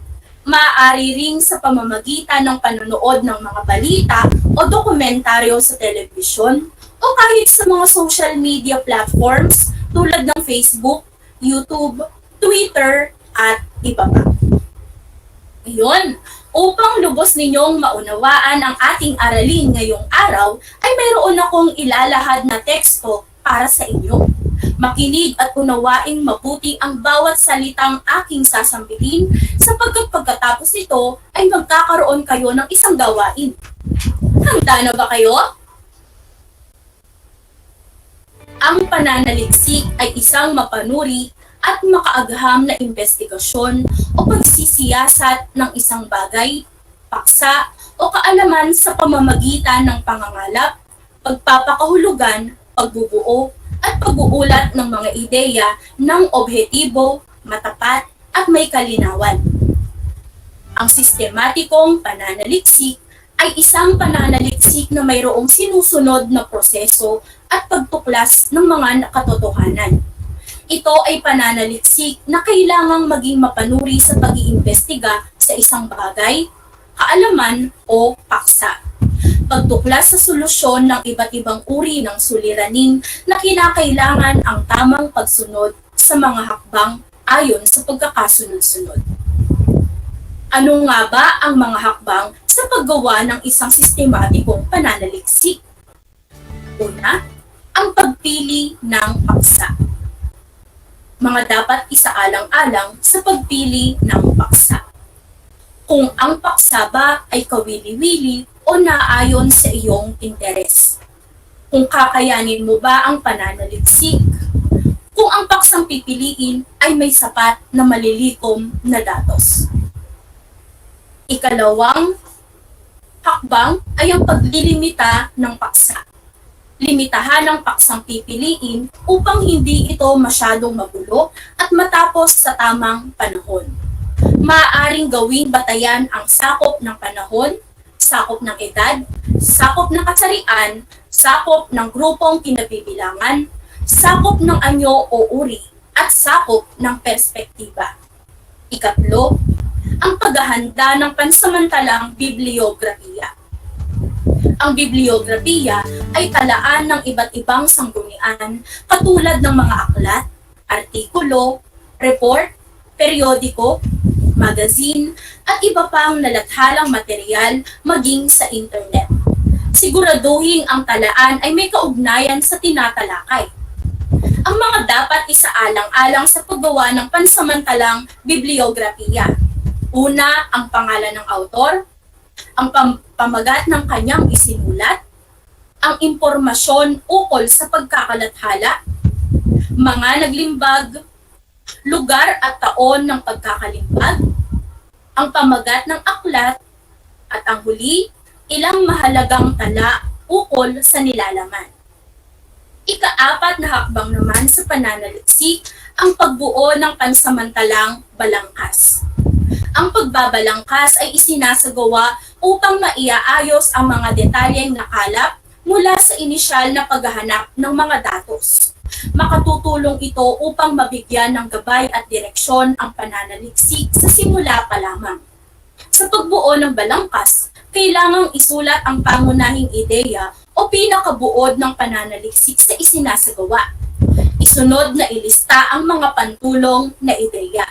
Maaari ring sa pamamagitan ng panonood ng mga balita o dokumentaryo sa telebisyon o kahit sa mga social media platforms tulad ng Facebook, YouTube, Twitter, at iba pa. Ngayon, upang lubos ninyong maunawaan ang ating aralin ngayong araw, ay mayroon akong ilalahad na teksto para sa inyo. Makinig at unawaing mabuti ang bawat salitang aking sasambitin sapagkat pagkatapos ito ay magkakaroon kayo ng isang gawain. Handa na ba kayo? Ang pananaliksik ay isang mapanuri at makaagham na investigasyon o pagsisiyasat ng isang bagay, paksa o kaalaman sa pamamagitan ng pangangalap, pagpapakahulugan, pagbubuo at pag-uulat ng mga ideya ng objektibo, matapat at may kalinawan. Ang sistematikong pananaliksik ay isang pananaliksik na mayroong sinusunod na proseso at pagtuklas ng mga katotohanan. Ito ay pananaliksik na kailangang maging mapanuri sa pag-iimbestiga sa isang bagay, kaalaman o paksa. Pagtuklas sa solusyon ng iba't ibang uri ng suliranin na kinakailangan ang tamang pagsunod sa mga hakbang ayon sa pagkakasunod-sunod. Ano nga ba ang mga hakbang sa paggawa ng isang sistematikong pananaliksik? Una, ang pagpili ng paksa. Mga dapat isaalang-alang sa pagpili ng paksa. Kung ang paksa ba ay kawili-wili o naayon sa iyong interes. Kung kakayanin mo ba ang pananaliksik. Kung ang paksang pipiliin ay may sapat na malilikom na datos. Ikalawang hakbang ay ang paglilimita ng paksa. Limitahan ang paksang pipiliin upang hindi ito masyadong magulo at matapos sa tamang panahon. Maaaring gawing batayan ang sakop ng panahon, sakop ng edad, sakop ng kasarian, sakop ng grupong kinabibilangan, sakop ng anyo o uri, at sakop ng perspektiba. Ikatlo, ang paghahanda ng pansamantalang bibliografiya. Ang bibliografiya ay talaan ng iba't ibang sanggunian katulad ng mga aklat, artikulo, report, periodiko, magazine, at iba pang nalathalang material maging sa internet. Siguraduhin ang talaan ay may kaugnayan sa tinatalakay. Ang mga dapat isaalang-alang sa paggawa ng pansamantalang bibliografiya. Una, ang pangalan ng autor, ang pamagat ng kanyang isinulat, ang impormasyon ukol sa pagkakalathala, mga naglimbag, lugar at taon ng pagkakalimbag, ang pamagat ng aklat, at ang huli, ilang mahalagang tala ukol sa nilalaman. Ika-apat na hakbang naman sa pananaliksik ang pagbuo ng pansamantalang balangkas. Ang pagbabalangkas ay isinasagawa upang maiaayos ang mga detalyeng nakalap mula sa inisyal na paghahanap ng mga datos. Makatutulong ito upang mabigyan ng gabay at direksyon ang pananaliksik sa simula pa lamang. Sa pagbuo ng balangkas, kailangang isulat ang pangunahing ideya o pinakabuod ng pananaliksik sa isinasagawa. Isunod na ilista ang mga pantulong na ideya.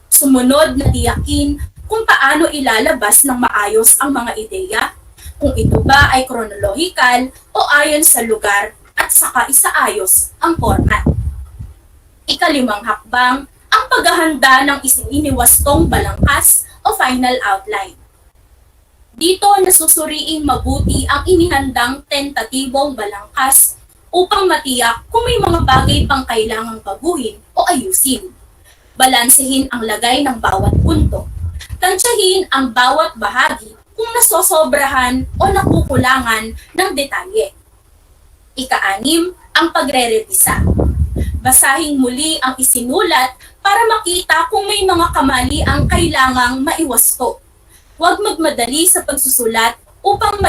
Sumunod na tiyakin kung paano ilalabas ng maayos ang mga ideya, kung ito ba ay kronolohikal o ayon sa lugar at saka isaayos ang format. Ikalimang hakbang, ang paghahanda ng iniwastong balangkas o final outline. Dito nasusuriing mabuti ang inihandang tentatibong balangkas upang matiyak kung may mga bagay pang kailangang baguhin o ayusin. Balansehin ang lagay ng bawat punto. Tansyahin ang bawat bahagi kung nasosobrahan o nakukulangan ng detalye. Ika-6, ang pagre-revisa. Basahin muli ang isinulat para makita kung may mga kamali ang kailangang maiwasto. Huwag magmadali sa pagsusulat upang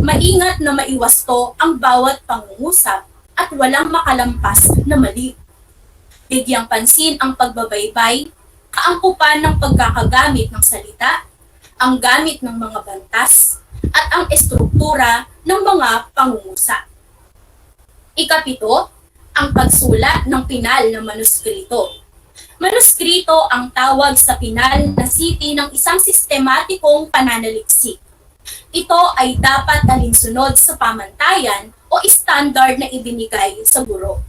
maingat na maiwasto ang bawat pangungusap at walang makalampas na mali. Bigyang pansin ang pagbabaybay, kaangkupan ng pagkakagamit ng salita, ang gamit ng mga bantas, at ang estruktura ng mga pangungusap. Ika-7, ang pagsulat ng pinal na manuskrito. Manuskrito ang tawag sa pinal na sipi ng isang sistematikong pananaliksik. Ito ay dapat alinsunod sa pamantayan o standard na ibinigay sa guro.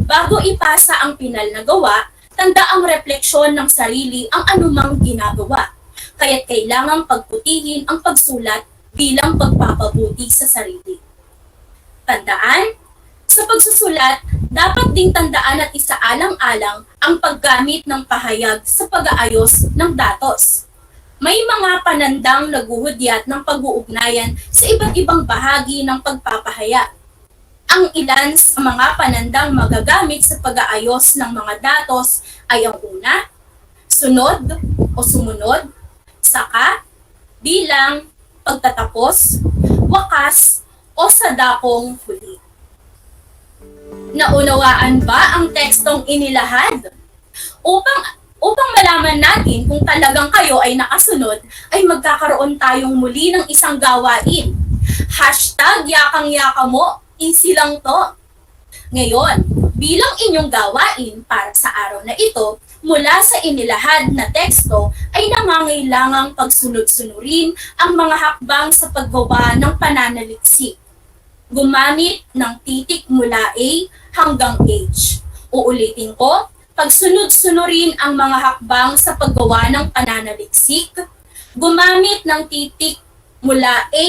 Bago ipasa ang pinal na gawa, tanda ang refleksyon ng sarili ang anumang ginagawa. Kaya't kailangang pagputihin ang pagsulat bilang pagpapabuti sa sarili. Tandaan, sa pagsusulat, dapat ding tandaan at isaalang-alang ang paggamit ng pahayag sa pag-aayos ng datos. May mga panandang naguhudyat ng pag-uugnayan sa iba't ibang bahagi ng pagpapahayag. Ang ilan sa mga panandang magagamit sa pag-aayos ng mga datos ay ang una, sunod o sumunod, saka, bilang, pagtatapos, wakas, o sa dakong huli. Naunawaan ba ang tekstong inilahad? Upang malaman natin kung talagang kayo ay nakasunod, ay magkakaroon tayong muli ng isang gawain. #yakang-yaka mo, easy lang to. Ngayon, bilang inyong gawain para sa araw na ito, mula sa inilahad na teksto ay nangangailangang pagsunod-sunurin ang mga hakbang sa paggawa ng pananaliksik. Gumamit ng titik mula A hanggang H. Uulitin ko, pagsunod-sunurin ang mga hakbang sa paggawa ng pananaliksik. Gumamit ng titik mula A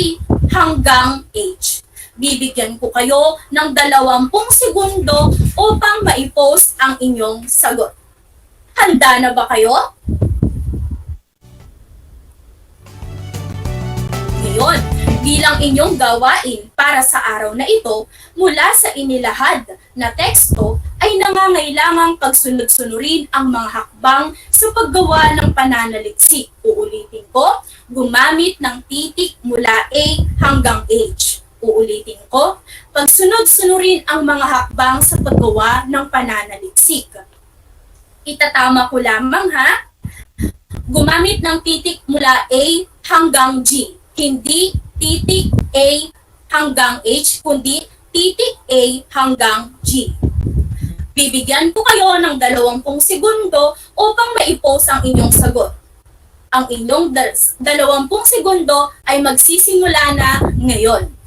hanggang H. Bibigyan ko kayo ng 20 segundo upang ma-post ang inyong sagot. Handa na ba kayo? Ngayon, bilang inyong gawain para sa araw na ito, mula sa inilahad na teksto ay nangangailangang pagsunod-sunurin ang mga hakbang sa paggawa ng pananaliksik. Uulitin ko, gumamit ng titik mula A hanggang H. Uulitin ko, pagsunod-sunurin ang mga hakbang sa paggawa ng pananaliksik. Itatama ko lamang ha. Gumamit ng titik mula A hanggang G. Hindi titik A hanggang H, kundi titik A hanggang G. Bibigyan ko kayo ng 20 segundo upang ma-post ang inyong sagot. Ang inyong 20 segundo ay magsisimula na ngayon.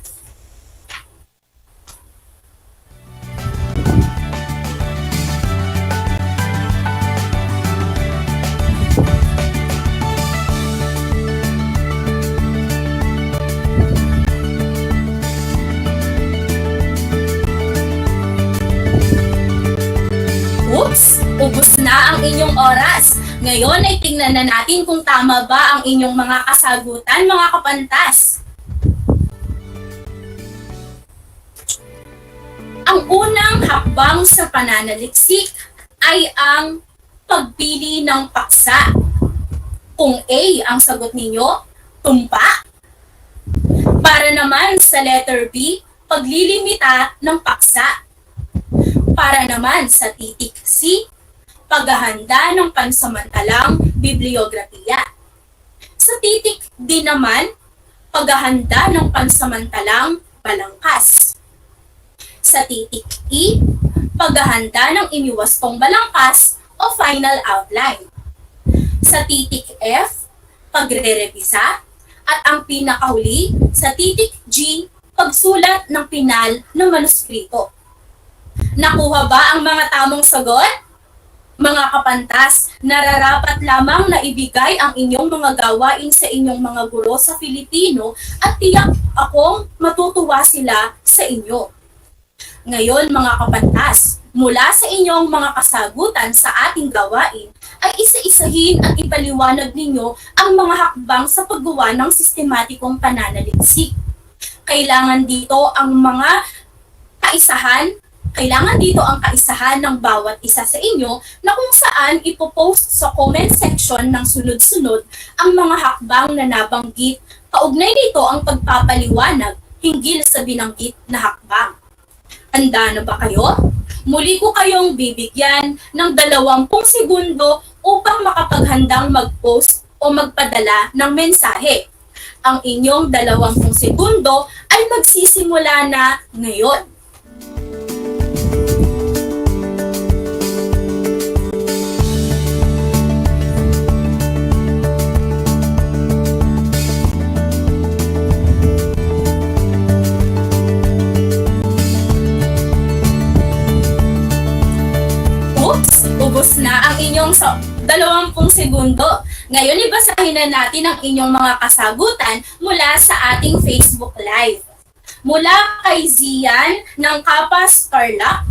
Ubus na ang inyong oras. Ngayon ay tingnan na natin kung tama ba ang inyong mga kasagutan, mga kapantas. Ang unang hakbang sa pananaliksik ay ang pagpili ng paksa. Kung A ang sagot ninyo, tumpa. Para naman sa letter B, paglilimita ng paksa. Para naman sa titik C, paghahanda ng pansamantalang bibliografiya. Sa titik D naman, paghahanda ng pansamantalang balangkas. Sa titik E, paghahanda ng iniwastong balangkas o final outline. Sa titik F, pagre-revisa. At ang pinakahuli, sa titik G, pagsulat ng pinal ng manuskrito. Nakuha ba ang mga tamang sagot? Mga kapantas, nararapat lamang na ibigay ang inyong mga gawain sa inyong mga guro sa Filipino at tiyak akong matutuwa sila sa inyo. Ngayon mga kapantas, mula sa inyong mga kasagutan sa ating gawain, ay isa-isahin at ipaliwanag ninyo ang mga hakbang sa paggawa ng sistematikong pananaliksik. Kailangan dito ang kaisahan ng bawat isa sa inyo na kung saan ipopost sa comment section ng sunod-sunod ang mga hakbang na nabanggit. Kaugnay nito ang pagpapaliwanag hinggil sa binanggit na hakbang. Handa na ba kayo? Muli ko kayong bibigyan ng 20 segundo upang makapaghandang mag-post o magpadala ng mensahe. Ang inyong 20 segundo ay magsisimula na ngayon. Ubos na ang inyong 20 segundo. Ngayon, ibasahin na natin ang inyong mga kasagutan mula sa ating Facebook Live. Mula kay Zian ng Kapas Tarlac,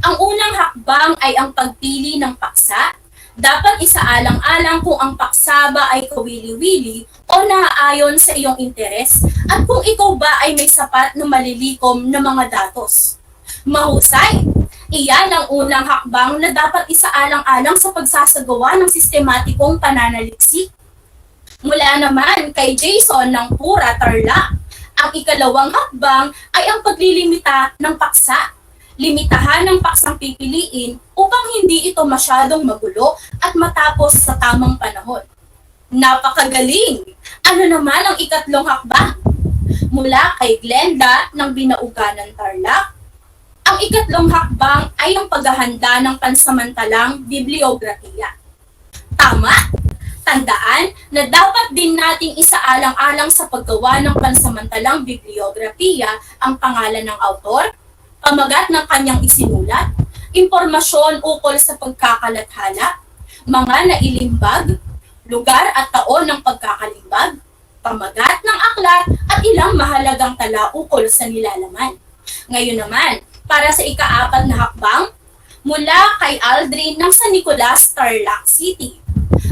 ang unang hakbang ay ang pagpili ng paksa. Dapat isaalang-alang kung ang paksa ba ay kawili-wili o naaayon sa iyong interes at kung ikaw ba ay may sapat na malilikom na mga datos. Mahusay! Iyan ang unang hakbang na dapat isaalang-alang sa pagsasagawa ng sistematikong pananaliksik. Mula naman kay Jason ng Pura Tarlac, ang ikalawang hakbang ay ang paglilimita ng paksa. Limitahan ng paksang pipiliin upang hindi ito masyadong magulo at matapos sa tamang panahon. Napakagaling! Ano naman ang ikatlong hakbang? Mula kay Glenda ng Binauganan Tarlac, ang ikatlong hakbang ay ang paghahanda ng pansamantalang bibliografiya. Tama! Tandaan na dapat din nating isaalang-alang sa paggawa ng pansamantalang bibliografiya ang pangalan ng autor, pamagat ng kanyang isinulat, impormasyon ukol sa pagkakalathala, mga nailimbag, lugar at taon ng pagkakalimbag, pamagat ng aklat at ilang mahalagang tala ukol sa nilalaman. Ngayon naman, para sa ika-4 na hakbang, mula kay Aldrin ng San Nicolas, Tarlac City,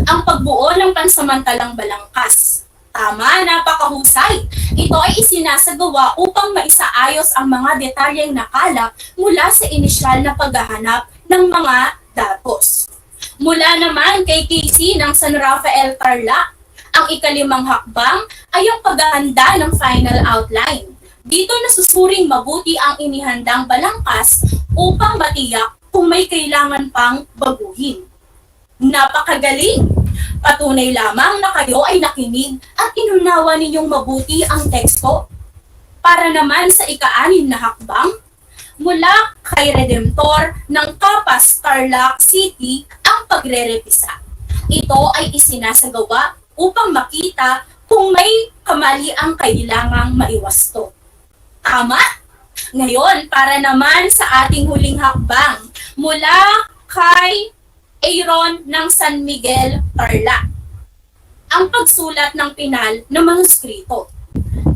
ang pagbuo ng pansamantalang balangkas. Tama, napakahusay. Ito ay isinasagawa upang maisaayos ang mga detalyeng nakalap mula sa inisyal na paghahanap ng mga datos. Mula naman kay Casey ng San Rafael Tarlac, ang ika-5 hakbang ay ang paghahanda ng final outline. Dito nasusuring mabuti ang inihandang balangkas upang matiyak kung may kailangan pang baguhin. Napakagaling! Patunay lamang na kayo ay nakinig at inunawa ninyong mabuti ang teksto. Para naman sa ika-6 na hakbang, mula kay Redemptor ng Kapas Tarlac City ang pagre-revisa. Ito ay isinasagawa upang makita kung may kamaliang kailangang maiwasto. Tama? Ngayon, para naman sa ating huling hakbang, mula kay Aaron ng San Miguel, Tarlac, ang pagsulat ng pinal ng manuskrito.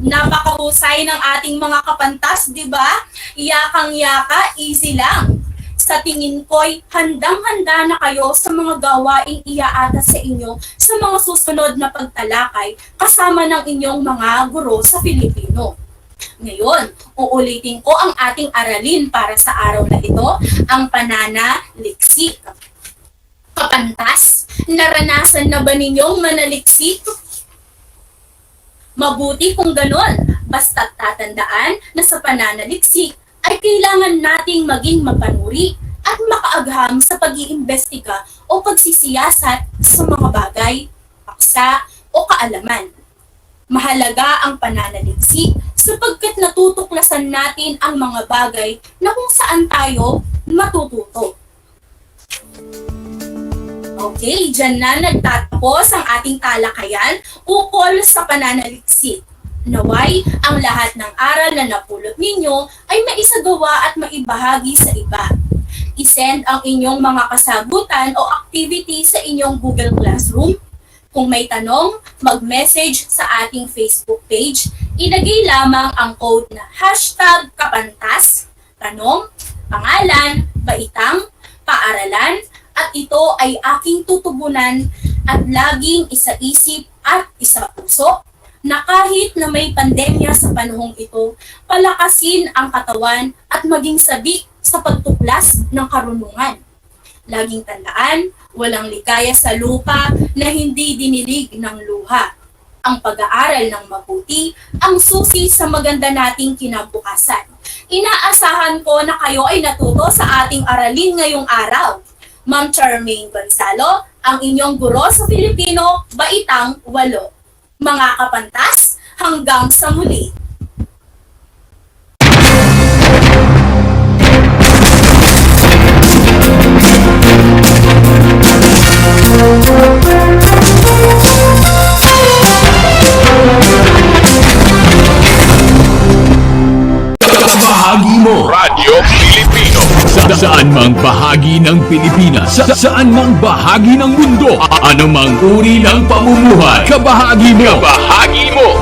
Napakahusay ng ating mga kapantas, di ba? Yakang-yaka, easy lang. Sa tingin ko'y handang-handa na kayo sa mga gawaing iaata sa inyo sa mga susunod na pagtalakay kasama ng inyong mga guro sa Filipino. Ngayon, uulitin ko ang ating aralin para sa araw na ito, ang pananaliksik. Kapantas, naranasan na ba ninyong manaliksik? Mabuti kung ganon, basta't tatandaan na sa pananaliksik ay kailangan nating maging mapanuri at makaagham sa pag-iimbestiga o pagsisiyasat sa mga bagay, paksa o kaalaman. Mahalaga ang pananaliksik sapagkat natutuklasan natin ang mga bagay na kung saan tayo matututo. Okay, dyan na nagtatapos ang ating talakayan ukol sa pananaliksik. Naway, ang lahat ng aral na napulot ninyo ay maisagawa at maibahagi sa iba. I-send ang inyong mga kasagutan o activity sa inyong Google Classroom. Kung may tanong, mag-message sa ating Facebook page. Ilagay lamang ang code na #kapantas, tanong, pangalan, baitang, paaralan, at ito ay aking tutugunan at laging isa-isip at isa-puso na kahit na may pandemya sa panahong ito, palakasin ang katawan at maging sabik sa pagtuklas ng karunungan. Laging tandaan, walang ligaya sa lupa na hindi dinilig ng luha. Ang pag-aaral ng mabuti ang susi sa maganda nating kinabukasan. Inaasahan ko na kayo ay natuto sa ating aralin ngayong araw. Ma'am Charmaine Gonzalo, ang inyong guro sa Filipino, Baitang 8. Mga kapantas, hanggang sa muli. Bahagi mo Radyo Pilipino saan mang bahagi ng Pilipinas, saan mang bahagi ng mundo, anumang uri ng pamumuhay, kabahagi mo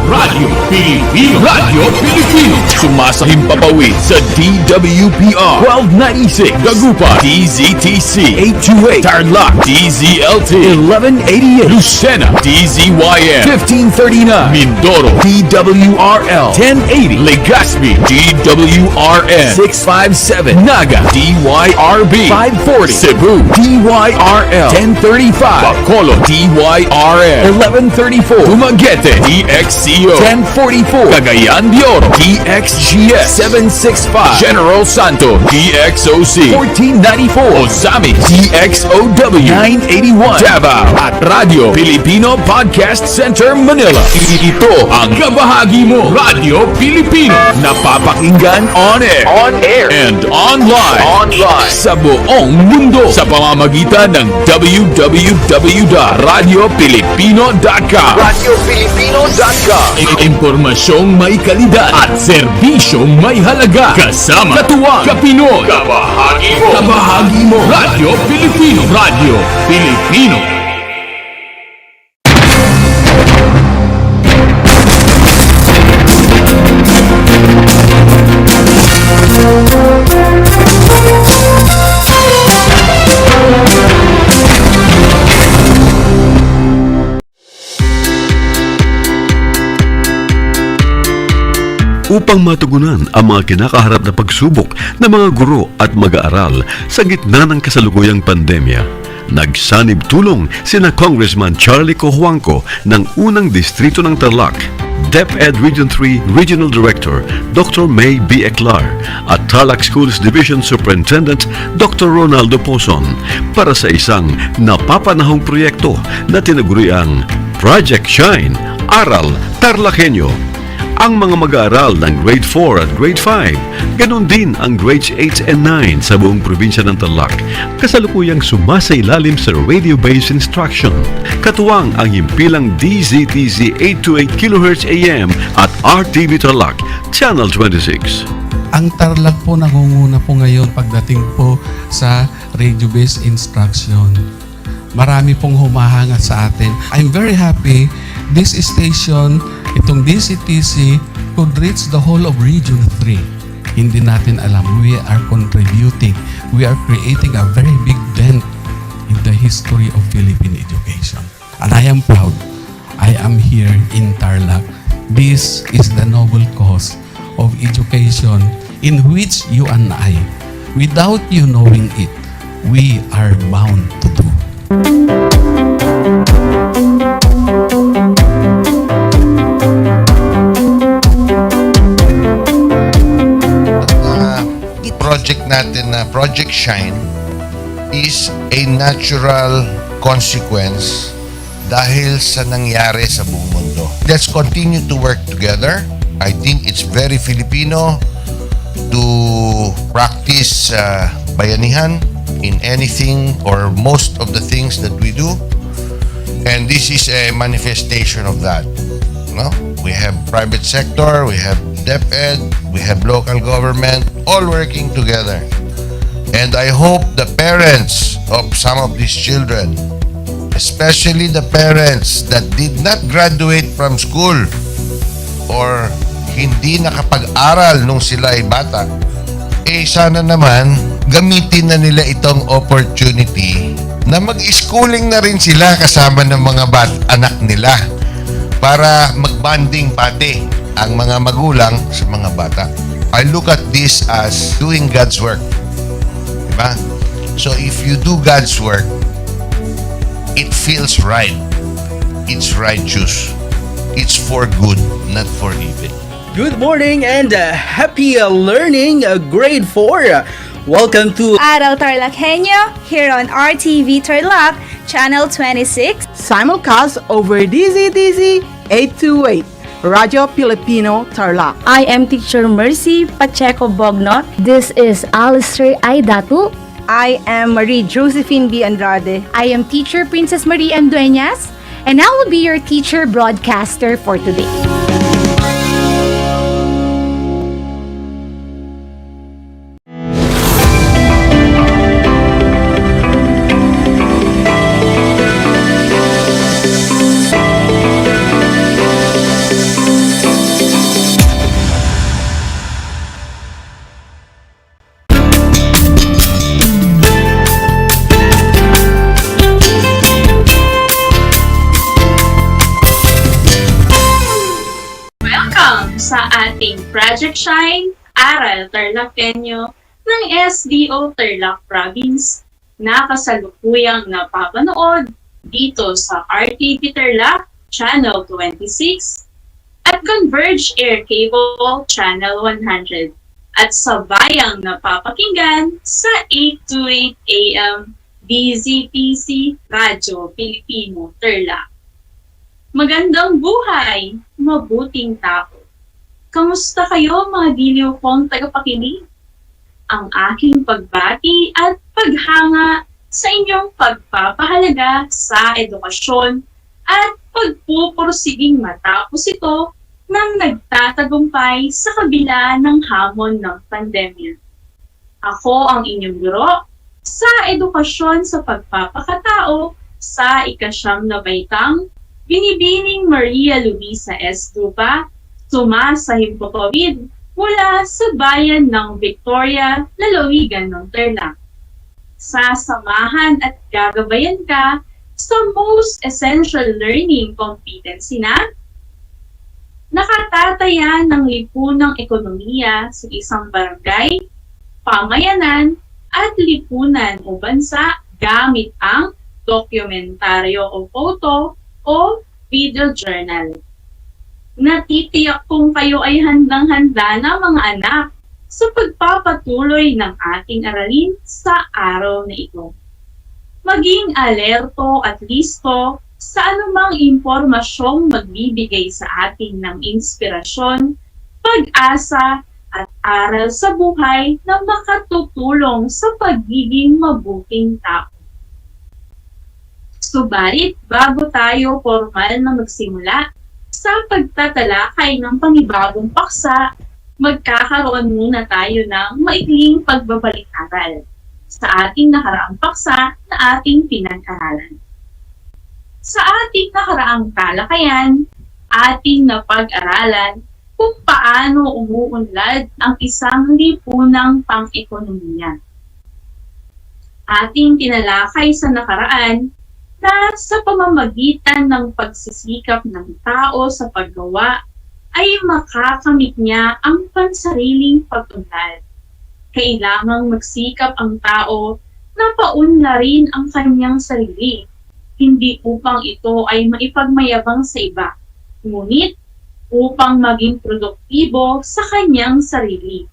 Radyo Pilipino. Radyo Pilipino sumasahim papawid sa DWPR 1296 Dagupan, DZTC 828 Tarlac, DZLT 1188 Lucena, DZYN 1539 Mindoro, DWRL 1080 Legazpi, DWRN 657 Naga, DYRB 540 Cebu, DYRL 1035 Bacolod, DYRL 1134 Dumaguete, DXCO 1044 Cagayan de Oro, DXGS 765 General Santo, DXOC 1494 Ozamis, DXOW 981 Davao at Radio Filipino Podcast Center Manila. Ito ang kabahagi mo Radyo Pilipino, napapakinggan on air and online sa buong mundo sa pamamagitan ng www.radiopilipino.com. Impormasyong may kalidad at serbisyong may halaga. Kasama katuwang kapinoy. Kabahagi mo Radyo Pilipino. Radyo Pilipino. upang matugunan ang mga kinakaharap na pagsubok ng mga guro at mag-aaral sa gitna ng kasalukuyang pandemya. Nagsanib tulong sina Congressman Charlie Cojuangco ng unang distrito ng Tarlac, DEPED Region 3 Regional Director Dr. May B. Eclar at Tarlac Schools Division Superintendent Dr. Ronaldo Pozon para sa isang napapanahong proyekto na tinaguriang Project Shine, Aral TarlakHenyo. Ang mga mag-aaral ng Grade 4 at Grade 5, ganun din ang Grades 8 and 9 sa buong probinsya ng Tarlac, kasalukuyang sumasailalim sa radio-based instruction. Katuwang ang himpilang DZTC 828 kHz AM at RTV Tarlac, Channel 26. Ang Tarlac po nangunguna po ngayon pagdating po sa radio-based instruction. Marami pong humahanga sa atin. I'm very happy this station, itong DCTC, could reach the whole of Region 3. Hindi natin alam, we are contributing. We are creating a very big dent in the history of Philippine education. And I am proud. I am here in Tarlac. This is the noble cause of education in which you and I, without you knowing it, we are bound to do. Project Shine is a natural consequence dahil sa nangyari sa buong mundo. Let's continue to work together. I think it's very Filipino to practice bayanihan in anything or most of the things that we do. And this is a manifestation of that. No? We have private sector, we have DEPED, we have local government, all working together. And I hope the parents of some of these children, especially the parents that did not graduate from school or hindi nakapag-aral nung sila ay bata, sana naman gamitin na nila itong opportunity na mag-schooling na rin sila kasama ng mga anak nila para mag-bonding pati ang mga magulang sa mga bata. I look at this as doing God's work. Diba? So if you do God's work, it feels right. It's righteous. It's for good, not for evil. Good morning and happy learning, grade 4. Welcome to Aral TarlakHenyo here on RTV Tarlac, Channel 26. Simulcast over DZTC 828, Radio Filipino Tarlac. I am Teacher Mercy Pacheco Bognot. This is Alistair Aidatu. I am Marie Josephine B. Andrade. I am Teacher Princess Marie M. Dueñas, and I will be your teacher broadcaster for today. Sa ating Project Shine, Aral TarlakHenyo ng SDO Tarlac Province na kasalukuyang napapanood dito sa RTV Tarlac Channel 26 at Converge Air Cable Channel 100 at sa bayang napapakinggan sa 828 AM DZTC Radio Filipino Tarlac. Magandang buhay, mabuting tao. Kamusta kayo mga diliw kong tagapakinig? Ang aking pagbati at paghanga sa inyong pagpapahalaga sa edukasyon at pagpupursiging matapos ito nang nagtatagumpay sa kabila ng hamon ng pandemya. Ako ang inyong guro sa edukasyon sa pagpapakatao sa ika-9 na baitang Binibining Maria Luisa S. Duba, sa Himpotawid mula sa bayan ng Victoria, lalawigan ng Tarlac. Sasamahan at gagabayan ka sa Most Essential Learning Competency na nakatataya ng lipunang ekonomiya sa isang barangay, pamayanan at lipunan o bansa gamit ang dokumentaryo o photo o video journal. Natitiyak kong kayo ay handang-handa na mga anak sa pagpapatuloy ng ating aralin sa araw na ito. Maging alerto at listo sa anumang impormasyong magbibigay sa atin ng inspirasyon, pag-asa at aral sa buhay na makatutulong sa pagiging mabuting tao. Subalit, bago tayo formal na magsimula sa pagtatalakay ng panibagong paksa, magkakaroon muna tayo ng maikling pagbabalik-aral sa ating nakaraang paksa na ating pinag-aralan. Sa ating nakaraang talakayan, ating napag-aralan kung paano umuunlad ang isang lipunang pang-ekonomiya. Ating tinalakay sa nakaraan na sa pamamagitan ng pagsisikap ng tao sa paggawa ay makakamit niya ang pansariling pag-unlad. Kailangang magsikap ang tao na paunlarin ang kanyang sarili, hindi upang ito ay maipagmayabang sa iba, ngunit upang maging produktibo sa kanyang sarili.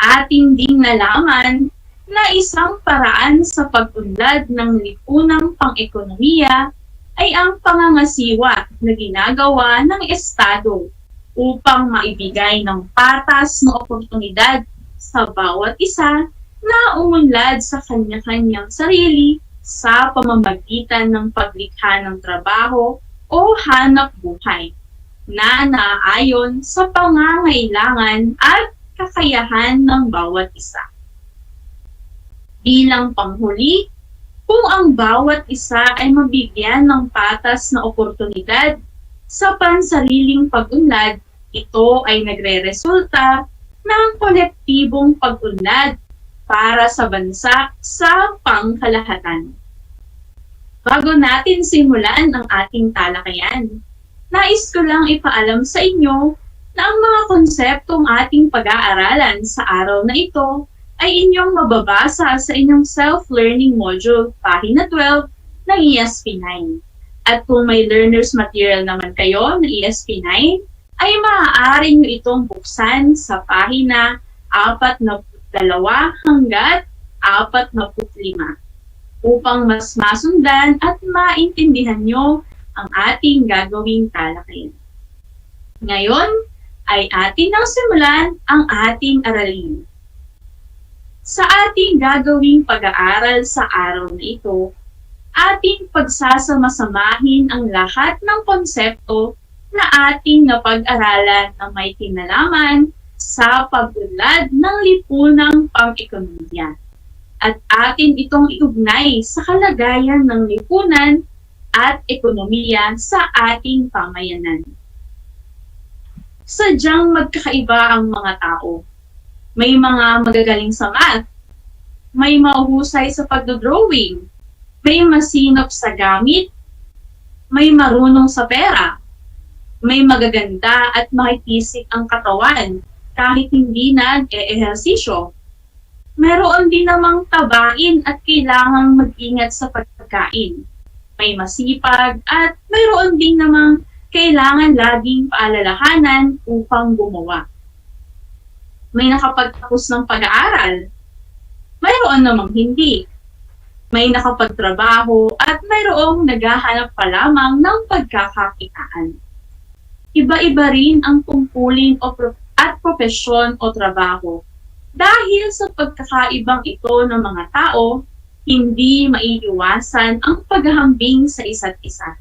Ating ding nalaman na isang paraan sa pag-unlad ng lipunang pang-ekonomiya ay ang pangangasiwa na ginagawa ng Estado upang maibigay ng patas na oportunidad sa bawat isa na umunlad sa kanya-kanyang sarili sa pamamagitan ng paglikha ng trabaho o hanap buhay na naaayon sa pangangailangan at kakayahan ng bawat isa. Bilang panghuli, kung ang bawat isa ay mabigyan ng patas na oportunidad sa pansariling pag-unlad, ito ay nagre-resulta ng kolektibong pag-unlad para sa bansa sa pangkalahatan. Bago natin simulan ang ating talakayan, nais ko lang ipaalam sa inyo na ang mga konseptong ating pag-aaralan sa araw na ito ay inyong mababasa sa inyong self-learning module, pahina 12 ng ESP9. At kung may learner's material naman kayo ng ESP9, ay maaari nyo itong buksan sa pahina 42 hanggat 45 upang mas masundan at maintindihan nyo ang ating gagawing talakayan. Ngayon ay atin nang simulan ang ating aralin. Sa ating gagawing pag-aaral sa araw na ito, ating pagsasama-samahin ang lahat ng konsepto na ating napag-aralan na may kinalaman sa pag-unlad ng lipunang pang-ekonomiya. At atin itong iugnay sa kalagayan ng lipunan at ekonomiya sa ating pamayanan. Sadyang magkakaiba ang mga tao. May mga magagaling sa math, may mahuhusay sa pagdodrawing, may masinop sa gamit, may marunong sa pera, may magaganda at makitisik ang katawan kahit hindi nag-eehersisyo. Meron din namang tabain at kailangang mag-ingat sa pagkain. May masipag at mayroon din namang kailangan laging paalalahanan upang gumawa. May nakapagtapos ng pag-aaral, mayroon namang hindi. May nakapagtrabaho at mayroong naghahanap pa lamang ng pagkakakitaan. Iba-iba rin ang tungkulin at propesyon o trabaho. Dahil sa pagkakaibang ito ng mga tao, hindi maiiwasan ang paghahambing sa isa't isa.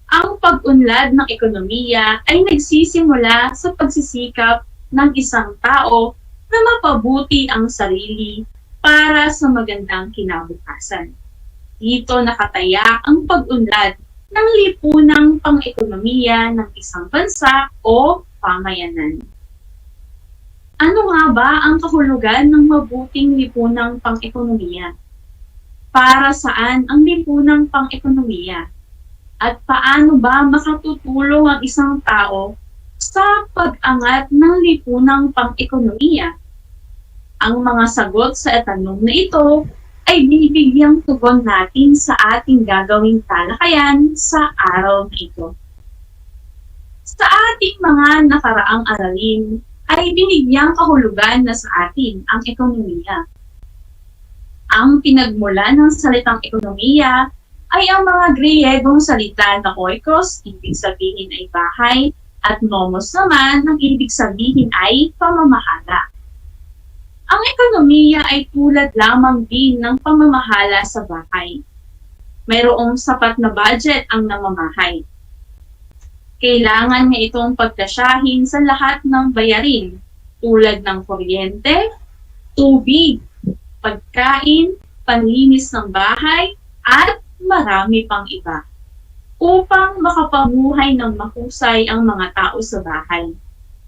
Ang pag-unlad ng ekonomiya ay nagsisimula sa pagsisikap ng isang tao na mapabuti ang sarili para sa magandang kinabukasan. Dito nakataya ang pag-unlad ng lipunang pang-ekonomiya ng isang bansa o pamayanan. Ano nga ba ang kahulugan ng mabuting lipunang pang-ekonomiya? Para saan ang lipunang pang-ekonomiya? At paano ba makatutulong ang isang tao sa pag-angat ng lipunang pang-ekonomiya? Ang mga sagot sa tanong na ito ay binibigyang tugon natin sa ating gagawing talakayan sa araw na ito. Sa ating mga nakaraang aralin, ay binigyang kahulugan na sa atin ang ekonomiya. Ang pinagmulan ng salitang ekonomiya ay ang mga Griyegong salita na oikos, ibig sabihin ay bahay, at nomos naman, ang ibig sabihin ay pamamahala. Ang ekonomiya ay tulad lamang din ng pamamahala sa bahay. Mayroong sapat na budget ang namamahay. Kailangan niya itong pagkasyahin sa lahat ng bayarin tulad ng kuryente, tubig, pagkain, panlinis ng bahay, at marami pang iba upang makapamuhay ng mahusay ang mga tao sa bahay,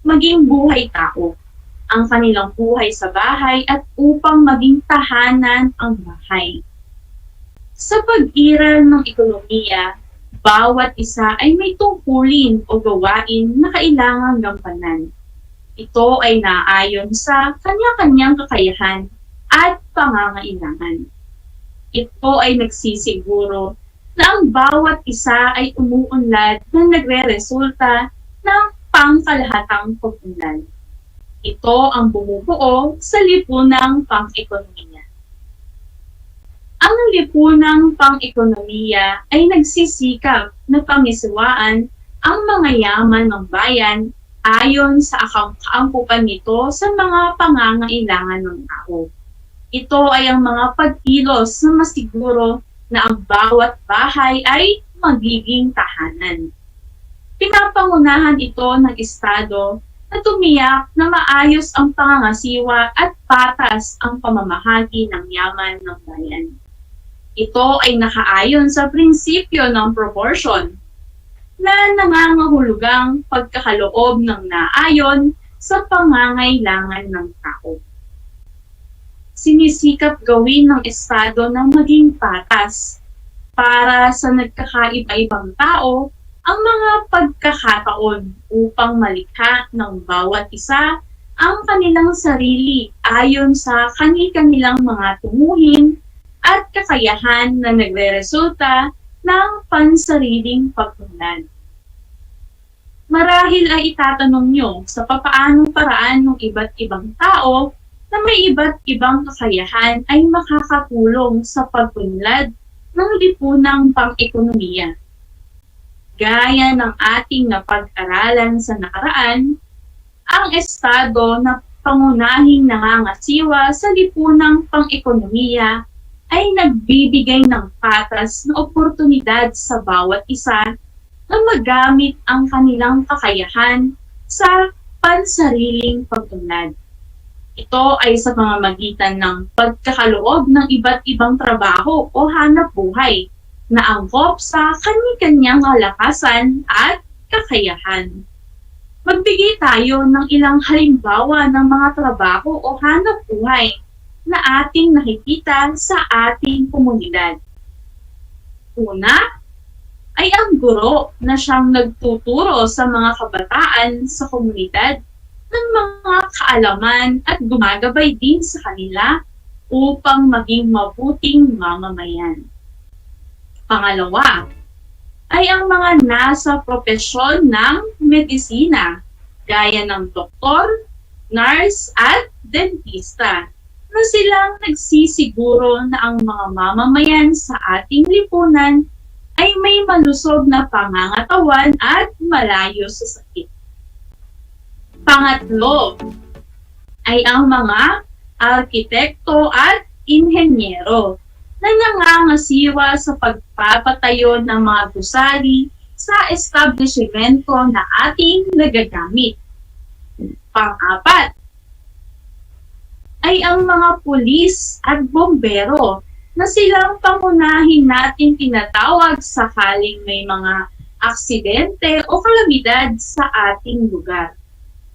maging buhay tao, ang kanilang buhay sa bahay at upang maging tahanan ang bahay. Sa pag-iral ng ekonomiya, bawat isa ay may tungkulin o gawain na kailangang gampanan. Ito ay naayon sa kanya-kanyang kakayahan at pangangailangan. Ito ay nagsisiguro na ang bawat isa ay umuunlad na nagre-resulta ng pangkalahatang pag-unlad. Ito ang bumubuo sa lipunang pang-ekonomiya. Ang lipunang pang-ekonomiya ay nagsisikap na pangisiwaan ang mga yaman ng bayan ayon sa kaangkupan nito sa mga pangangailangan ng tao. Ito ay ang mga pagkilos na masiguro na ang bawat bahay ay magiging tahanan. Pinapangunahan ito ng Estado na tumiyak na maayos ang pangangasiwa at patas ang pamamahagi ng yaman ng bayan. Ito ay nakaayon sa prinsipyo ng proportion na nangangahulugang pagkakaloob ng naayon sa pangangailangan ng tao. Sinisikap gawin ng Estado na maging patas para sa nagkakaiba-ibang tao ang mga pagkakataon upang malikha ng bawat isa ang kanilang sarili ayon sa kani-kanilang mga tumuhin at kakayahan na nagreresulta ng pansariling pagtunlad. Marahil ay itatanong nyo sa papaanong paraan ng iba't ibang tao na may iba't ibang kakayahan ay makakatulong sa pagtunlad ng lipunang pang-ekonomiya. Gaya ng ating napag-aralan sa nakaraan, ang Estado na pangunahing nangangasiwa sa lipunang pang-ekonomiya ay nagbibigay ng patas na oportunidad sa bawat isa na magamit ang kanilang kakayahan sa pansariling pagtunlad. Ito ay sa pamamagitan ng pagkakaloob ng iba't ibang trabaho o hanap buhay na angkop sa kani-kanyang kalakasan at kakayahan. Magbigay tayo ng ilang halimbawa ng mga trabaho o hanap buhay na ating nakikita sa ating komunidad. Una, ay ang guro na siyang nagtuturo sa mga kabataan sa komunidad ng mga kaalaman at gumagabay din sa kanila upang maging mabuting mamamayan. Pangalawa, ay ang mga nasa propesyon ng medisina, gaya ng doktor, nurse at dentista, na silang nagsisiguro na ang mga mamamayan sa ating lipunan ay may malusog na pangangatawan at malayo sa sakit. Pangatlo, ay ang mga arkitekto at inhenyero na nangangasiwa sa pagpapatayo ng mga gusali sa establishmento na ating nagagamit. Pang-apat, ay ang mga pulis at bombero na silang pangunahin natin tinatawag sakaling may mga aksidente o kalamidad sa ating lugar.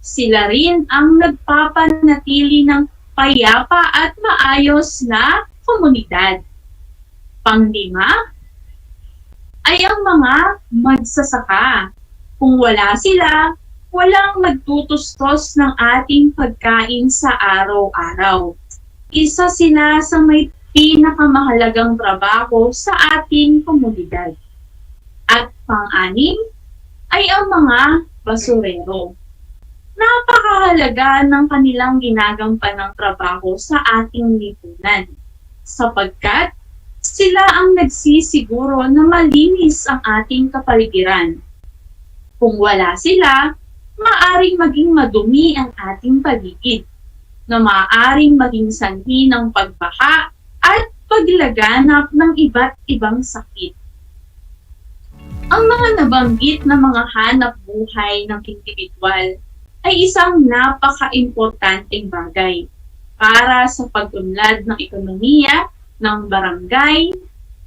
Sila rin ang nagpapanatili ng payapa at maayos na komunidad. Panglima, ay ang mga magsasaka. Kung wala sila, walang magtutustos ng ating pagkain sa araw-araw. Isa sila sa may pinakamahalagang trabaho sa ating komunidad. At pang-anim, ay ang mga basurero. Napakahalaga ng kanilang ginagampanang trabaho sa ating lipunan, sapagkat sila ang nagsisiguro na malinis ang ating kapaligiran. Kung wala sila, maaaring maging madumi ang ating paligid, na maaaring maging sanhi ng pagbaha at paglaganap ng iba't ibang sakit. Ang mga nabanggit na mga hanap buhay ng individual ay isang napaka-importanteng bagay para sa pagtunlad ng ekonomiya ng barangay,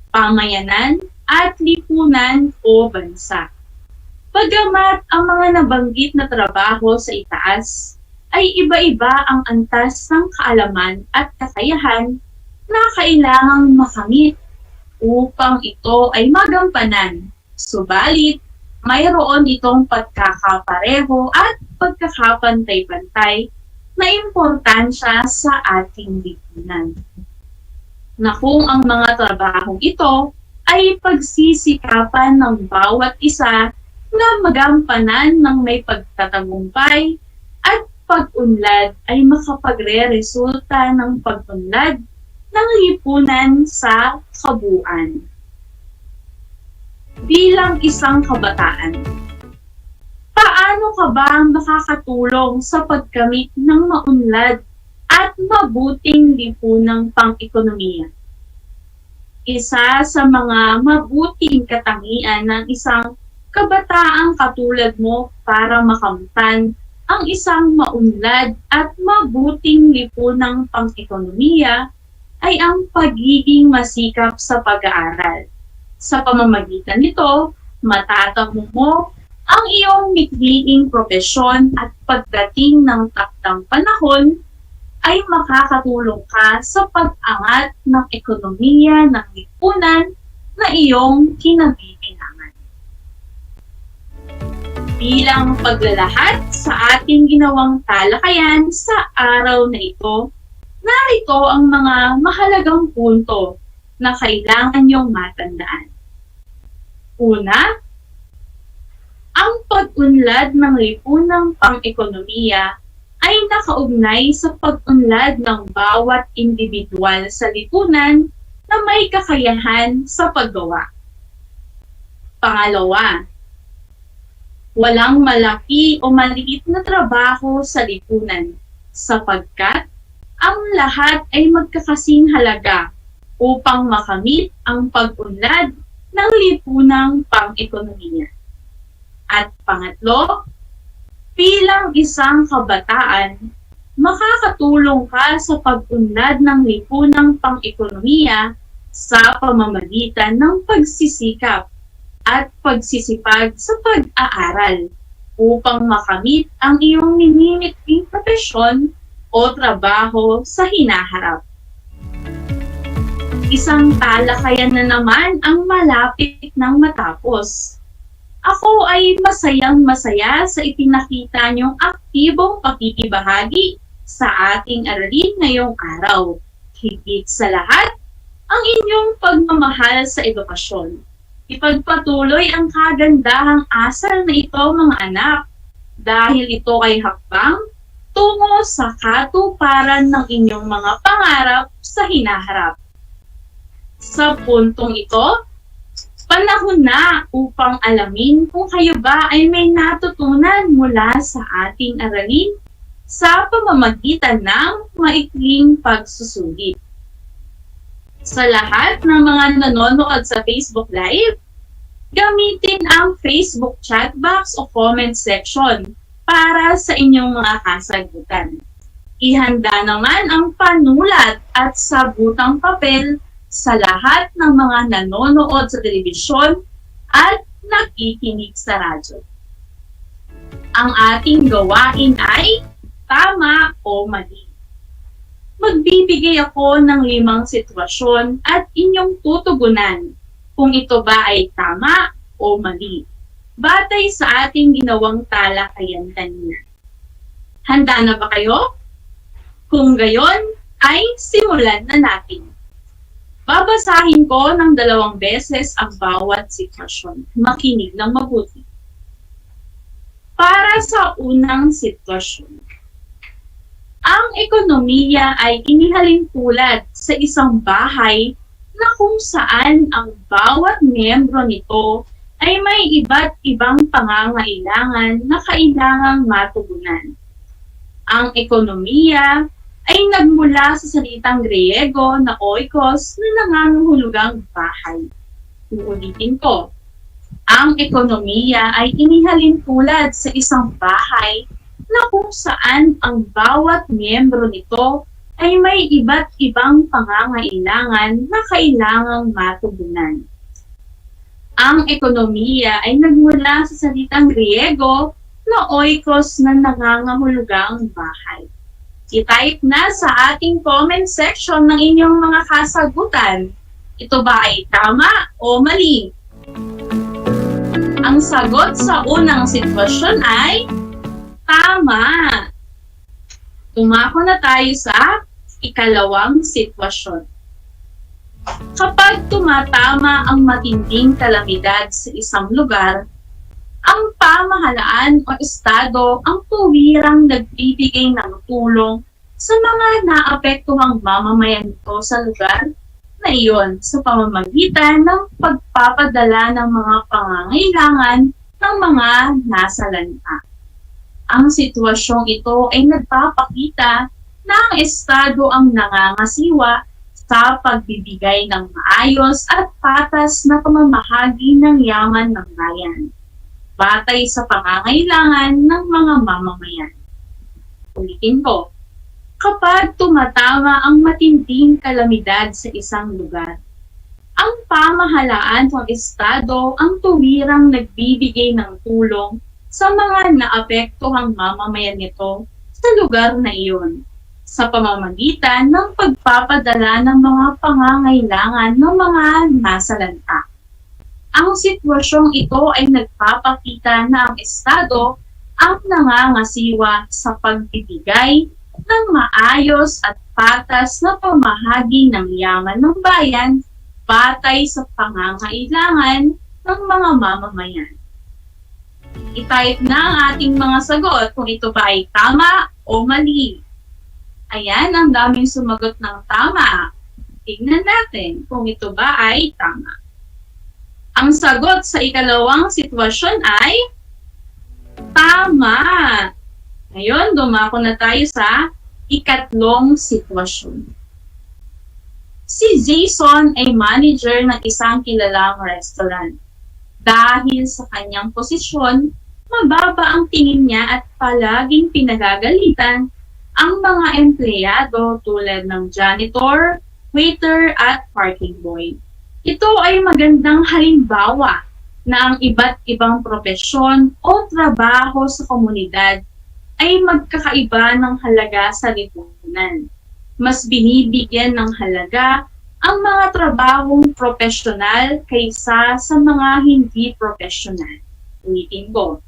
pamayanan, at lipunan o bansa. Bagamat ang mga nabanggit na trabaho sa itaas ay iba-iba ang antas ng kaalaman at kakayahan na kailangang makamit upang ito ay magampanan. Subalit, mayroon itong pagkakapareho at pagkakapantay-pantay na importansya sa ating lipunan. Na kung ang mga trabahong ito ay pagsisikapan ng bawat isa na magampanan ng may pagtatagumpay at pag-unlad ay makapagre-resulta ng pag-unlad ng lipunan sa kabuuan. Bilang isang kabataan, paano ka ba makakatulong sa pagkamit ng maunlad at mabuting lipunang pang-ekonomiya? Isa sa mga mabuting katangian ng isang kabataang katulad mo para makamtan ang isang maunlad at mabuting lipunang pang-ekonomiya ay ang pagiging masikap sa pag-aaral. Sa pamamagitan nito, matatamo mo ang iyong mikliing propesyon at pagdating ng takdang panahon ay makakatulong ka sa pag-angat ng ekonomiya ng lipunan na iyong kinabibilangan. Bilang paglalahad sa ating ginawang talakayan sa araw na ito, narito ang mga mahalagang punto na kailangan niyong matandaan. Una, ang pag-unlad ng lipunang pang-ekonomiya ay nakaugnay sa pag-unlad ng bawat individual sa lipunan na may kakayahan sa paggawa. Pangalawa, walang malaki o maliit na trabaho sa lipunan sapagkat ang lahat ay magkakasing halaga upang makamit ang pag-unlad ng lipunang pang-ekonomiya. At pangatlo, bilang isang kabataan, makakatulong ka sa pag-unlad ng lipunang pang-ekonomiya sa pamamagitan ng pagsisikap at pagsisipag sa pag-aaral upang makamit ang iyong minimiting propesyon o trabaho sa hinaharap. Isang talakayan na naman ang malapit ng matapos. Ako ay masayang-masaya sa ipinakita niyong aktibong pakikibahagi sa ating aralin ngayong araw. Higit sa lahat, ang inyong pagmamahal sa edukasyon. Ipagpatuloy ang kagandahang asal na ito, mga anak, dahil ito ay hakbang tungo sa katuparan ng inyong mga pangarap sa hinaharap. Sa puntong ito, panahon na upang alamin kung kayo ba ay may natutunan mula sa ating aralin sa pamamagitan ng maikling pagsusulit. Sa lahat ng mga nanonood sa Facebook Live, gamitin ang Facebook chat box o comment section para sa inyong mga kasagutan. Ihanda naman ang panulat at sabutang papel sa lahat ng mga nanonood sa telebisyon at nakikinig sa radyo. Ang ating gawain ay tama o mali. Magbibigay ako ng 5 sitwasyon at inyong tutugunan kung ito ba ay tama o mali, batay sa ating ginawang talakayan kanina. Handa na ba kayo? Kung gayon, ay simulan na natin. Babasahin ko ng 2 beses ang bawat sitwasyon. Makinig ng mabuti. Para sa unang sitwasyon, ang ekonomiya ay inihalin tulad sa isang bahay na kung saan ang bawat miyembro nito ay may iba't ibang pangangailangan na kailangang matugunan. Ang ekonomiya ay nagmula sa salitang Griego na oikos na nangangahulugang bahay. Uulitin ko, ang ekonomiya ay inihalin tulad sa isang bahay na kung saan ang bawat miyembro nito ay may iba't ibang pangangailangan na kailangang matugunan. Ang ekonomiya ay nagmula sa salitang Griego na oikos na nangangahulugang bahay. I-type na sa ating comment section ng inyong mga kasagutan. Ito ba ay tama o mali? Ang sagot sa unang sitwasyon ay tama. Tumako na tayo sa ikalawang sitwasyon. Kapag tumatama ang matinding kalamidad sa isang lugar, Ang pamahalaan o estado ang tuwirang nagbibigay ng tulong sa mga naapektuhang mamamayan nito sa lugar na iyon sa pamamagitan ng pagpapadala ng mga pangangailangan ng mga nasalanta. Ang sitwasyong ito ay nagpapakita na ang estado ang nangangasiwa sa pagbibigay ng maayos at patas na pamamahagi ng yaman ng bayan, batay sa pangangailangan ng mga mamamayan. Ulitin ko, kapag tumatama ang matinding kalamidad sa isang lugar, ang pamahalaan ng estado ang tuwirang nagbibigay ng tulong sa mga naapektuhang mamamayan nito sa lugar na iyon, sa pamamagitan ng pagpapadala ng mga pangangailangan ng mga nasalanta. Ang sitwasyong ito ay nagpapakita na ang estado ang nangangasiwa sa pagbibigay ng maayos at patas na pamahagi ng yaman ng bayan batay sa pangangailangan ng mga mamamayan. I-type na ang ating mga sagot kung ito ba ay tama o mali. Ayan, ang daming sumagot ng tama. Tingnan natin kung ito ba ay tama. Ang sagot sa ikalawang sitwasyon ay tama. Ngayon, dumako na tayo sa ikatlong sitwasyon. Si Jason ay manager ng isang kilalang restaurant. Dahil sa kanyang posisyon, mababa ang tingin niya at palaging pinagagalitan ang mga empleyado tulad ng janitor, waiter at parking boy. Ito ay magandang halimbawa na ang iba't ibang propesyon o trabaho sa komunidad ay magkakaiba ng halaga sa lipunan. Mas binibigyan ng halaga ang mga trabahong profesional kaysa sa mga hindi profesional. Ulitin ko.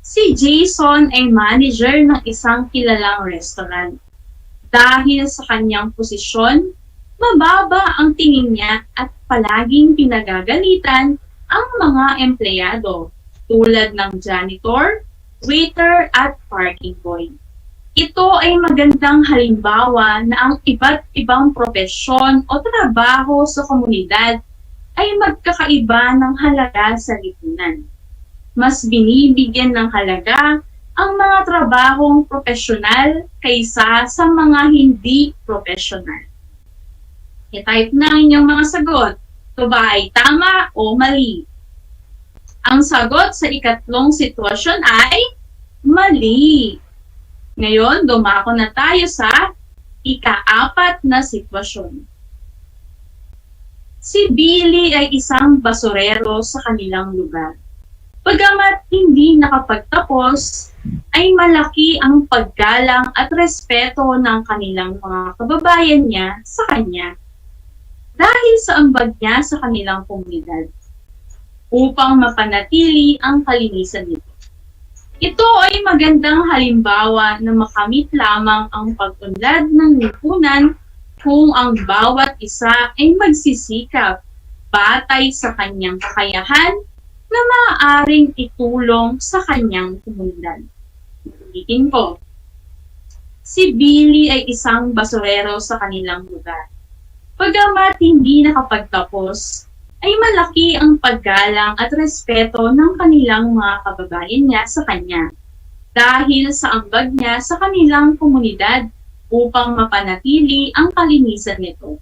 Si Jason ay manager ng isang kilalang restaurant. Dahil sa kanyang posisyon, mababa ang tingin niya at palaging pinagagalitan ang mga empleyado tulad ng janitor, waiter at parking boy. Ito ay magandang halimbawa na ang iba't ibang propesyon o trabaho sa komunidad ay magkakaiba ng halaga sa lipunan. Mas binibigyan ng halaga ang mga trabahong profesional kaysa sa mga hindi profesional. I-type na ang inyong mga sagot. Ito ba ay tama o mali? Ang sagot sa ikatlong sitwasyon ay mali. Ngayon, dumako na tayo sa ika-apat na sitwasyon. Si Billy ay isang basurero sa kanilang lugar. Bagamat hindi nakapagtapos, ay malaki ang paggalang at respeto ng kanilang mga kababayan niya sa kanya dahil sa ambag niya sa kanilang komunidad upang mapanatili ang kalinisan nito. Ito ay magandang halimbawa na makamit lamang ang pag-unlad ng lipunan kung ang bawat isa ay magsisikap batay sa kanyang kakayahan na maaaring itulong sa kanyang komunidad. Ulitin ko. Si Billy ay isang basurero sa kanilang lugar. Bagamat hindi nakapagtapos, ay malaki ang paggalang at respeto ng kanilang mga kababayan niya sa kanya dahil sa ambag niya sa kanilang komunidad upang mapanatili ang kalinisan nito.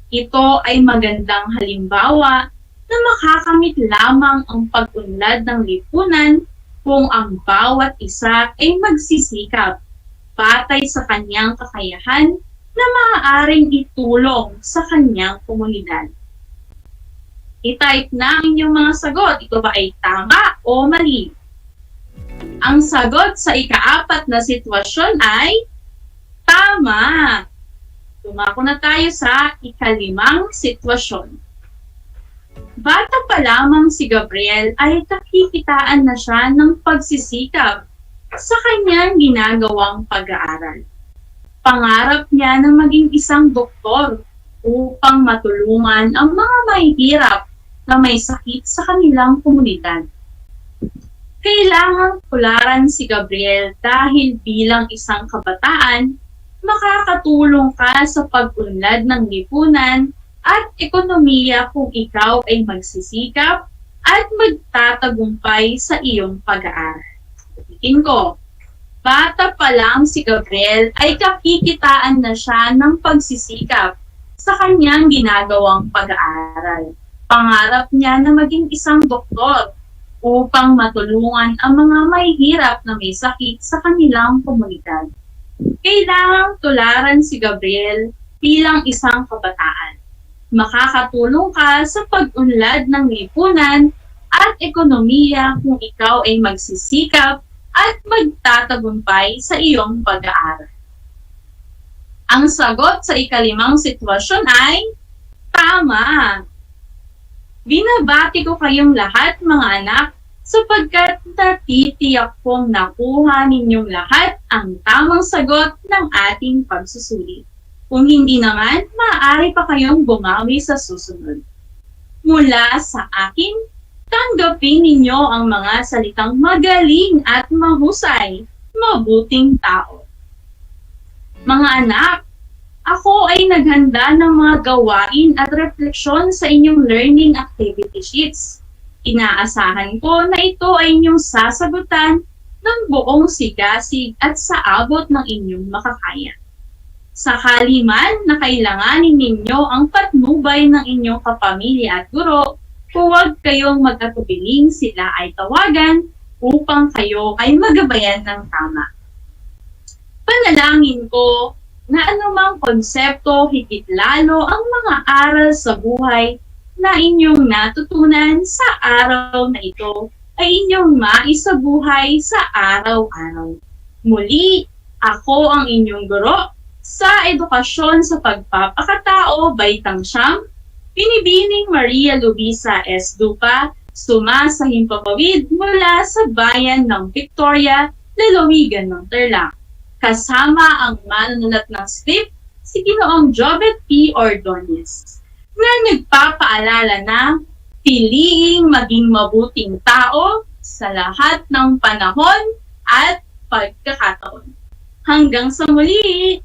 Ito ay magandang halimbawa na makakamit lamang ang pag-unlad ng lipunan kung ang bawat isa ay magsisikap batay sa kanyang kakayahan na maaaring itulong sa kanyang komunidad. I-type na ang inyong mga sagot. Ito ba ay tama o mali? Ang sagot sa ika-apat na sitwasyon ay tama. Dumako na tayo sa ika-limang sitwasyon. Bata pa lamang si Gabriel ay nakikitaan na siya ng pagsisikap sa kanyang ginagawang pag-aaral. Pangarap niya na maging isang doktor upang matulungan ang mga mahihirap na may sakit sa kanilang komunidad. Kailangang tularan si Gabriel dahil bilang isang kabataan, makakatulong ka sa pag-unlad ng lipunan at ekonomiya kung ikaw ay magsisikap at magtatagumpay sa iyong pag-aaral. Ulitin ko, bata pa lang si Gabriel ay kakikitaan na siya ng pagsisikap sa kanyang ginagawang pag-aaral. Pangarap niya na maging isang doktor upang matulungan ang mga mahihirap na may sakit sa kanilang komunidad. Kailangang tularan si Gabriel bilang isang kabataan. Makakatulong ka sa pag-unlad ng lipunan at ekonomiya kung ikaw ay magsisikap at magtatagumpay sa iyong pag-aaral. Ang sagot sa ikalimang sitwasyon ay tama. Binabati ko kayong lahat mga anak sapagkat natitiyak kong nakuha ninyong lahat ang tamang sagot ng ating pagsusulit. Kung hindi naman, maaari pa kayong bumawi sa susunod. Mula sa akin, tanggapin ninyo ang mga salitang magaling at mahusay, mabuting tao. Mga anak, ako ay naghanda ng mga gawain at refleksyon sa inyong learning activity sheets. Inaasahan ko na ito ay inyong sasagutan ng buong sigasig at sa abot ng inyong makakaya. Sakali man na kailanganin ninyo ang patnubay ng inyong kapamilya at guro, huwag kayong mag-atubiling sila ay tawagan upang kayo ay magabayan ng tama. Panalangin ko na anumang konsepto higit lalo ang mga aral sa buhay na inyong natutunan sa araw na ito ay inyong maisabuhay sa araw-araw. Muli, ako ang inyong guro sa edukasyon sa pagpapakatao, Baitang Siyam, Binibining Maria Luisa S. Dupa, sumasahing papawid mula sa bayan ng Victoria, lalawigan ng Tarlac. Kasama ang manunulat ng script, si Ginoong Jobet P. Ordonez, na nagpapaalala na piliing maging mabuting tao sa lahat ng panahon at pagkakataon. Hanggang sa muli!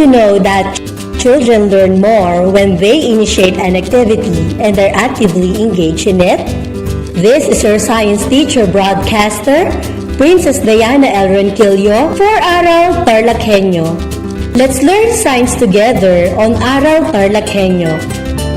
you know that children learn more when they initiate an activity and are actively engaged in it? This is your science teacher broadcaster, Princess Diana L. Ronquillo for Aral TarlakHenyo. Let's learn science together on Aral TarlakHenyo.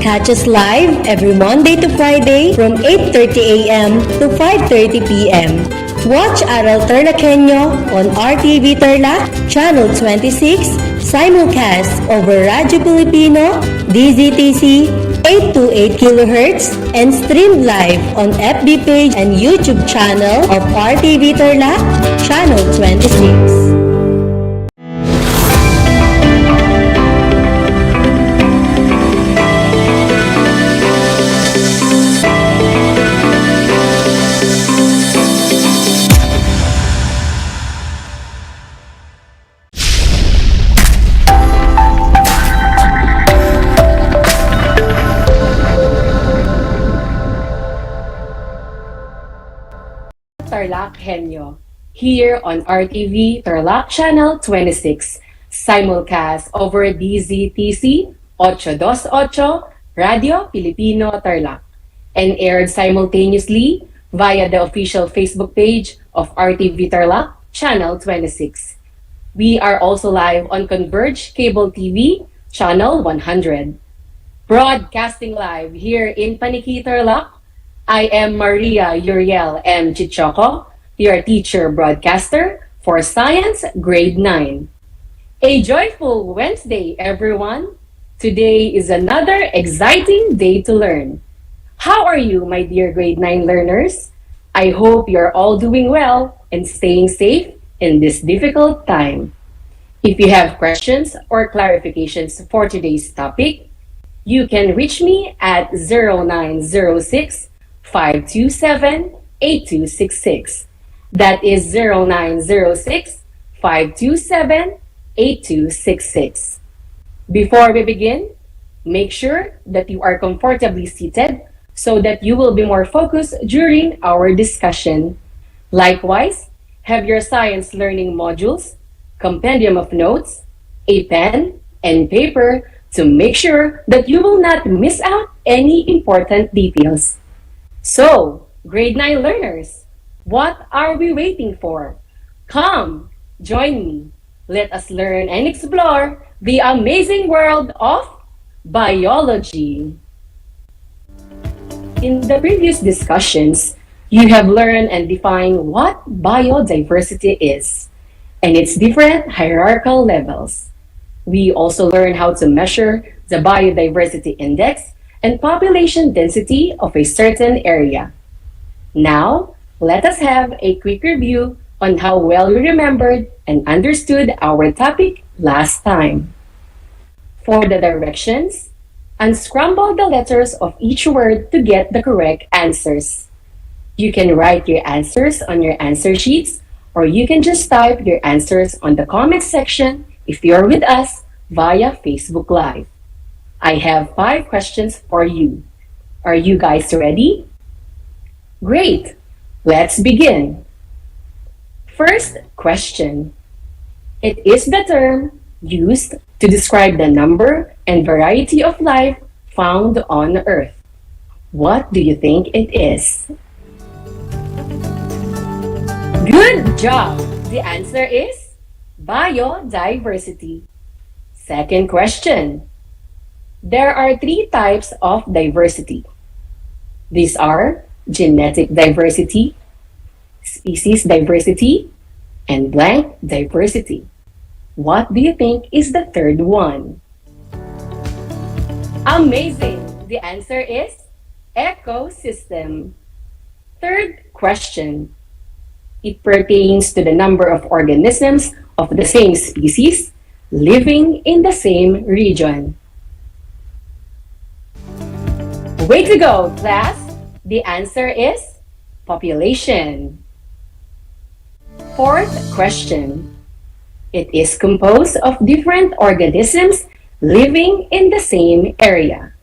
Catch us live every Monday to Friday from 8:30 a.m. to 5:30 p.m. Watch Aral TarlakHenyo on RTV Tarlac, Channel 26, simulcast over Radyo Pilipino, DZTC 828 kHz, and streamed live on FB page and YouTube channel of RTV Tarlac, Channel 26. TarlakHenyo, here on RTV Tarlac Channel 26, simulcast over DZTC 828 Radio Filipino Tarlac, and aired simultaneously via the official Facebook page of RTV Tarlac Channel 26. We are also live on Converge Cable TV Channel 100. Broadcasting live here in Paniki, Tarlac, I am Maria Uriel M. Chichoco, your teacher broadcaster for Science Grade 9. A joyful Wednesday, everyone. Today is another exciting day to learn. How are you, my dear Grade 9 learners? I hope you're all doing well and staying safe in this difficult time. If you have questions or clarifications for today's topic, you can reach me at 0906 527-8266. That is 0906-527-8266. Before we begin, make sure that you are comfortably seated so that you will be more focused during our discussion. Likewise, have your science learning modules, compendium of notes, a pen, and paper to make sure that you will not miss out any important details. So, Grade 9 learners, what are we waiting for? Come, join me. Let us learn and explore the amazing world of biology. In the previous discussions, you have learned and defined what biodiversity is and its different hierarchical levels. We also learned how to measure the biodiversity index and population density of a certain area. Now, let us have a quick review on how well we remembered and understood our topic last time. For the directions, unscramble the letters of each word to get the correct answers. You can write your answers on your answer sheets, or you can just type your answers on the comment section if you're with us via Facebook Live. I have 5 questions for you. Are you guys ready? Great! Let's begin. First question. It is the term used to describe the number and variety of life found on Earth. What do you think it is? Good job! The answer is biodiversity. Second question. There are 3 types of diversity. These are genetic diversity, species diversity, and blank diversity. What do you think is the third one? Amazing! The answer is ecosystem. Third question. It pertains to the number of organisms of the same species living in the same region. Way to go, class! The answer is population. Fourth question. It is composed of different organisms living in the same area.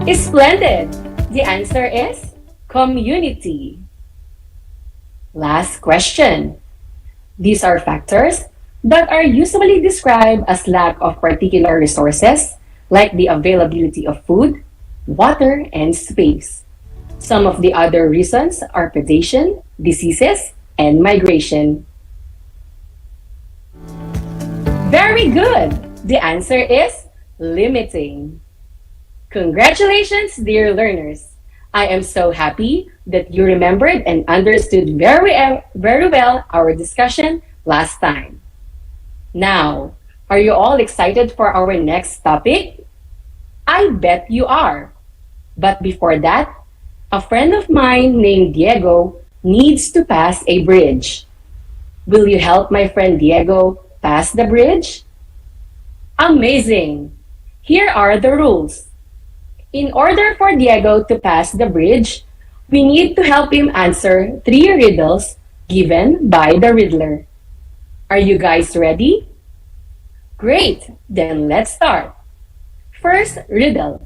Splendid! The answer is community. Last question. These are factors that are usually described as lack of particular resources, like the availability of food, water, and space. Some of the other reasons are predation, diseases, and migration. Very good! The answer is limiting. Congratulations, dear learners! I am so happy that you remembered and understood very well our discussion last time. Now, are you all excited for our next topic? I bet you are. But before that, a friend of mine named Diego needs to pass a bridge. Will you help my friend Diego pass the bridge? Amazing! Here are the rules. In order for Diego to pass the bridge, we need to help him answer 3 riddles given by the riddler. Are you guys ready? Great! Then let's start. First riddle.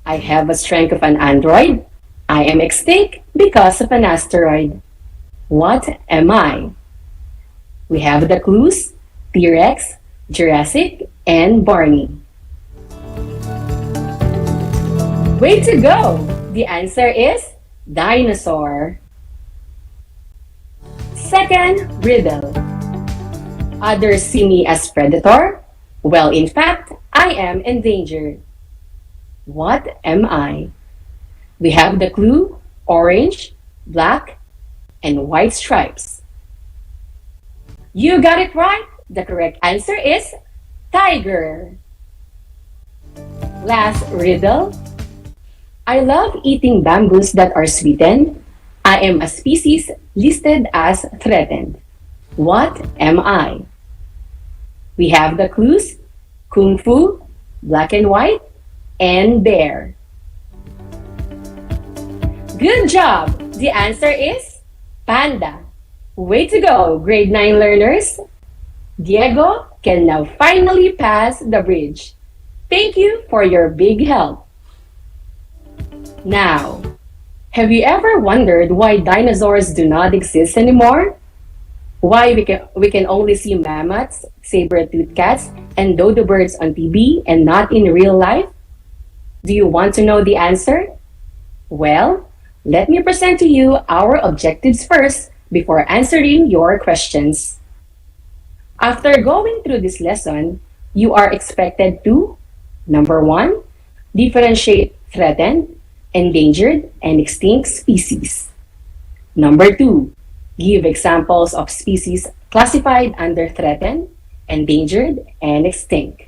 I have a strength of an android. I am extinct because of an asteroid. What am I? We have the clues: T-Rex, Jurassic, and Barney. Way to go! The answer is dinosaur. Second riddle. Others see me as predator. Well, in fact, I am endangered. What am I? We have the clue: orange, black, and white stripes. You got it right. The correct answer is tiger. Last riddle. I love eating bamboos that are sweetened. I am a species listed as threatened. What am I? We have the clues: kung fu, black and white, and bear. Good job! The answer is panda. Way to go, grade 9 learners! Diego can now finally pass the bridge. Thank you for your big help. Now, have you ever wondered why dinosaurs do not exist anymore? Why we can only see mammoths, saber-toothed cats, and dodo birds on TV and not in real life? Do you want to know the answer? Well, let me present to you our objectives first before answering your questions. After going through this lesson, you are expected to: number 1, differentiate threatened, endangered, and extinct species. Number 2, give examples of species classified under threatened, endangered, and extinct.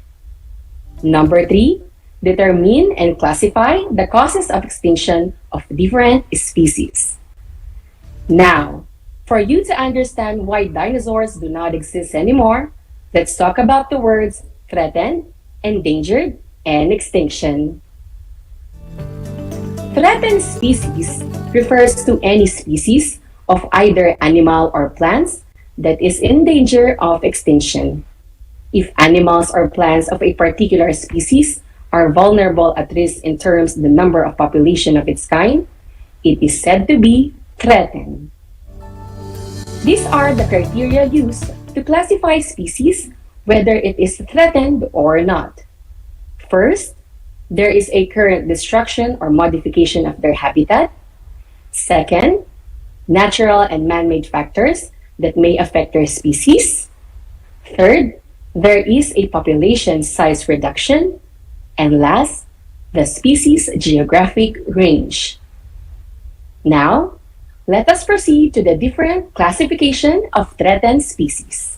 Number 3, determine and classify the causes of extinction of different species. Now, for you to understand why dinosaurs do not exist anymore, let's talk about the words threatened, endangered, and extinction. Threatened species refers to any species of either animal or plants that is in danger of extinction. If animals or plants of a particular species are vulnerable at risk in terms of the number of population of its kind, it is said to be threatened. These are the criteria used to classify species, whether it is threatened or not. First, there is a current destruction or modification of their habitat. Second, natural and man-made factors that may affect their species. Third, there is a population size reduction. And last, the species geographic range. Now, let us proceed to the different classification of threatened species.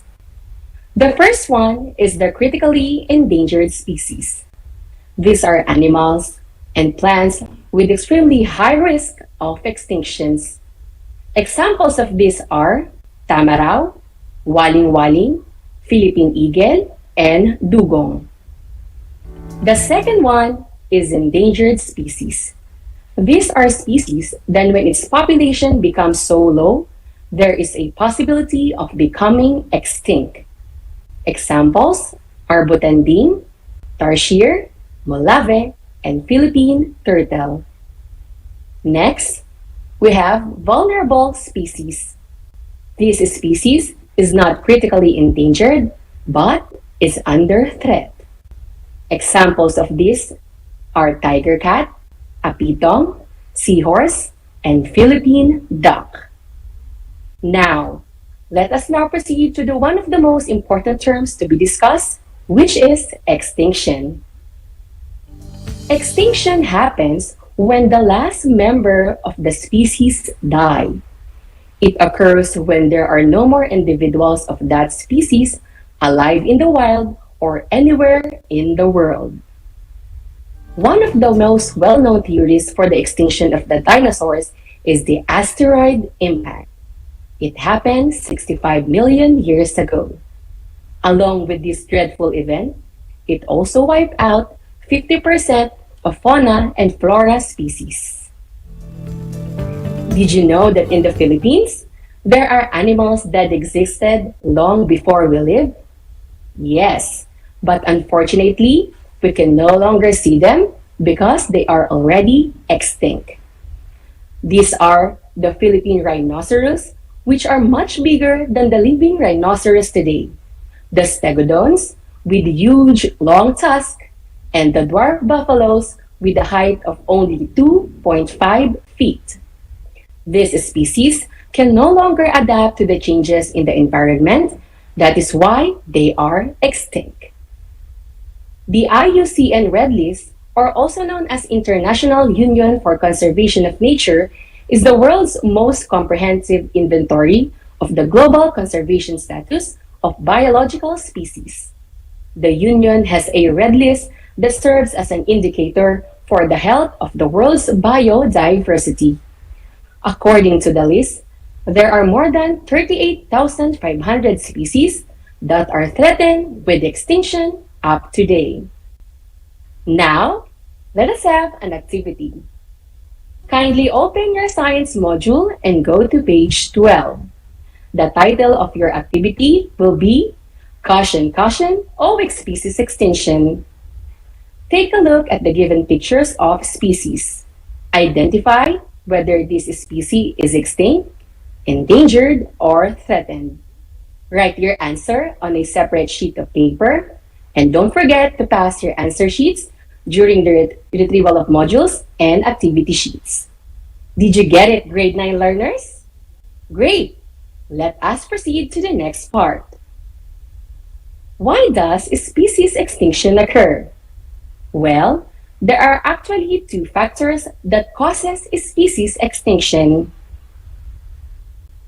The first one is the critically endangered species. These are animals and plants with extremely high risk of extinctions. Examples of these are tamaraw, waling-waling, Philippine eagle, and dugong. The second one is endangered species. These are species that when its population becomes so low, there is a possibility of becoming extinct. Examples are butanding, tarsier, molave, and Philippine turtle. Next, we have vulnerable species. These species is not critically endangered, but is under threat. Examples of this are tiger cat, apitong, seahorse, and Philippine duck. Now, let us now proceed to one of the most important terms to be discussed, which is extinction. Extinction happens when the last member of the species die. It occurs when there are no more individuals of that species alive in the wild or anywhere in the world. One of the most well-known theories for the extinction of the dinosaurs is the asteroid impact. It happened 65 million years ago. Along with this dreadful event, it also wiped out 50% of fauna and flora species. Did you know that in the Philippines, there are animals that existed long before we lived? Yes, but unfortunately, we can no longer see them because they are already extinct. These are the Philippine rhinoceros, which are much bigger than the living rhinoceros today, the stegodons with huge long tusks, and the dwarf buffaloes with a height of only 2.5 feet. This species can no longer adapt to the changes in the environment. That is why they are extinct. The IUCN Red List, or also known as International Union for Conservation of Nature, is the world's most comprehensive inventory of the global conservation status of biological species. The Union has a red list that serves as an indicator for the health of the world's biodiversity. According to the list, there are more than 38,500 species that are threatened with extinction up to date. Now, let us have an activity. Kindly open your science module and go to page 12. The title of your activity will be Caution, Caution, Owing Species Extinction. Take a look at the given pictures of species. Identify whether this species is extinct, endangered, or threatened. Write your answer on a separate sheet of paper, and don't forget to pass your answer sheets during the retrieval of modules and activity sheets. Did you get it, grade 9 learners? Great! Let us proceed to the next part. Why does species extinction occur? Well, there are actually two factors that causes species extinction.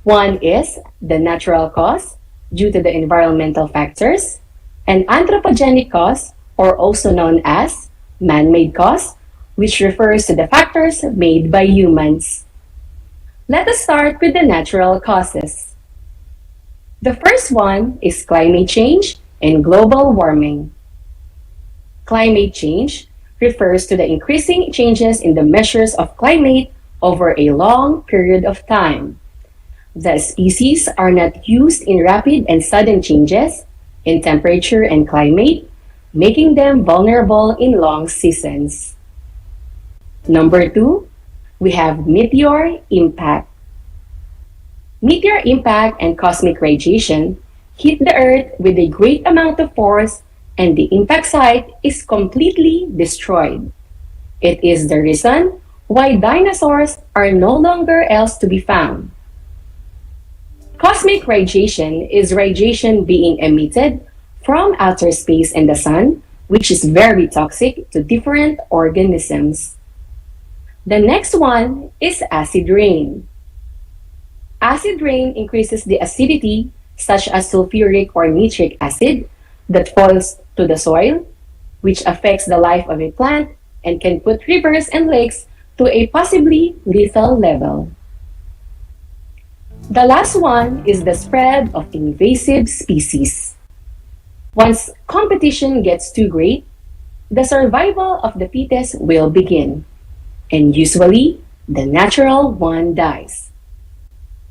One is the natural cause due to the environmental factors, and anthropogenic cause, or also known as man-made cause, which refers to the factors made by humans. Let us start with the natural causes. The first one is climate change and global warming. Climate change refers to the increasing changes in the measures of climate over a long period of time. The species are not used in rapid and sudden changes in temperature and climate, making them vulnerable in long seasons. Number 2, we have meteor impact. Meteor impact and cosmic radiation hit the Earth with a great amount of force, and the impact site is completely destroyed. It is the reason why dinosaurs are no longer else to be found. Cosmic radiation is radiation being emitted from outer space and the sun, which is very toxic to different organisms. The next one is acid rain. Acid rain increases the acidity, such as sulfuric or nitric acid, that falls to the soil, which affects the life of a plant and can put rivers and lakes to a possibly lethal level. The last one is the spread of invasive species. Once competition gets too great, the survival of the fittest will begin, and usually the natural one dies.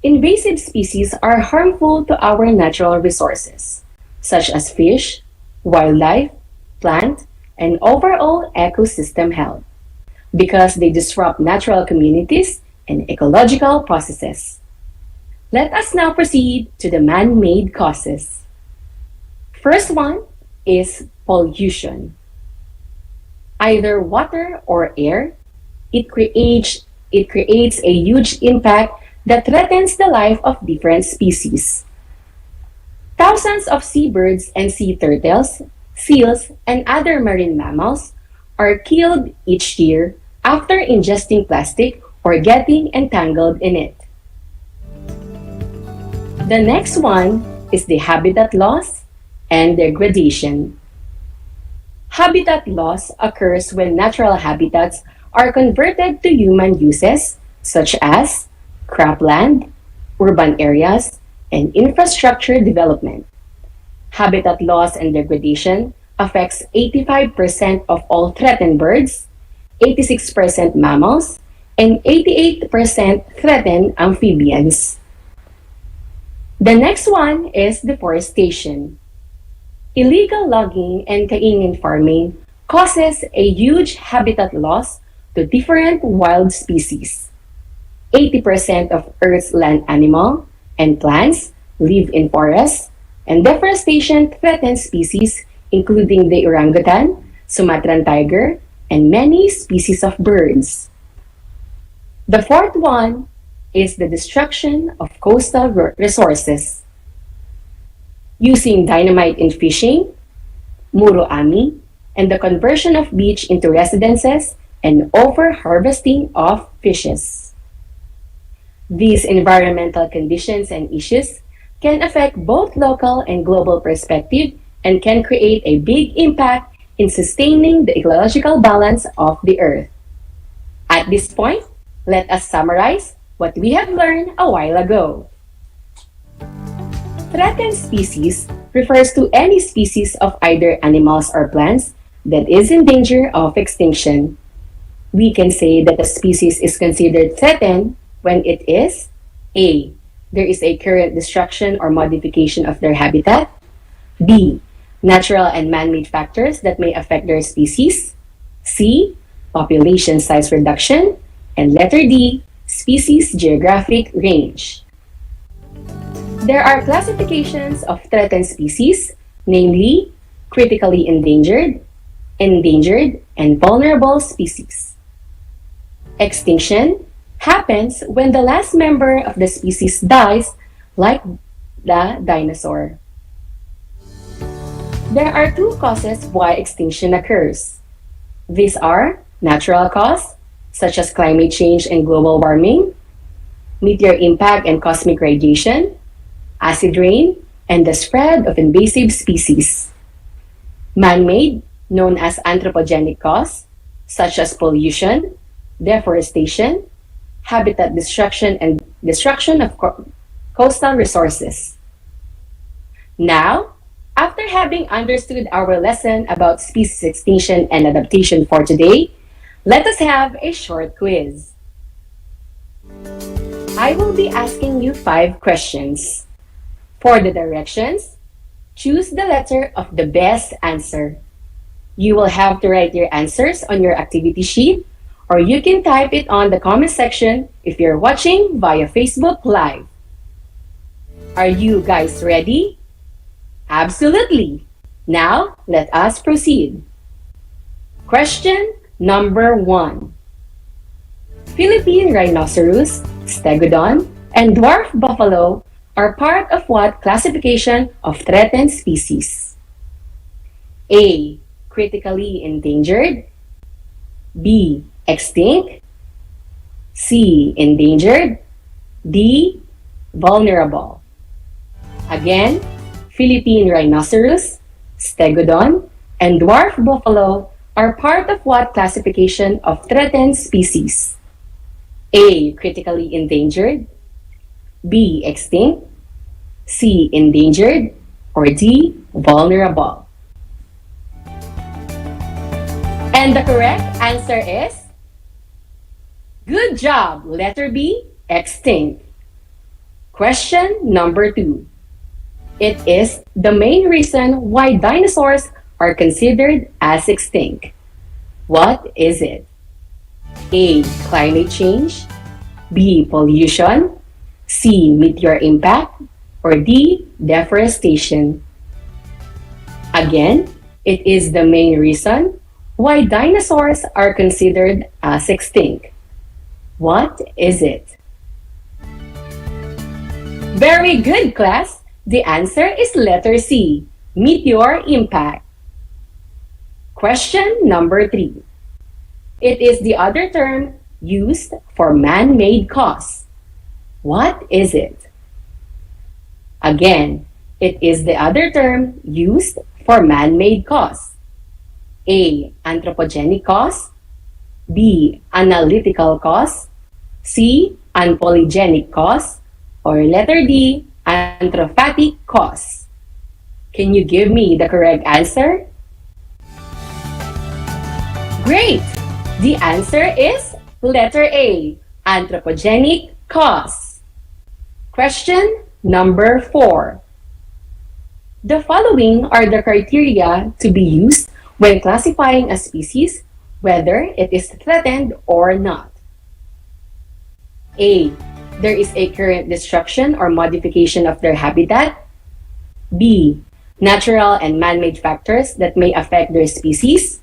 Invasive species are harmful to our natural resources, such as fish, wildlife, plant, and overall ecosystem health, because they disrupt natural communities and ecological processes. Let us now proceed to the man-made causes. First one is pollution. Either water or air, it creates a huge impact that threatens the life of different species. Thousands of seabirds and sea turtles, seals, and other marine mammals are killed each year after ingesting plastic or getting entangled in it. The next one is the habitat loss and degradation. Habitat loss occurs when natural habitats are converted to human uses such as cropland, urban areas, and infrastructure development. Habitat loss and degradation affects 85% of all threatened birds, 86% mammals, and 88% threatened amphibians. The next one is deforestation. Illegal logging and kaingin farming causes a huge habitat loss to different wild species. 80% of Earth's land animal and plants live in forests, and deforestation threatens species including the orangutan, Sumatran tiger, and many species of birds. The fourth one is the destruction of coastal resources. Using dynamite in fishing, muro-ami, and the conversion of beach into residences and over-harvesting of fishes. These environmental conditions and issues can affect both local and global perspective and can create a big impact in sustaining the ecological balance of the Earth. At this point, let us summarize what we have learned a while ago. Threatened species refers to any species of either animals or plants that is in danger of extinction. We can say that a species is considered threatened when it is A. There is a current destruction or modification of their habitat. B. Natural and man-made factors that may affect their species. C. Population size reduction. And letter D. Species geographic range. There are classifications of threatened species, namely critically endangered, and vulnerable species. Extinction happens when the last member of the species dies, like the dinosaur. There are two causes why extinction occurs. These are natural cause, such as climate change and global warming, meteor impact and cosmic radiation, acid rain, and the spread of invasive species. Man-made, known as anthropogenic cause, such as pollution, deforestation, habitat destruction, and destruction of coastal resources. Now, after having understood our lesson about species extinction and adaptation for today, let us have a short quiz. I will be asking you 5 questions. For the directions, choose the letter of the best answer. You will have to write your answers on your activity sheet, or you can type it on the comment section if you're watching via Facebook Live. Are you guys ready? Absolutely! Now, let us proceed. Question number 1. Philippine rhinoceros, stegodon, and dwarf buffalo are part of what classification of threatened species? A. Critically endangered. B. Extinct. C. Endangered. D. Vulnerable. Again, Philippine rhinoceros, stegodon, and dwarf buffalo are part of what classification of threatened species? A. Critically endangered. B. Extinct. C. Endangered. Or D. Vulnerable. And the correct answer is good job, letter B, extinct. Question number 2. It is the main reason why dinosaurs are considered as extinct. What is it? A. Climate change. B. Pollution. C. Meteor impact, or D. Deforestation? Again, it is the main reason why dinosaurs are considered as extinct. What is it? Very good, class. The answer is letter C. Meteor impact. Question number 3. It is the other term used for man-made cause. What is it? Again, it is the other term used for man-made cause. A. Anthropogenic cause. B. Analytical cause. C. Unpolygenic cause. Or letter D. Anthropathic cause. Can you give me the correct answer? Great! The answer is letter A. Anthropogenic cause. Question number 4. The following are the criteria to be used when classifying a species, whether it is threatened or not. A. There is a current destruction or modification of their habitat. B. Natural and man-made factors that may affect their species.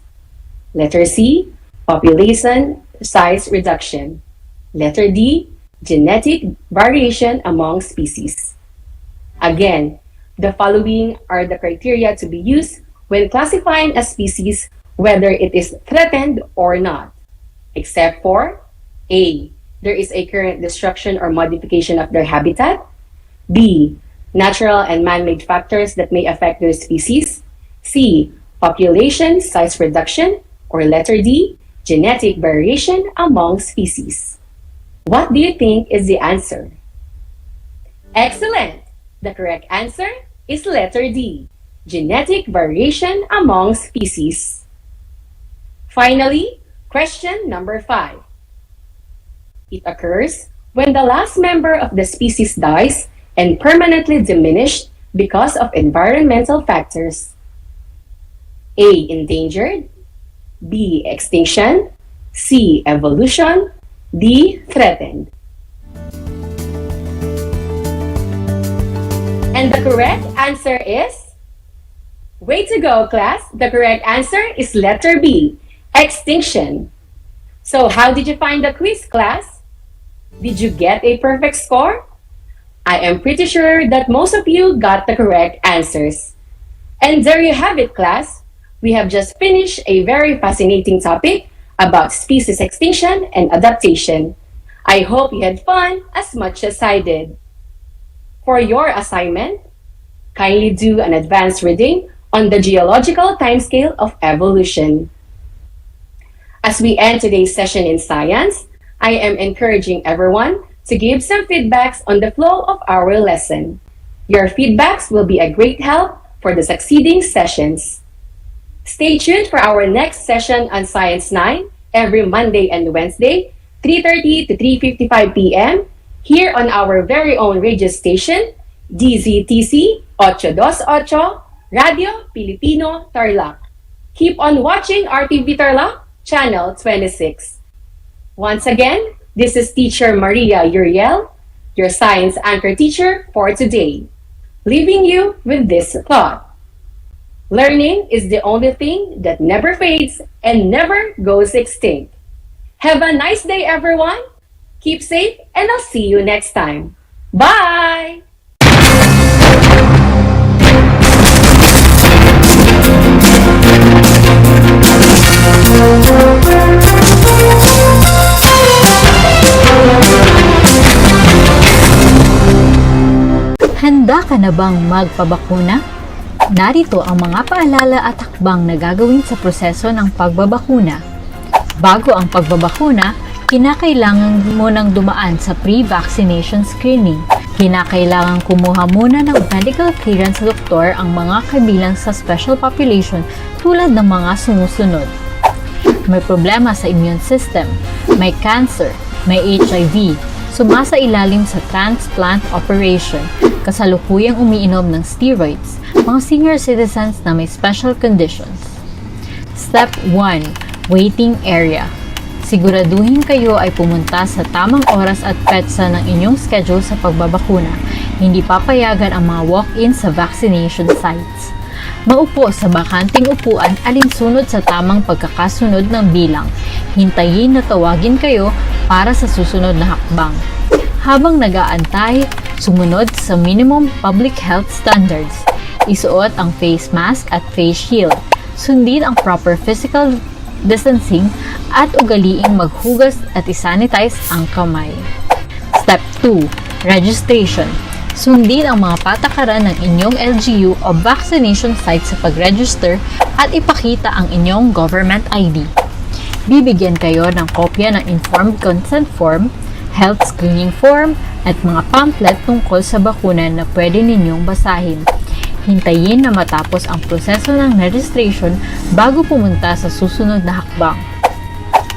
Letter C. Population size reduction. Letter D. Genetic variation among species. Again, the following are the criteria to be used when classifying a species, whether it is threatened or not, except for A. There is a current destruction or modification of their habitat. B. Natural and man-made factors that may affect their species. C. Population size reduction. Or letter D. Genetic variation among species. What do you think is the answer? Excellent! The correct answer is letter D. Genetic variation among species. Finally, question number 5. It occurs when the last member of the species dies and permanently diminished because of environmental factors. A. Endangered. B. Extinction. C. Evolution. D. Threatened. And the correct answer is... Way to go, class! The correct answer is letter B. Extinction. So how did you find the quiz, class? Did you get a perfect score? I am pretty sure that most of you got the correct answers. And there you have it, class. We have just finished a very fascinating topic about species extinction and adaptation. I hope you had fun as much as I did. For your assignment, kindly do an advanced reading on the geological timescale of evolution. As we end today's session in science, I am encouraging everyone to give some feedbacks on the flow of our lesson. Your feedbacks will be a great help for the succeeding sessions. Stay tuned for our next session on Science 9 every Monday and Wednesday, 3:30 to 3:55 p.m. here on our very own radio station, DZTC 828, Radio Filipino Tarlac. Keep on watching RTV Tarlac, Channel 26. Once again, this is Teacher Maria Uriel, your science anchor teacher for today, leaving you with this thought. Learning is the only thing that never fades and never goes extinct. Have a nice day, everyone. Keep safe, and I'll see you next time. Bye! Handa ka na bang magpabakuna? Narito ang mga paalala at hakbang na gagawin sa proseso ng pagbabakuna. Bago ang pagbabakuna, kinakailangan mo nang dumaan sa pre-vaccination screening. Kinakailangan kumuha muna ng medical clearance sa doktor ang mga kabilang sa special population tulad ng mga sumusunod. May problema sa immune system, may cancer, may HIV, sumasailalim sa transplant operation, kasalukuyang umiinom ng steroids, mga senior citizens na may special conditions. Step 1. Waiting area. Siguraduhin kayo ay pumunta sa tamang oras at petsa ng inyong schedule sa pagbabakuna. Hindi papayagan ang mga walk-in sa vaccination sites. Maupo sa bakanting upuan alinsunod sa tamang pagkakasunod ng bilang. Hintayin na tawagin kayo para sa susunod na hakbang. Habang nag-aantay, sumunod sa minimum public health standards. Isuot ang face mask at face shield. Sundin ang proper physical distancing at ugaliing maghugas at isanitize ang kamay. Step 2. Registration. Sundin ang mga patakaran ng inyong LGU o vaccination site sa pag-register at ipakita ang inyong government ID. Bibigyan kayo ng kopya ng informed consent form, health screening form, at mga pamphlet tungkol sa bakuna na pwede ninyong basahin. Hintayin na matapos ang proseso ng registration bago pumunta sa susunod na hakbang.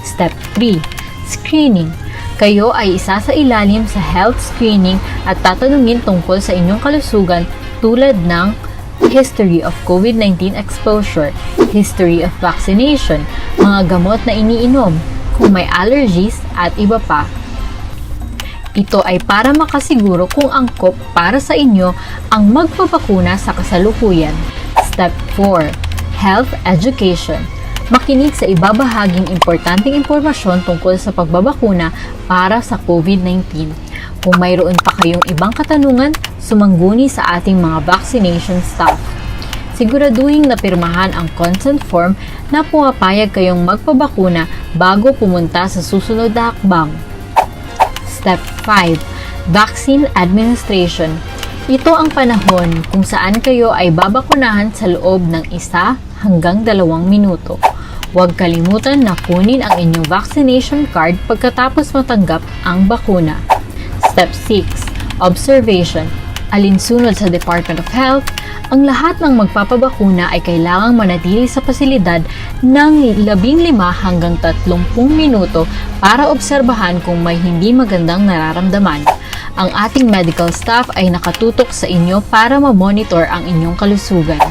Step 3. Screening. Kayo ay isa sa ilalim sa health screening at tatanungin tungkol sa inyong kalusugan tulad ng history of COVID-19 exposure, history of vaccination, mga gamot na iniinom, kung may allergies at iba pa. Ito ay para makasiguro kung angkop para sa inyo ang magpapakuna sa kasalukuyan. Step 4. Health Education. Makinig sa ibabahaging importanteng impormasyon tungkol sa pagbabakuna para sa COVID-19. Kung mayroon pa kayong ibang katanungan, sumangguni sa ating mga vaccination staff. Siguraduhin na pirmahan ang consent form na pumapayag kayong magpabakuna bago pumunta sa susunod na hakbang. Step 5. Vaccine Administration. Ito ang panahon kung saan kayo ay babakunahan sa loob ng 1 hanggang 2 minuto. Huwag kalimutan na kunin ang inyong vaccination card pagkatapos matanggap ang bakuna. Step 6. Observation. Alinsunod sa Department of Health, ang lahat ng magpapabakuna ay kailangang manatili sa pasilidad ng 15 hanggang 30 minuto para obserbahan kung may hindi magandang nararamdaman. Ang ating medical staff ay nakatutok sa inyo para ma-monitor ang inyong kalusugan.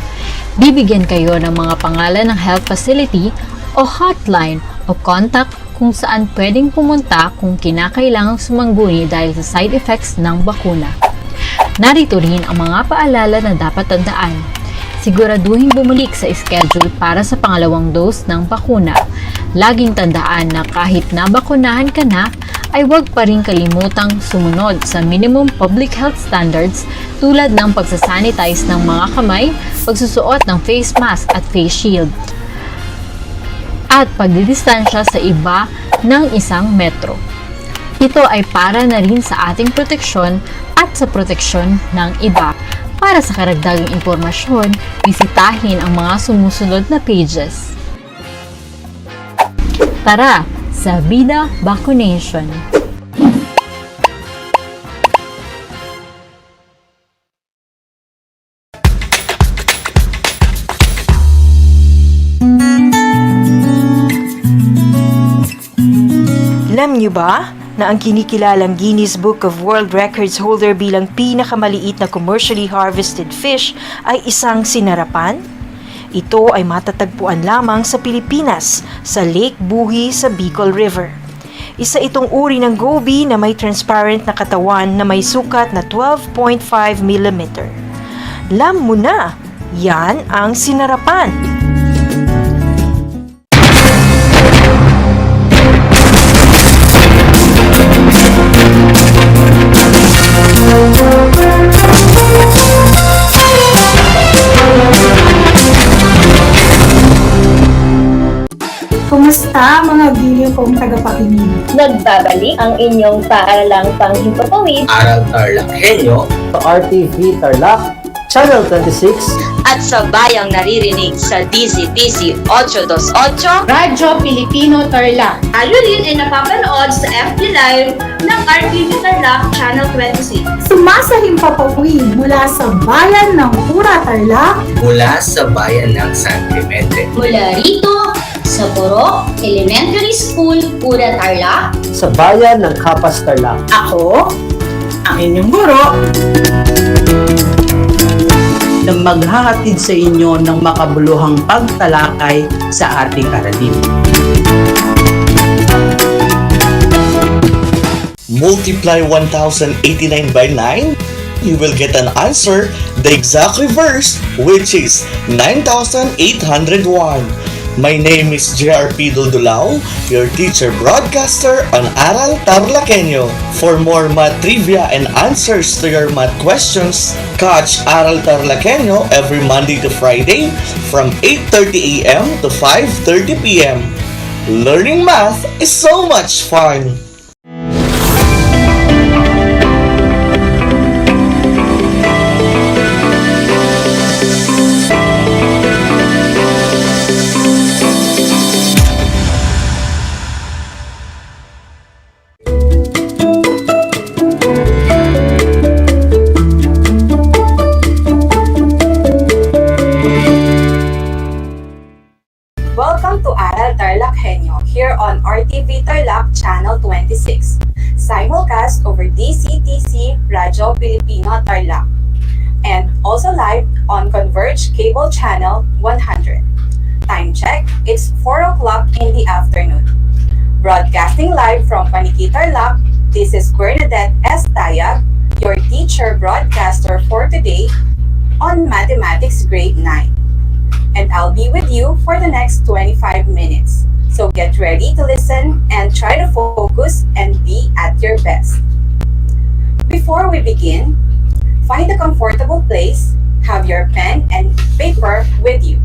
Bibigyan kayo ng mga pangalan ng health facility o hotline o contact kung saan pwedeng pumunta kung kinakailangang sumangguni dahil sa side effects ng bakuna. Narito rin ang mga paalala na dapat tandaan. Siguraduhin bumalik sa schedule para sa pangalawang dose ng bakuna. Laging tandaan na kahit nabakunahan ka na, ay huwag pa rin kalimutang sumunod sa minimum public health standards tulad ng pagsasanitize ng mga kamay, pagsusuot ng face mask at face shield, at pagdidistansya sa iba ng 1 metro. Ito ay para na rin sa ating proteksyon at sa proteksyon ng iba. Para sa karagdagang impormasyon, bisitahin ang mga sumusunod na pages. Tara sa Vida Vaccination! Alam niyo ba na ang kinikilalang Guinness Book of World Records holder bilang pinakamaliit na commercially harvested fish ay isang sinarapan? Ito ay matatagpuan lamang sa Pilipinas, sa Lake Buhi sa Bicol River. Isa itong uri ng goby na may transparent na katawan na may sukat na 12.5 mm. Alam mo na, yan ang sinarapan. Kumusta mga video kong tagapakinig? Nagbabalik ang inyong paaralang panghimpapawid. Aral TarlakHenyo Sa RTV Tarlac, Channel 26, at sa bayang naririnig sa DZTC 828 Radyo Pilipino Tarlac. Tayo rin ay napapanood sa FB Live ng RTV Tarlac Channel 26. Sumasahimpapawid mula sa bayan ng Pura Tarlac. Mula sa bayan ng San Clemente. mula rito sa Borok Elementary School, Pura Tarlac. sa bayan ng Kapas Tarlac. Ako, ang inyong guro, na maghahatid sa inyo ng makabuluhang pagtalakay sa ating aralin. multiply 1089 by 9, you will get an answer, the exact reverse, which is 9801. My name is JRP Duldulao, your teacher broadcaster on Aral TarlakHenyo. For more math trivia and answers to your math questions, catch Aral TarlakHenyo every Monday to Friday from 8:30 a.m. to 5:30 p.m. Learning math is so much fun! Welcome to Aral TarlakHenyo here on RTV Tarlac Channel 26, simulcast over DCTC Radyo Pilipino Tarlac, and also live on Converge Cable Channel 100. Time check, it's 4 o'clock in the afternoon. Broadcasting live from Paniki Tarlac, this is Bernadette S. Tayag, your teacher broadcaster for today on Mathematics Grade 9. And I'll be with you for the next 25 minutes. So get ready to listen and try to focus and be at your best. Before we begin, find a comfortable place, have your pen and paper with you,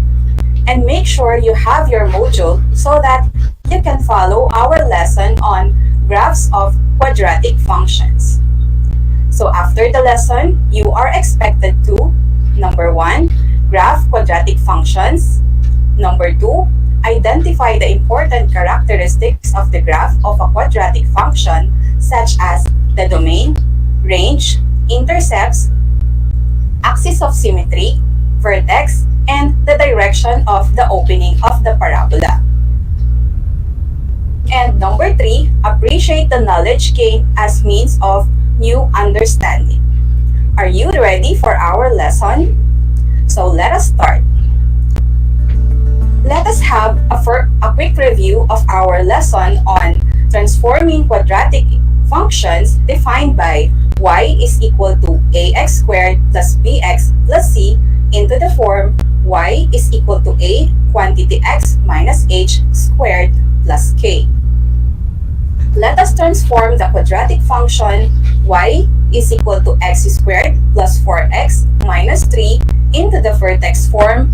and make sure you have your module so that you can follow our lesson on graphs of quadratic functions. So after the lesson, you are expected to, number 1, graph quadratic functions. Number 2, identify the important characteristics of the graph of a quadratic function such as the domain, range, intercepts, axis of symmetry, vertex, and the direction of the opening of the parabola. And number 3, appreciate the knowledge gained as means of new understanding. Are you ready for our lesson? So let us start. Let us have a quick review of our lesson on transforming quadratic functions defined by y is equal to ax squared plus bx plus c into the form y is equal to a quantity x minus h squared plus k. Let us transform the quadratic function y is equal to x squared plus 4x minus 3 into the vertex form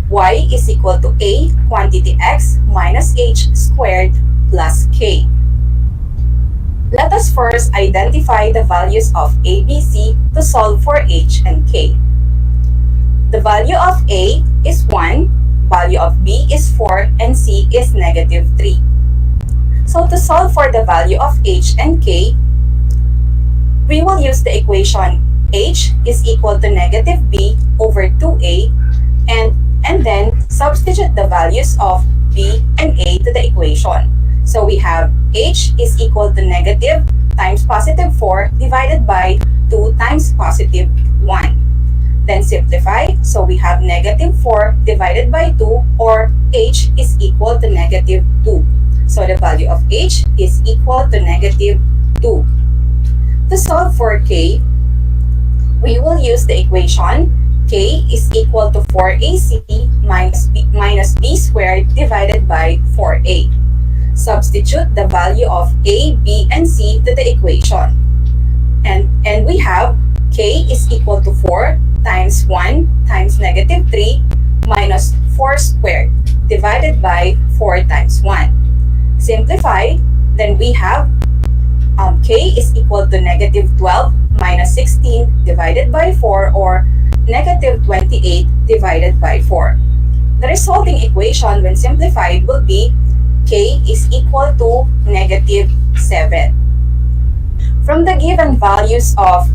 y is equal to a quantity x minus h squared plus k. Let us first identify the values of a, b, c to solve for h and k. The value of a is 1, value of b is 4, and c is negative 3. So to solve for the value of h and k, we will use the equation h is equal to negative b over 2a and then substitute the values of b and a to the equation. So we have h is equal to negative times positive 4 divided by 2 times positive 1. Then simplify, so we have negative 4 divided by 2, or h is equal to negative 2. So the value of h is equal to negative 2. To solve for k, we will use the equation k is equal to 4ac minus b squared divided by 4a. Substitute the value of a, b, and c to the equation. And we have k is equal to 4 times 1 times negative 3 minus 4 squared divided by 4 times 1. Simplify, then we have k is equal to negative 12 minus 16 divided by 4, or negative 28 divided by 4. The resulting equation when simplified will be k is equal to negative 7. From the given values of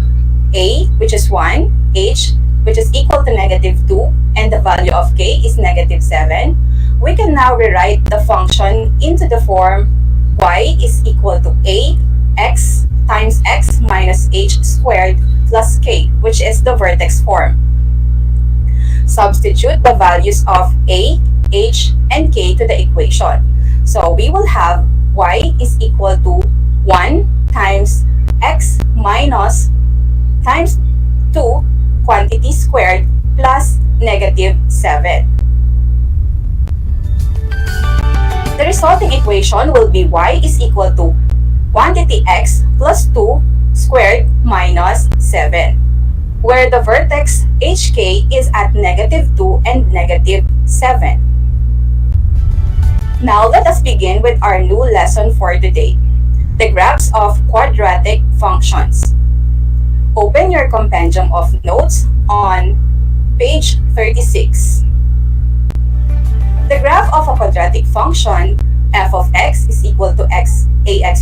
a, which is 1, h, which is equal to negative 2, and the value of k is negative 7, we can now rewrite the function into the form y is equal to a x times x minus h squared plus k, which is the vertex form. Substitute the values of a, h, and k to the equation. So we will have y is equal to 1 times x minus times 2 quantity squared plus negative 7. The resulting equation will be y is equal to quantity x plus 2 squared minus 7, where the vertex hk is at negative 2 and negative 7. Now let us begin with our new lesson for today, the graphs of quadratic functions. Open your compendium of notes on page 36. The graph of a quadratic function, f of x is equal to ax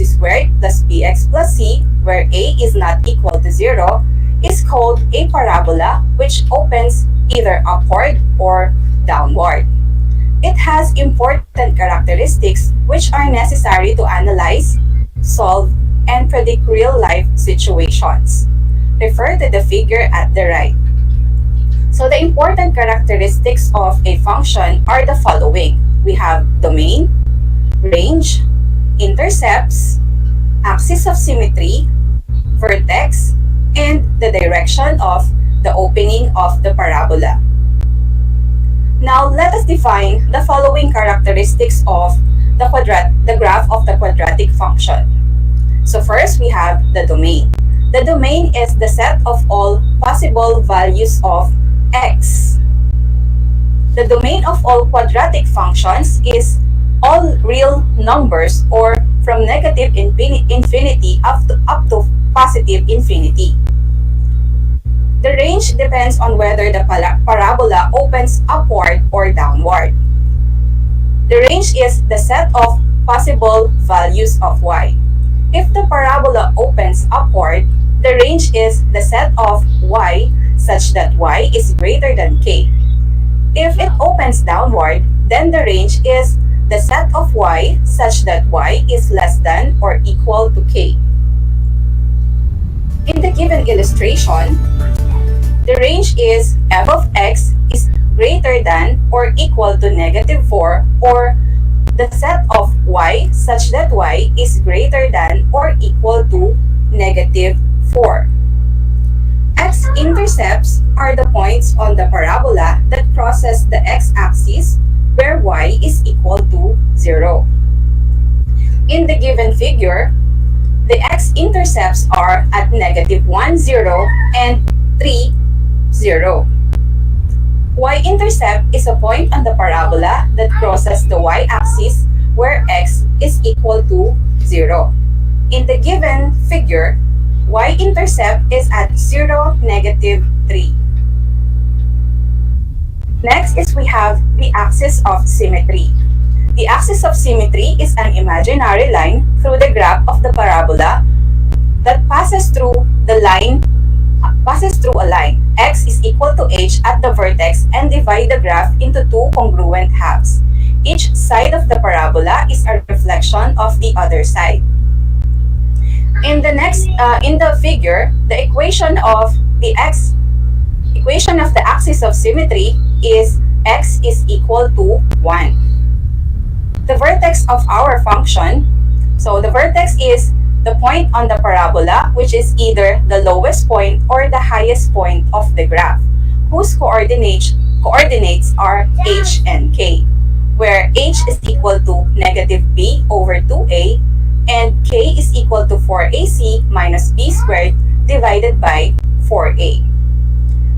squared plus bx plus c, where a is not equal to 0, is called a parabola which opens either upward or downward. It has important characteristics which are necessary to analyze, solve, and predict real-life situations. Refer to the figure at the right. So the important characteristics of a function are the following. We have domain, range, intercepts, axis of symmetry, vertex, and the direction of the opening of the parabola. Now let us define the following characteristics of the graph of the quadratic function. So first we have the domain. The domain is the set of all possible values of x. The domain of all quadratic functions is all real numbers, or from negative infinity up to positive infinity. The range depends on whether the parabola opens upward or downward. The range is the set of possible values of y. If the parabola opens upward, the range is the set of y such that y is greater than k. If it opens downward, then the range is the set of y such that y is less than or equal to k. In the given illustration, the range is f of x is greater than or equal to negative 4, or the set of y such that y is greater than or equal to negative 4. X-intercepts are the points on the parabola that crosses the x-axis where y is equal to 0. In the given figure, the x-intercepts are at negative 1, 0 and 3, 0. Y-intercept is a point on the parabola that crosses the y-axis where x is equal to 0. In the given figure, y-intercept is at 0, negative 3. Next is we have the axis of symmetry. The axis of symmetry is an imaginary line through the graph of the parabola that passes through a line x is equal to h at the vertex and divide the graph into two congruent halves. Each side of the parabola is a reflection of the other side. In the figure, the equation of the axis of symmetry is x is equal to 1. The vertex of our function, so the vertex is the point on the parabola which is either the lowest point or the highest point of the graph, whose coordinates are h and k, where h is equal to negative b over 2a and k is equal to 4ac minus b squared divided by 4a.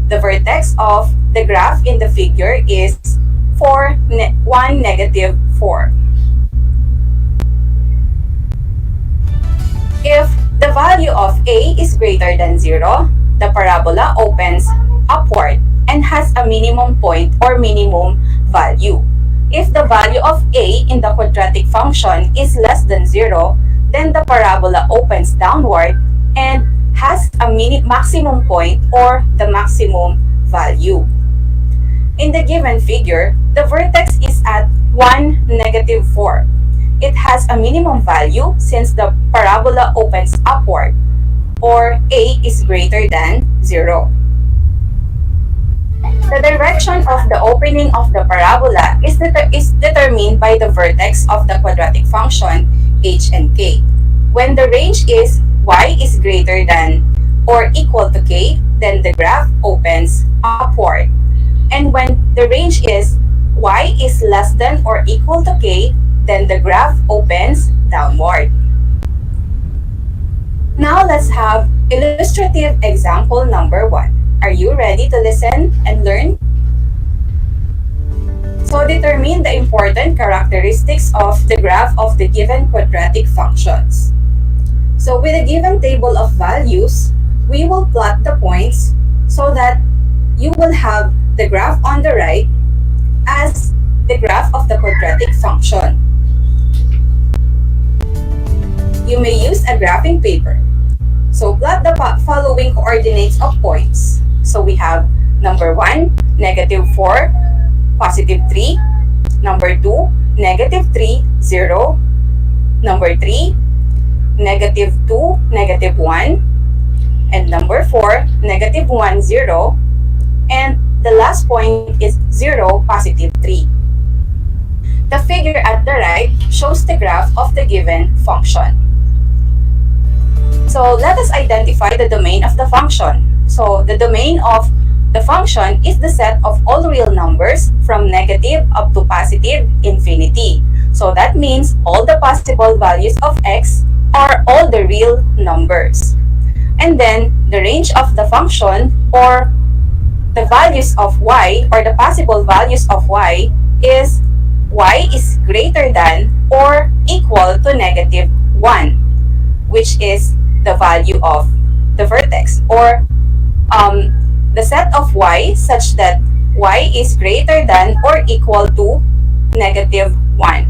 The vertex of the graph in the figure is 1, negative 4. If the value of a is greater than 0, the parabola opens upward and has a minimum point or minimum value. If the value of a in the quadratic function is less than 0, then the parabola opens downward and has a maximum point or the maximum value. In the given figure, the vertex is at 1, negative 4. It has a minimum value since the parabola opens upward, or a is greater than 0. The direction of the opening of the parabola is determined by the vertex of the quadratic function h and k. When the range is y is greater than or equal to k, then the graph opens upward. And when the range is y is less than or equal to k, then the graph opens downward. Now let's have illustrative example number 1. Are you ready to listen and learn? So determine the important characteristics of the graph of the given quadratic functions. So with a given table of values, we will plot the points so that you will have the graph on the right as the graph of the quadratic function. You may use a graphing paper. So plot the following coordinates of points. So we have number 1, -4, +3, number 2, -3, 0, number 3, -2, -1, and number 4, -1, 0, and the last point is 0, +3. The figure at the right shows the graph of the given function. So let us identify the domain of the function. So the domain of the function is the set of all real numbers from negative up to positive infinity. So that means all the possible values of x are all the real numbers. And then the range of the function, or the values of y, or the possible values of y is greater than or equal to -1, which is the value of the vertex, or the set of y such that y is greater than or equal to -1.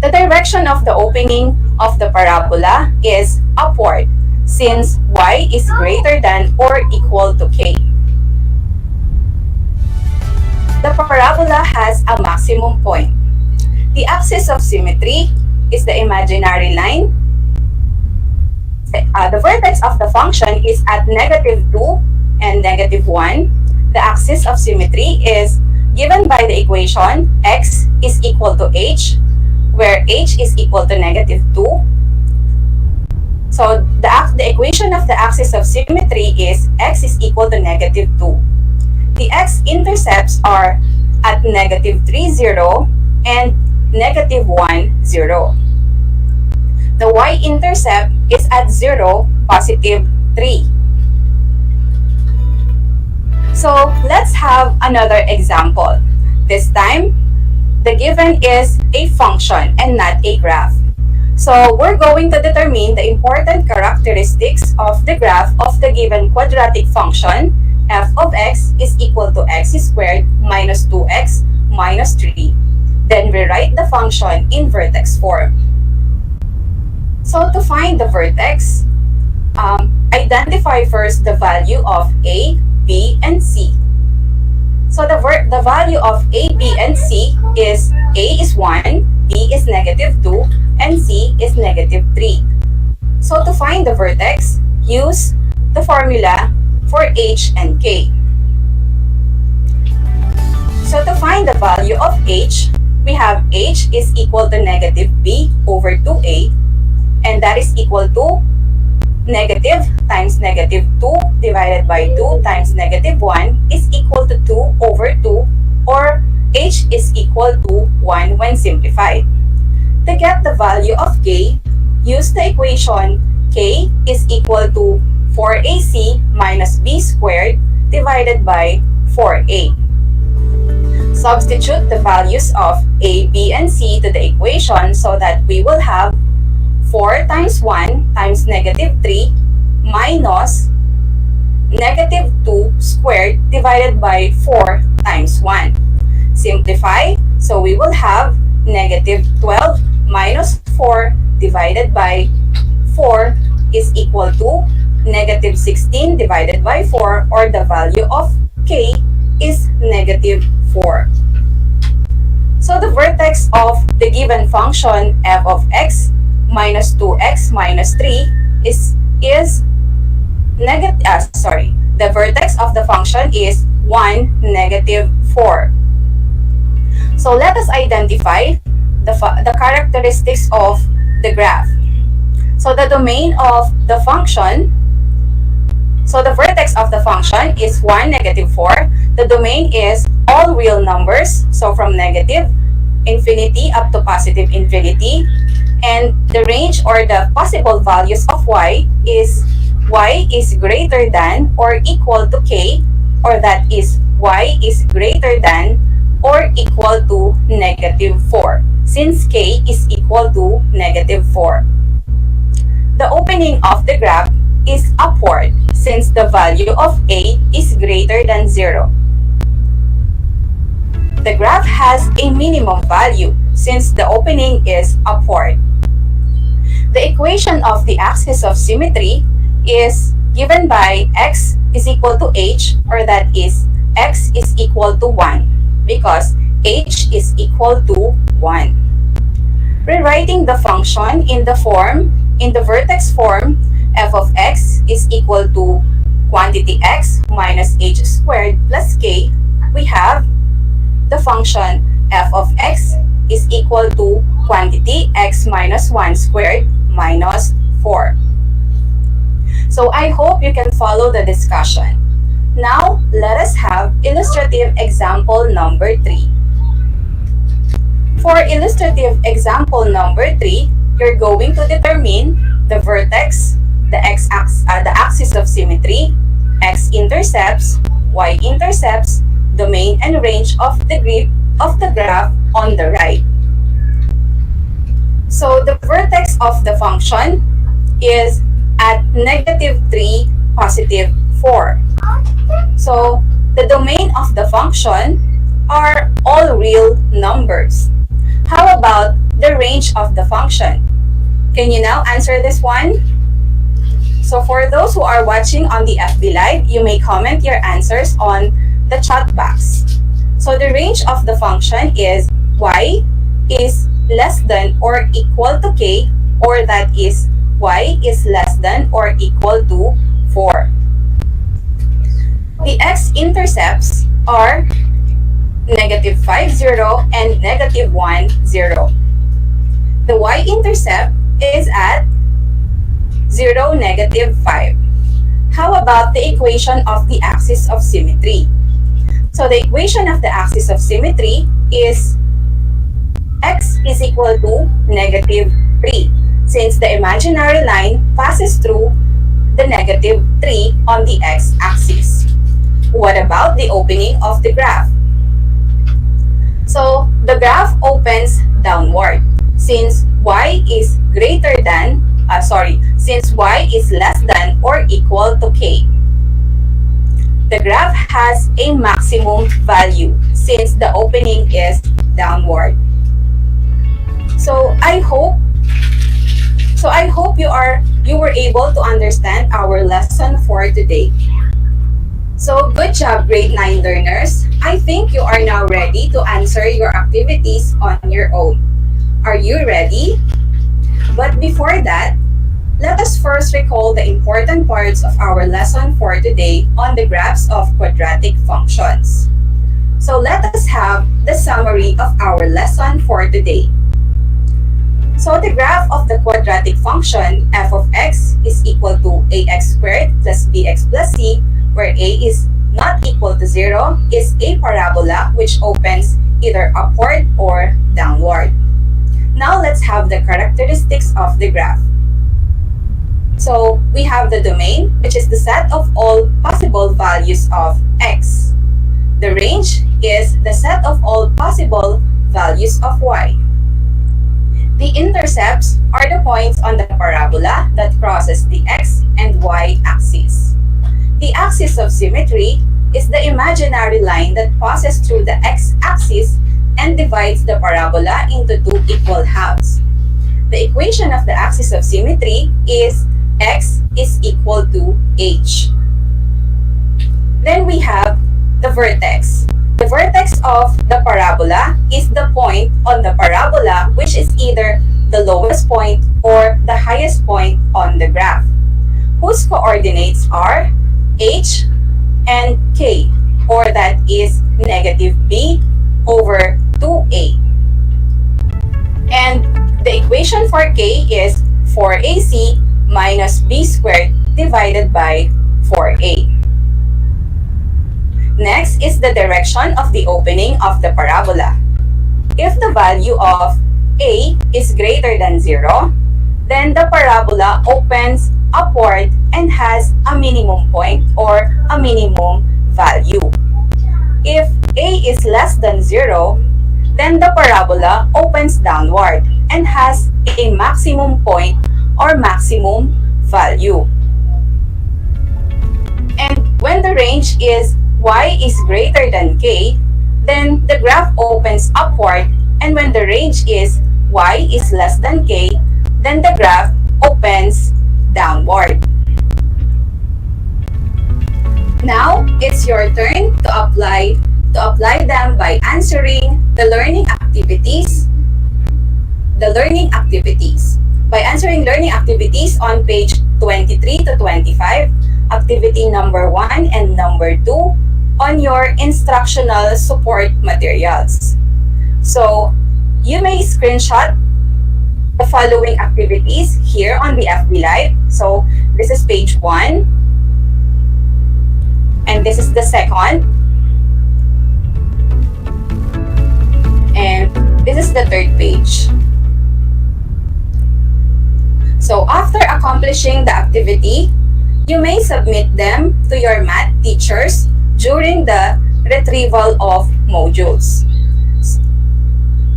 The direction of the opening of the parabola is upward, since y is greater than or equal to k. The parabola has a maximum point. The axis of symmetry is the imaginary line. The vertex of the function is at -2 and -1. The axis of symmetry is given by the equation x is equal to h, where h is equal to -2. So the equation of the axis of symmetry is x is equal to -2. The x-intercepts are at -3, 0 and -1, 0. The y-intercept is at 0, +3. So let's have another example. This time, the given is a function and not a graph. So we're going to determine the important characteristics of the graph of the given quadratic function f of x is equal to x squared minus 2x minus 3. Then we write the function in vertex form. So to find the vertex, identify first the value of a, b, and c. So the value of a, b, and c is a is 1, b is -2, and c is -3. So to find the vertex, use the formula for h and k. So to find the value of h, we have h is equal to -b over 2a, and that is equal to negative times -2 divided by 2 times -1 is equal to 2 over 2, or h is equal to 1 when simplified. To get the value of k, use the equation k is equal to 4ac minus b squared divided by 4a. Substitute the values of a, b, and c to the equation so that we will have 4 times 1 times -3 minus -2 squared divided by 4 times 1. Simplify, so we will have -12 minus 4 divided by 4 is equal to -16 divided by 4, or the value of k is -4. So the vertex of the given function f of x minus 2x minus 3 the vertex of the function is 1, -4. So let us identify the characteristics of the graph. So So the domain of the function, so the vertex of the function is 1, negative 4. The domain is all real numbers, so from negative infinity up to positive infinity. And the range or the possible values of y is greater than or equal to k, or that is y is greater than or equal to negative 4, since k is equal to negative 4. The opening of the graph is upward, since the value of a is greater than 0. The graph has a minimum value, since the opening is upward. The equation of the axis of symmetry is given by x is equal to h, or that is x is equal to 1, because h is equal to 1. Rewriting the function in the vertex form, f of x is equal to quantity x minus h squared plus k, we have the function f of x is equal to quantity x minus 1 squared minus 4. So I hope you can follow the discussion. Now, let us have illustrative example number 3. For illustrative example number 3, you're going to determine the vertex, the axis of symmetry, x-intercepts, y-intercepts, domain and range of the graph on the right. So the vertex of the function is at negative 3, positive 4. So the domain of the function are all real numbers. How about the range of the function? Can you now answer this one? So for those who are watching on the FB Live, you may comment your answers on the chat box. So the range of the function is y is less than or equal to k, or that is y is less than or equal to 4. The x-intercepts are negative 5, 0 and negative 1, 0. The y-intercept is at 0, negative 5. How about the equation of the axis of symmetry? So the equation of the axis of symmetry is x is equal to negative 3, since the imaginary line passes through the negative 3 on the x-axis. What about the opening of the graph? So the graph opens downward, since y is since y is less than or equal to k. The graph has a maximum value, since the opening is downward. So I hope you were able to understand our lesson for today. So good job, grade 9 learners. I think you are now ready to answer your activities on your own. Are you ready? But before that, let us first recall the important parts of our lesson for today on the graphs of quadratic functions. So let us have the summary of our lesson for today. So the graph of the quadratic function f of x is equal to ax squared plus bx plus c, where a is not equal to 0, is a parabola which opens either upward or downward. Now let's have the characteristics of the graph. So we have the domain, which is the set of all possible values of x. The range is the set of all possible values of y. The intercepts are the points on the parabola that crosses the x and y axis. The axis of symmetry is the imaginary line that passes through the x-axis and divides the parabola into two equal halves. The equation of the axis of symmetry is x is equal to h. Then we have the vertex. The vertex of the parabola is the point on the parabola which is either the lowest point or the highest point on the graph, whose coordinates are h and k, or that is negative b over 2a. And the equation for k is 4AC minus B squared divided by 4A. Next is the direction of the opening of the parabola. If the value of A is greater than 0, then the parabola opens upward and has a minimum point or a minimum value. If A is less than 0, then the parabola opens downward and has a maximum point or maximum value. And when the range is y is greater than k, then the graph opens upward, and when the range is y is less than k, then the graph opens downward. Now, it's your turn to apply them by answering the learning activities. By answering learning activities on page 23 to 25, activity number 1 and number 2 on your instructional support materials. So, you may screenshot the following activities here on the FB Live. So, this is page 1. And this is the second. And this is the third page. So, after accomplishing the activity, you may submit them to your math teachers during the retrieval of modules.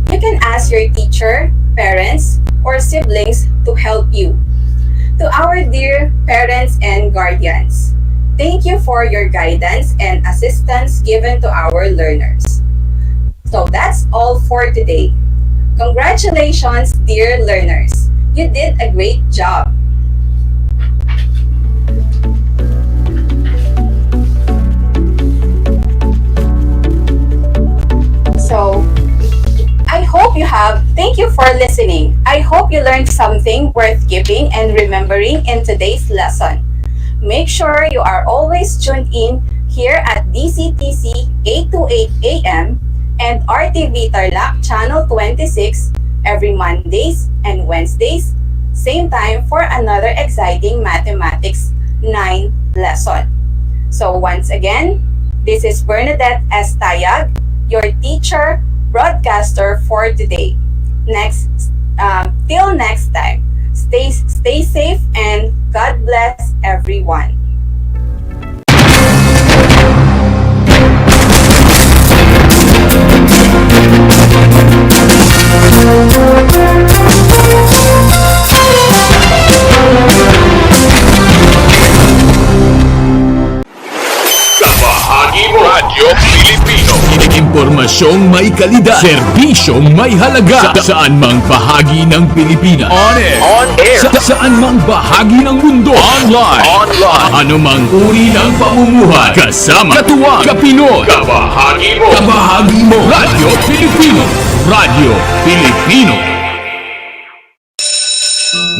You can ask your teacher, parents, or siblings to help you. To our dear parents and guardians, thank you for your guidance and assistance given to our learners. So that's all for today. Congratulations, dear learners. You did a great job. So, thank you for listening. I hope you learned something worth keeping and remembering in today's lesson. Make sure you are always tuned in here at DCTC 828 AM and RTV Tarlac Channel 26 every Mondays and Wednesdays, same time for another exciting Mathematics 9 lesson. So once again, this is Bernadette S. Tayag, your teacher, broadcaster for today. Till next time, stay safe and God bless everyone. Kabahagi mo Radyo Pilipino. Impormasyong may kalidad, serbisyong may halaga, saan mang bahagi ng Pilipinas. On air. Saan mang bahagi ng mundo. Online. Anumang uri ng pamumuhay. Kasama, katuwang, kapinoy. Kabahagi mo Radyo Pilipino. Radyo Pilipino.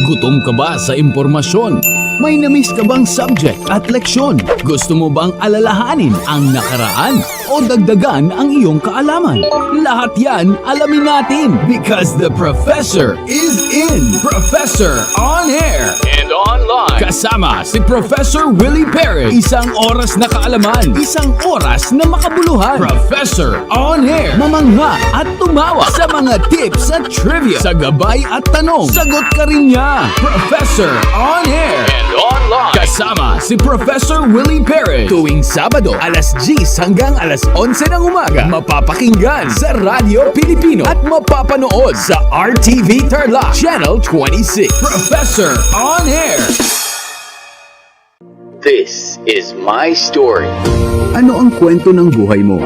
Gutom ka ba sa impormasyon? May namiss ka bang subject at leksyon? Gusto mo bang alalahanin ang nakaraan o dagdagan ang iyong kaalaman? Lahat yan alamin natin because the Professor is in. Professor on air and online. Kasama si Professor Willie Perez. Isang oras na kaalaman, isang oras na makabuluhan. Professor on air. Mamangha at tumawa sa mga tips at trivia. Sa gabay at tanong, sagot ka rin niya. Professor on air and online. Kasama si Professor Willie Perez. Tuwing Sabado, alas 10 hanggang alas 11 ng umaga. Mapapakinggan sa Radyo Pilipino at mapapanood sa RTV Tarlac Channel 26. Professor on air. This is my story. Ano ang kwento ng buhay mo?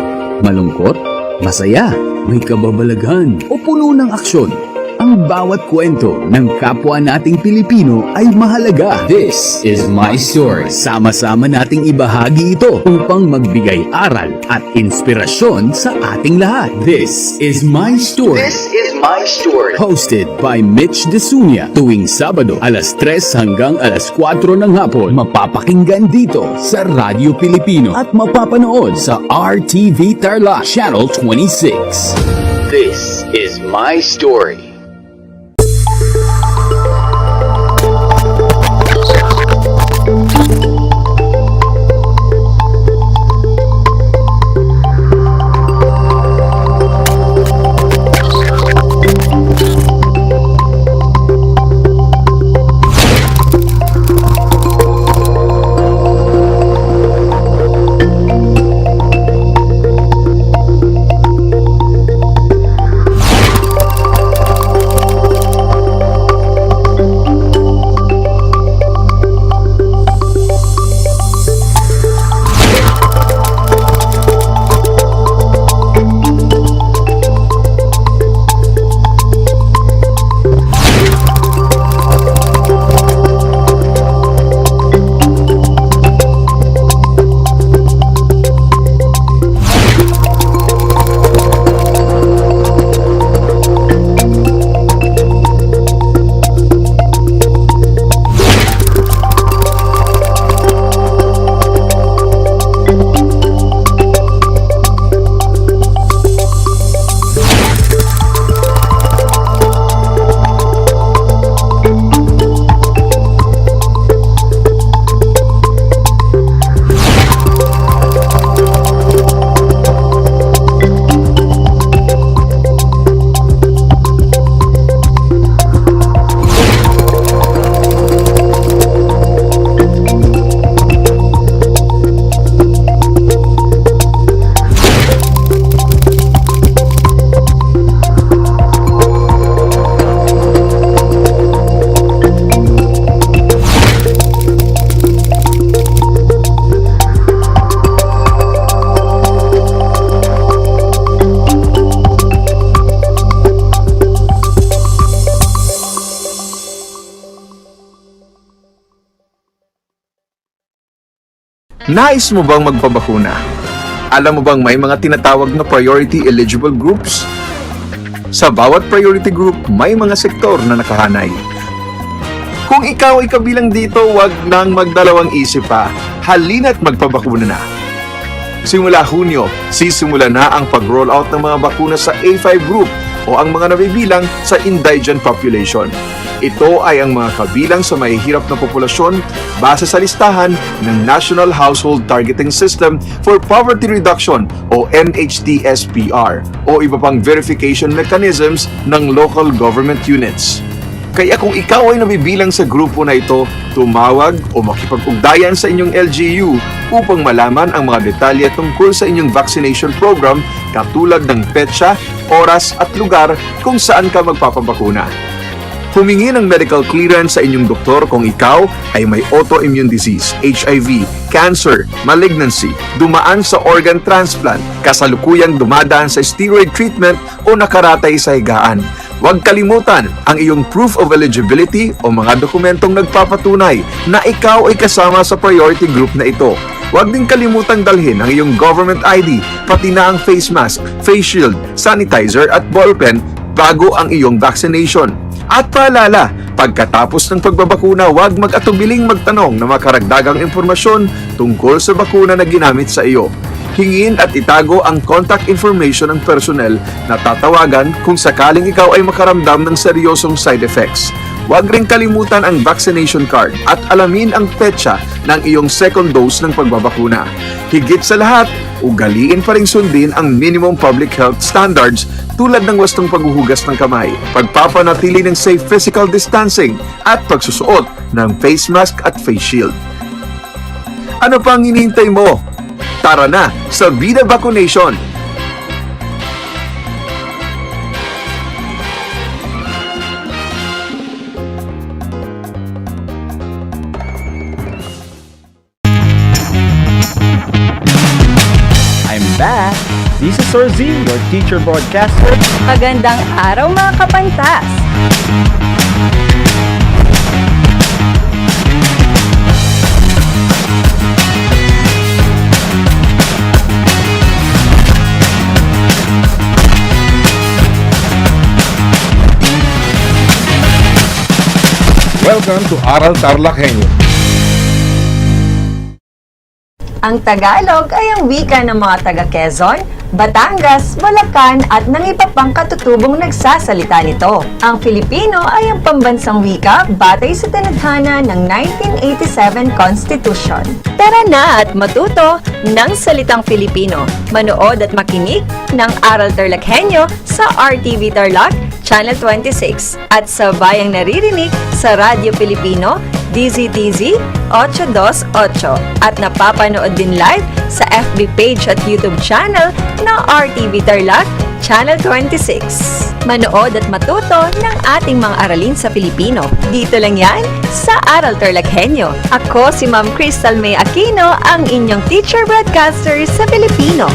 Malungkot? Masaya? May kababalaghan? O puno ng aksyon? Ang bawat kwento ng kapwa nating Pilipino ay mahalaga. This is my story. Sama-sama nating ibahagi ito upang magbigay aral at inspirasyon sa ating lahat. This is my story. This is my story. Hosted by Mitch Desunia. Tuwing Sabado, alas 3 hanggang alas 4 ng hapon. Mapapakinggan dito sa Radyo Pilipino at mapapanood sa RTV Tarlac Channel 26. This is my story. Nais mo bang magpabakuna? Alam mo bang may mga tinatawag na priority eligible groups? Sa bawat priority group, may mga sektor na nakahanay. Kung ikaw ay kabilang dito, wag nang magdalawang isip pa. Halina't magpabakuna na. Simula Hunyo, sisimula na ang pag-roll out ng mga bakuna sa A5 group o ang mga nabibilang sa indigent population. Ito ay ang mga kabilang sa mahihirap na populasyon base sa listahan ng National Household Targeting System for Poverty Reduction o NHTSPR o iba pang verification mechanisms ng local government units. Kaya kung ikaw ay nabibilang sa grupo na ito, tumawag o makipag-ugnayan sa inyong LGU upang malaman ang mga detalye tungkol sa inyong vaccination program katulad ng petsa, oras at lugar kung saan ka magpapabakuna. Humingi ng medical clearance sa inyong doktor kung ikaw ay may autoimmune disease, HIV, cancer, malignancy, dumaan sa organ transplant, kasalukuyang dumadaan sa steroid treatment o nakaratay sa higaan. Huwag kalimutan ang iyong proof of eligibility o mga dokumentong nagpapatunay na ikaw ay kasama sa priority group na ito. Huwag din kalimutang dalhin ang iyong government ID, pati na ang face mask, face shield, sanitizer at ballpen bago ang iyong vaccination. At paalala, pagkatapos ng pagbabakuna, huwag mag-atubiling magtanong na makaragdagang impormasyon tungkol sa bakuna na ginamit sa iyo. Hingin at itago ang contact information ng personnel na tatawagan kung sakaling ikaw ay makaramdam ng seryosong side effects. Huwag rin kalimutan ang vaccination card at alamin ang petsa ng iyong second dose ng pagbabakuna. Higit sa lahat, ugaliin pa rin sundin ang minimum public health standards tulad ng wastong paghuhugas ng kamay, pagpapanatili ng safe physical distancing at pagsusuot ng face mask at face shield. Ano pang hinihintay mo? Tara na sa Vida Vaccination! I'm back! This is Sir Z, your teacher broadcaster. Magandang araw mga kapantas! Welcome to Aral TarlakHenyo. Ang Tagalog ay ang wika ng mga taga Quezon, Batangas, Bulacan at ng iba pang katutubong nagsasalita nito. Ang Filipino ay ang pambansang wika batay sa tinadhana ng 1987 Constitution. Tara na at matuto ng salitang Filipino. Manood at makinig ng Aral TarlakHenyo sa RTV Tarlac, Channel 26 at sa bayang naririnig sa Radyo Pilipino, DZTZ 828 at napapanood din live sa FB page at YouTube channel ng RTV Tarlac, Channel 26. Manood at matuto ng ating mga aralin sa Pilipino. Dito lang yan sa Aral TarlakHenyo. Ako si Ma'am Crystal May Aquino, ang inyong teacher broadcaster sa Pilipino.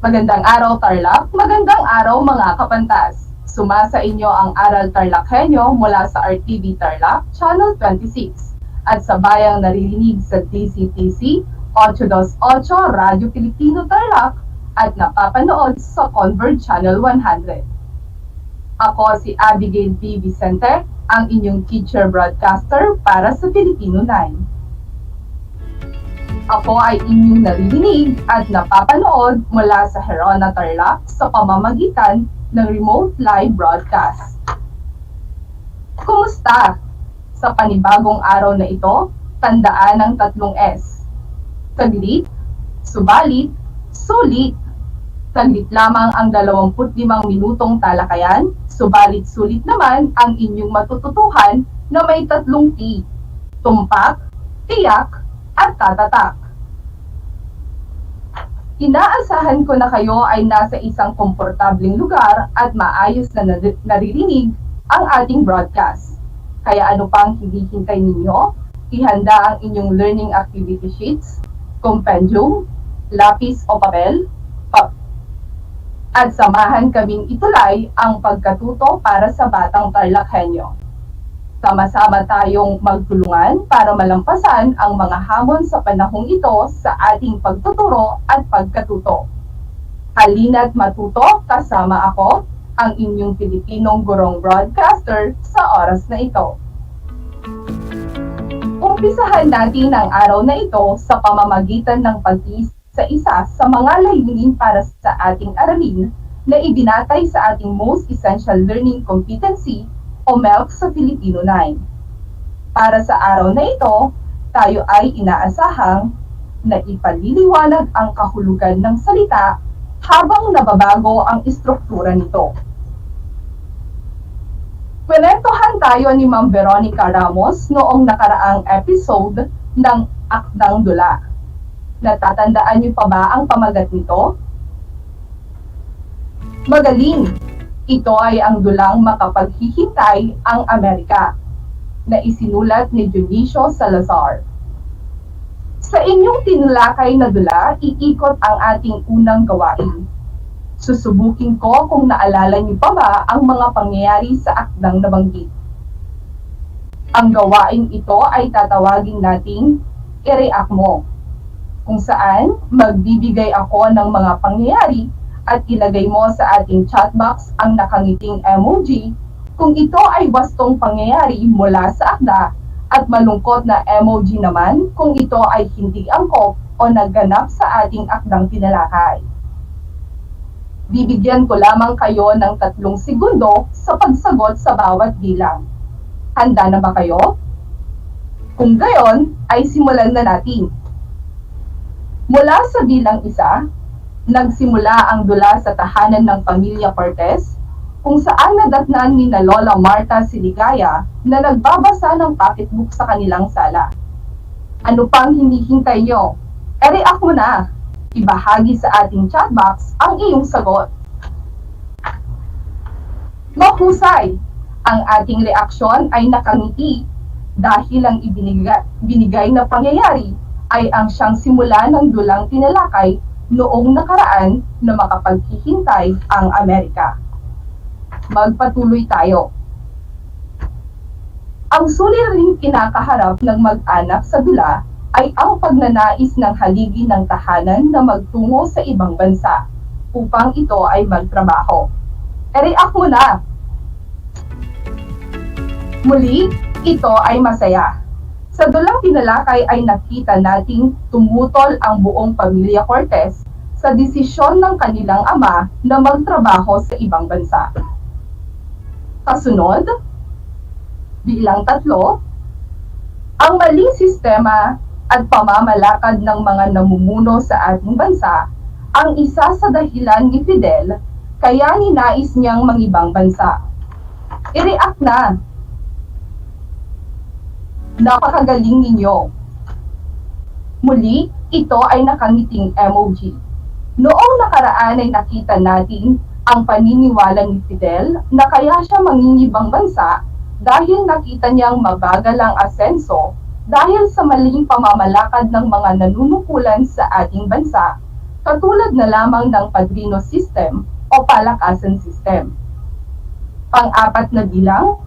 Magandang araw Tarlac, magandang araw mga kapantas. Sumasa inyo ang Aral TarlakHenyo mula sa RTV Tarlac, Channel 26 at sa bayang naririnig sa DCTC 828 Radyo Pilipino Tarlac at napapanood sa Converge Channel 100. Ako si Abigail B. Vicente, ang inyong teacher broadcaster para sa Filipino 9. Ako ay inyong naririnig at napapanood mula sa Herona Tarlac sa pamamagitan ng remote live broadcast. Kumusta? Sa panibagong araw na ito, tandaan ang 3 S. Saglit, subalit, sulit. Saglit lamang ang 25 minutong talakayan, subalit sulit naman ang inyong matututuhan na may 3 T. Tumpak, tiyak, at tatatak. Inaasahan ko na kayo ay nasa isang komportableng lugar at maayos na naririnig ang ating broadcast. Kaya ano pang hinihintay ninyo? Ihanda ang inyong learning activity sheets, compendium, lapis o papel, at samahan kaming itulay ang pagkatuto para sa batang TarlakHenyo. Sama-sama tayong magtulungan para malampasan ang mga hamon sa panahong ito sa ating pagtuturo at pagkatuto. Halina't matuto kasama ako, ang inyong Pilipinong gurong broadcaster sa oras na ito. Umpisahan natin ang araw na ito sa pamamagitan ng pag-iisa sa isa sa mga layunin para sa ating aralin na ibinatay sa ating Most Essential Learning Competency o MELCs sa Filipino 9. Para sa araw na ito, tayo ay inaasahang na ipaliliwanag ang kahulugan ng salita habang nababago ang istruktura nito. Kwentuhan tayo ni Ma'am Veronica Ramos noong nakaraang episode ng Akdang Dula. Natatandaan niyo pa ba ang pamagat nito? Magaling! Ito ay ang dulang makapaghihintay ang Amerika na isinulat ni Dionisio Salazar. Sa inyong tinulakay na dula, iikot ang ating unang gawain. Susubukin ko kung naalala niyo pa ba ang mga pangyayari sa akdang nabanggit. Ang gawain ito ay tatawagin nating i-react mo, kung saan magbibigay ako ng mga pangyayari at ilagay mo sa ating chat box ang nakangiting emoji kung ito ay wastong pangyayari mula sa akda at malungkot na emoji naman kung ito ay hindi angkop o nagganap sa ating akdang tinalakay. Bibigyan ko lamang kayo ng 3 segundo sa pagsagot sa bawat bilang. Handa na ba kayo? Kung gayon, ay simulan na natin. Mula sa bilang 1, nagsimula ang dula sa tahanan ng pamilya Cortez, kung saan nadatnan ni na Lola Marta Siligaya na nagbabasa ng pocketbook sa kanilang sala. Ano pang hinihintay nyo? E-react mo na! Ibahagi sa ating chat box ang iyong sagot. Mahusay! Ang ating reaksyon ay nakangiti dahil ang binigay na pangyayari ay ang siyang simula ng dulang tinalakay noong nakaraan na makapaghihintay ang Amerika. Magpatuloy tayo. Ang suliraning kinakaharap ng mag-anak sa dula ay ang pagnanais ng haligi ng tahanan na magtungo sa ibang bansa upang ito ay magtrabaho. E-react mo na! Muli, ito ay masaya. Sa dulang tinalakay ay nakita nating tumutol ang buong pamilya Cortez sa desisyon ng kanilang ama na magtrabaho sa ibang bansa. Kasunod, bilang 3, ang maling sistema at pamamalakad ng mga namumuno sa ating bansa ang isa sa dahilan ni Fidel kaya ninais niyang mangibang bansa. I-react na! Napakagaling ninyo. Muli, ito ay nakangiting emoji. Noong nakaraan ay nakita natin ang paniniwala ni Fidel na kaya siya mangingibang bansa dahil nakita niyang mabagal ang asenso dahil sa maling pamamalakad ng mga nanunukulan sa ating bansa, katulad na lamang ng padrino system o palakasan system. Pang-4 na bilang,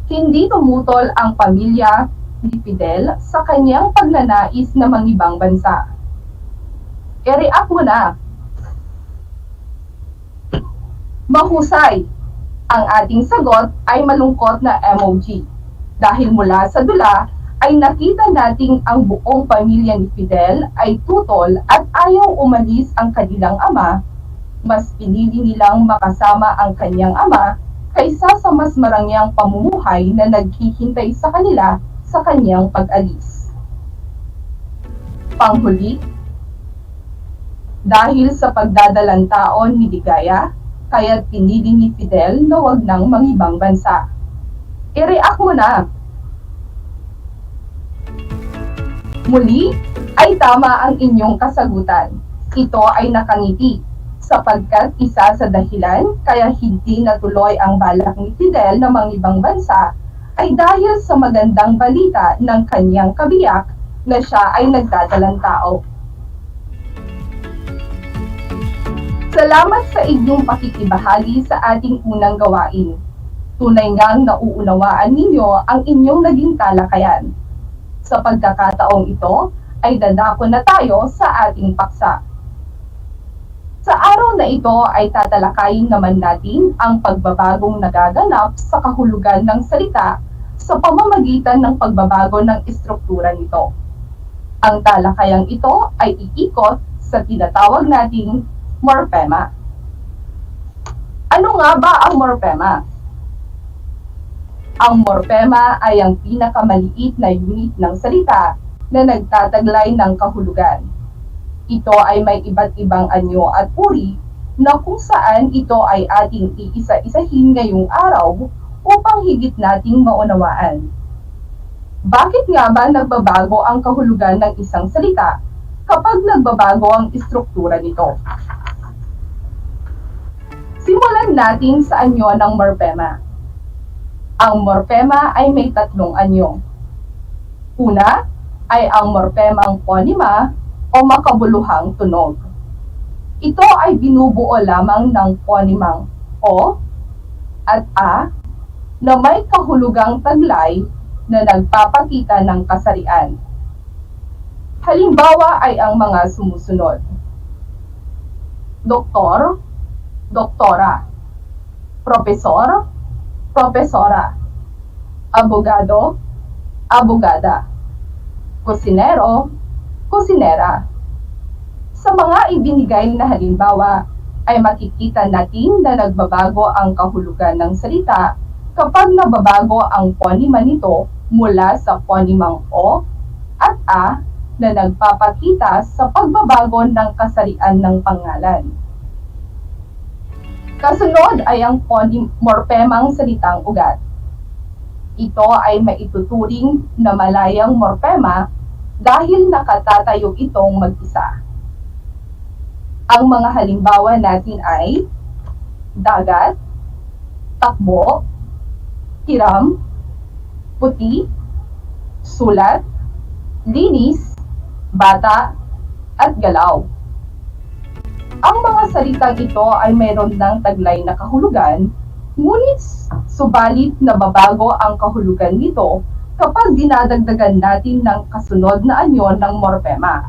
hindi tumutol ang pamilya ni Fidel sa kanyang pagnanais na mangibang bansa. I-react mo na! Mahusay! Ang ating sagot ay malungkot na emoji. Dahil mula sa dula ay nakita nating ang buong pamilya ni Fidel ay tutol at ayaw umalis ang kanilang ama, mas pinili nilang makasama ang kanyang ama kaysa sa mas marangyang pamumuhay na naghihintay sa kanila sa kanyang pag-alis. Panghuli, dahil sa pagdadalang taon ni Ligaya, kaya't pinili ni Fidel na wag nang mangibang bansa. I-react mo na! Muli ay tama ang inyong kasagutan. Ito ay nakangiti sapagkat isa sa dahilan kaya hindi natuloy ang balak ni Fidel na mangibang bansa ay dahil sa magandang balita ng kanyang kabiyak na siya ay nagdadalang tao. Salamat sa inyong pakikibahagi sa ating unang gawain. Tunay ngang nauunawaan ninyo ang inyong naging talakayan. Sa pagkakataong ito, ay dadako na tayo sa ating paksa. Sa araw na ito ay tatalakayin naman natin ang pagbabagong nagaganap sa kahulugan ng salita sa pamamagitan ng pagbabago ng estruktura nito. Ang talakayang ito ay iikot sa tinatawag nating morphema. Ano nga ba ang morphema? Ang morphema ay ang pinakamaliit na unit ng salita na nagtataglay ng kahulugan. Ito ay may iba't ibang anyo at uri na kung saan ito ay ating iisa-isahin ngayong araw upang higit nating maunawaan. Bakit nga ba nagbabago ang kahulugan ng isang salita kapag nagbabago ang istruktura nito? Simulan natin sa anyo ng morphema. Ang morphema ay may tatlong anyo. Una ay ang morphemang ponema o makabuluhang tunog. Ito ay binubuo lamang ng ponemang o at a na may kahulugang taglay na nagpapakita ng kasarian. Halimbawa ay ang mga sumusunod. Doktor, doktora. Propesor, propesora. Abogado, abogada. Kusinero, kusinera. Sa mga ibinigay na halimbawa, ay makikita natin na nagbabago ang kahulugan ng salita kapag nababago ang ponema nito mula sa ponemang o at a na nagpapakita sa pagbabago ng kasarian ng pangalan. Kasunod ay ang morphemang salitang ugat. Ito ay maituturing na malayang morphema dahil nakatatayo itong mag-isa. Ang mga halimbawa natin ay dagat, takbo, hiram, puti, sulat, linis, bata, at galaw. Ang mga salitang ito ay mayroon ng taglay na kahulugan, ngunit subalit nababago ang kahulugan nito kapag dinadagdagan natin ng kasunod na anyo ng morphema.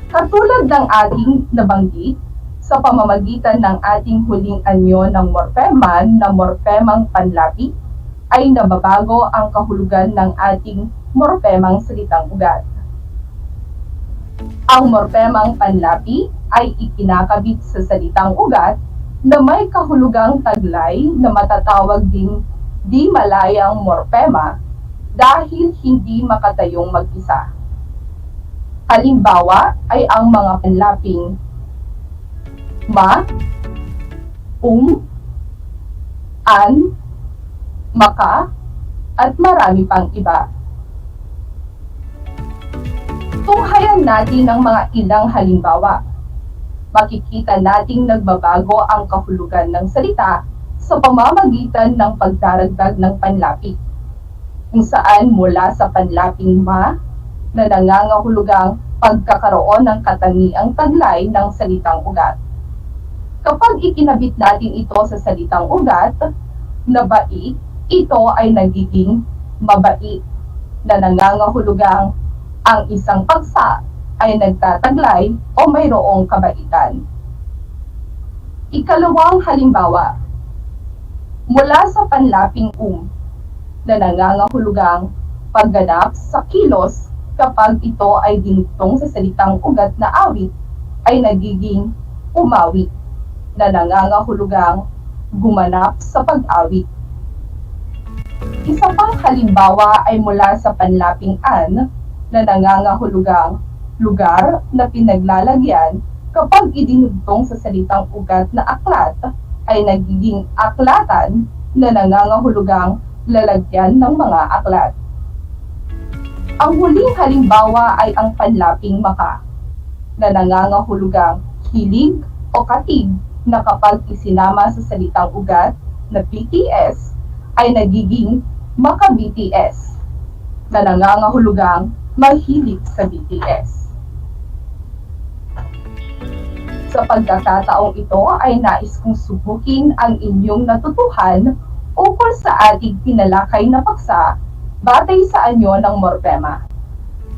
Katulad ng ating nabanggit, sa pamamagitan ng ating huling anyo ng morphema na morphemang panlapi, ay nababago ang kahulugan ng ating morphemang salitang ugat. Ang morphemang panlapi ay ikinakabit sa salitang ugat na may kahulugang taglay na matatawag ding di malayang morphema dahil hindi makatayong mag-isa. Halimbawa ay ang mga panlaping ma, an, maka, at marami pang iba. Tunghayan natin ang mga ilang halimbawa. Makikita nating nagbabago ang kahulugan ng salita sa pamamagitan ng pagdaragdag ng panlapi, kung saan mula sa panlaping ma na nangangahulugang pagkakaroon ng katangiang taglay ng salitang ugat. Kapag ikinabit natin ito sa salitang ugat, na bait, ito ay nagiging mabait na nangangahulugang ang isang paksa ay nagtataglay o mayroong kabaitan. Ikalawang halimbawa, mula sa panlaping na nangangahulugang pagganap sa kilos kapag ito ay dinugtong sa salitang ugat na awit ay nagiging umawit na nangangahulugang gumanap sa pag-awit. Isa pang halimbawa ay mula sa panlaping an na nangangahulugang lugar na pinaglalagyan kapag idinugtong sa salitang ugat na aklat ay nagiging aklatan na nangangahulugang lalagyan ng mga aklat. Ang huling halimbawa ay ang panlaping maka, na nangangahulugang hilig o katig na kapag isinama sa salitang ugat na BTS ay nagiging maka-BTS, na nangangahulugang mahilig sa BTS. Sa pagkakataong ito ay nais kong subukin ang inyong natutuhan ukol sa ating tinalakay na paksa batay sa anyo ng morpema.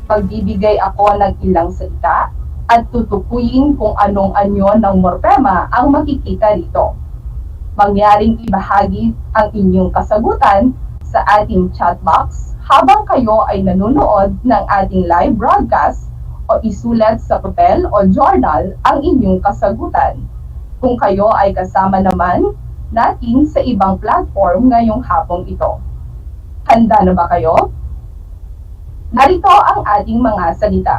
Pagbibigay ako ng ilang salita at tutukuyin kung anong anyo ng morpema ang makikita rito. Mangyaring ibahagi ang inyong kasagutan sa ating chat box habang kayo ay nanonood ng ating live broadcast o isulat sa papel o journal ang inyong kasagutan. Kung kayo ay kasama naman natin sa ibang platform ngayong hapong ito. Handa na ba kayo? Narito ang ating mga salita.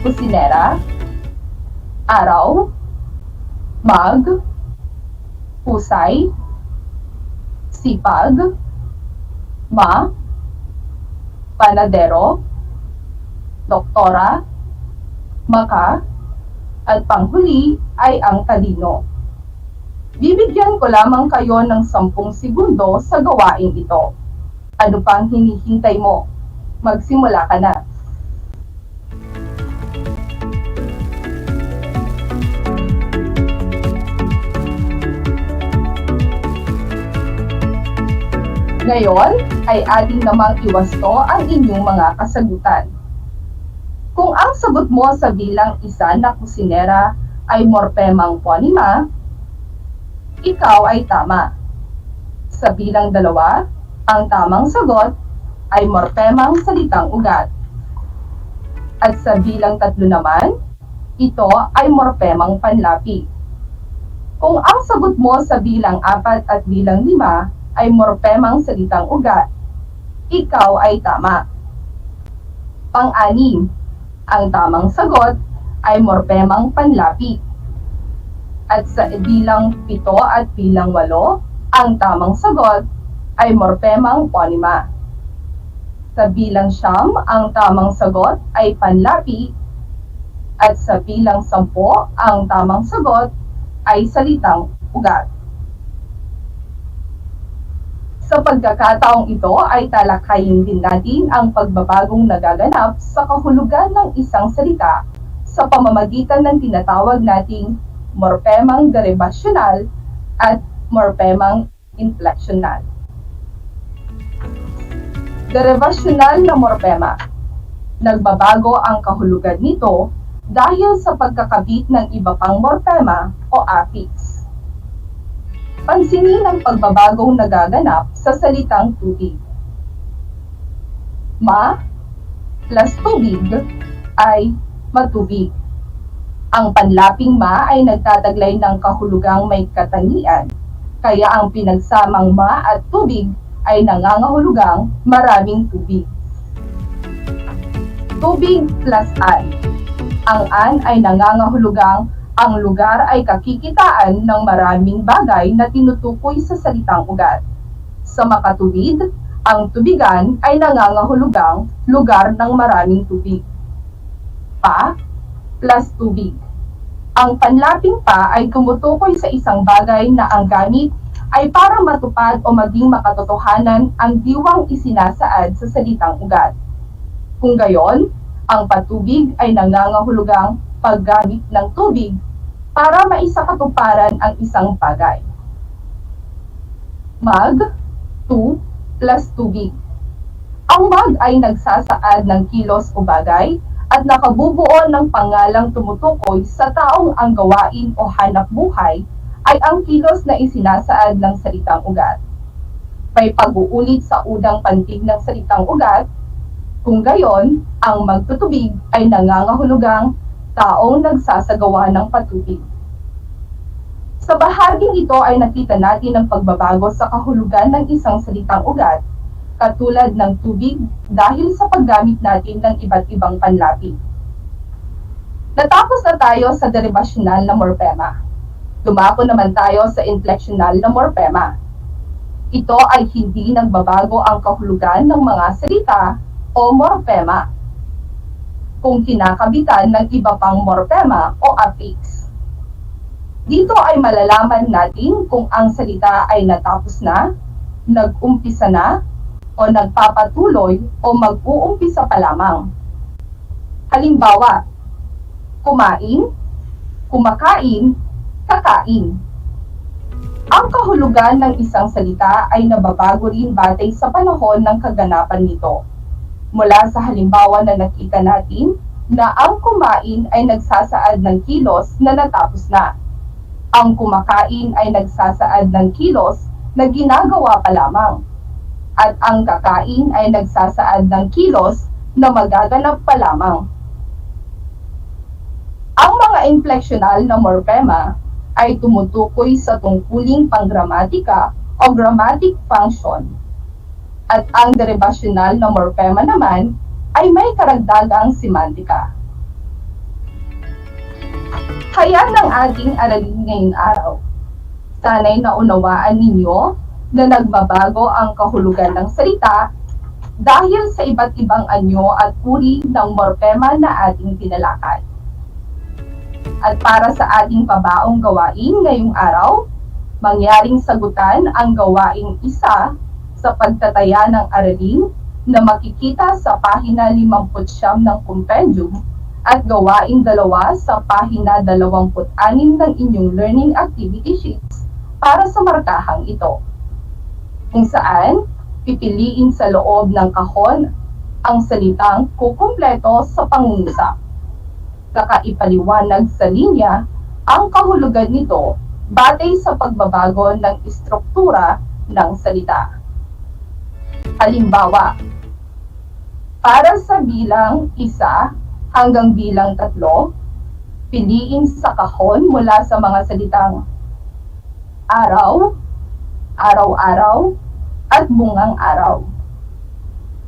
Kusinera, araw, mag, husay, sipag, ma, panadero, doktora, maka, at panghuli ay ang talino. Bibigyan ko lamang kayo ng 10 segundo sa gawain ito. Ano pang hinihintay mo? Magsimula ka na. Ngayon ay ating namang iwasto ang inyong mga kasagutan. Kung ang sagot mo sa bilang isa na kusinera ay morpemang ponima, ikaw ay tama. Sa bilang 2, ang tamang sagot ay morpemang salitang ugat. At sa bilang 3 naman, ito ay morpemang panlapi. Kung ang sagot mo sa bilang 4 at bilang 5 ay morpemang salitang ugat, ikaw ay tama. Pang-6, ang tamang sagot ay morpemang panlapi. At sa bilang 7 at bilang 8, ang tamang sagot ay morpemang ponima. Sa bilang 9, ang tamang sagot ay panlapi. At sa bilang 10, ang tamang sagot ay salitang ugat. Sa pagkakataong ito ay talakayin din natin ang pagbabagong nagaganap sa kahulugan ng isang salita sa pamamagitan ng tinatawag nating morpemang derivasyonal at morpemang inflectional. Derivasyonal na morpema. Nagbabago ang kahulugan nito dahil sa pagkakabit ng iba pang morpema o affix. Pansinin ang pagbabagong nagaganap sa salitang tubig. Ma plus tubig ay matubig. Ang panlaping ma ay nagtataglay ng kahulugang may katangian, kaya ang pinagsamang ma at tubig ay nangangahulugang maraming tubig. Tubig plus an. Ang an ay nangangahulugang ang lugar ay kakikitaan ng maraming bagay na tinutukoy sa salitang ugat. Sa makatuwid, ang tubigan ay nangangahulugang lugar ng maraming tubig. Pa plus tubig. Ang panlaping pa ay tumutukoy sa isang bagay na ang gamit ay para matupad o maging makatotohanan ang diwang isinasaad sa salitang ugat. Kung gayon, ang patubig ay nangangahulugang paggamit ng tubig para maisakatuparan ang isang bagay. Mag, tu, plus tubig. Ang mag ay nagsasaad ng kilos o bagay at nakabubuo ng pangalang tumutukoy sa taong ang gawain o hanap buhay ay ang kilos na isinasaad ng salitang ugat. May pag-uulit sa unang pantig ng salitang ugat. Kung gayon, ang magtutubig ay nangangahulugang taong nagsasagawa ng patubig. Sa bahaging ito ay nakita natin ang pagbabago sa kahulugan ng isang salitang ugat, katulad ng tubig dahil sa paggamit natin ng iba't ibang panlapi. Natapos na tayo sa derivasyonal na morpema. Dumako naman tayo sa inflectional na morpema. Ito ay hindi nagbabago ang kahulugan ng mga salita o morpema kung kinakabitan ng iba pang morpema o affix. Dito ay malalaman natin kung ang salita ay natapos na, nag-umpisa na, o nagpapatuloy o mag-uumpisa pa lamang. Halimbawa, kumain, kumakain, kakain. Ang kahulugan ng isang salita ay nababago rin batay sa panahon ng kaganapan nito. Mula sa halimbawa na nakita natin na ang kumain ay nagsasaad ng kilos na natapos na. Ang kumakain ay nagsasaad ng kilos na ginagawa pa lamang. At ang kakain ay nagsasaad ng kilos na magaganap pa lamang. Ang mga inflectional na morpema ay tumutukoy sa tungkuling panggramatika o grammatic function. At ang derivational na morpema naman ay may karagdagang semantika. Kaya ng ating aralin ngayong araw, sana'y naunawaan ninyo na nagbabago ang kahulugan ng salita dahil sa iba't ibang anyo at uri ng morpema na ating tinalakay. At para sa ating pabaong gawain ngayong araw, mangyaring sagutan ang gawaing isa sa pagtataya ng aralin na makikita sa pahina 59 ng compendium at gawaing 2 sa pahina 26 ng inyong learning activity sheets para sa markahang ito, kung saan pipiliin sa loob ng kahon ang salitang kukumpleto sa pangungusap. Kakaipaliwanag sa linya ang kahulugan nito batay sa pagbabago ng istruktura ng salita. Halimbawa, para sa bilang 1 hanggang bilang 3, piliin sa kahon mula sa mga salitang araw, araw-araw, at bungang araw.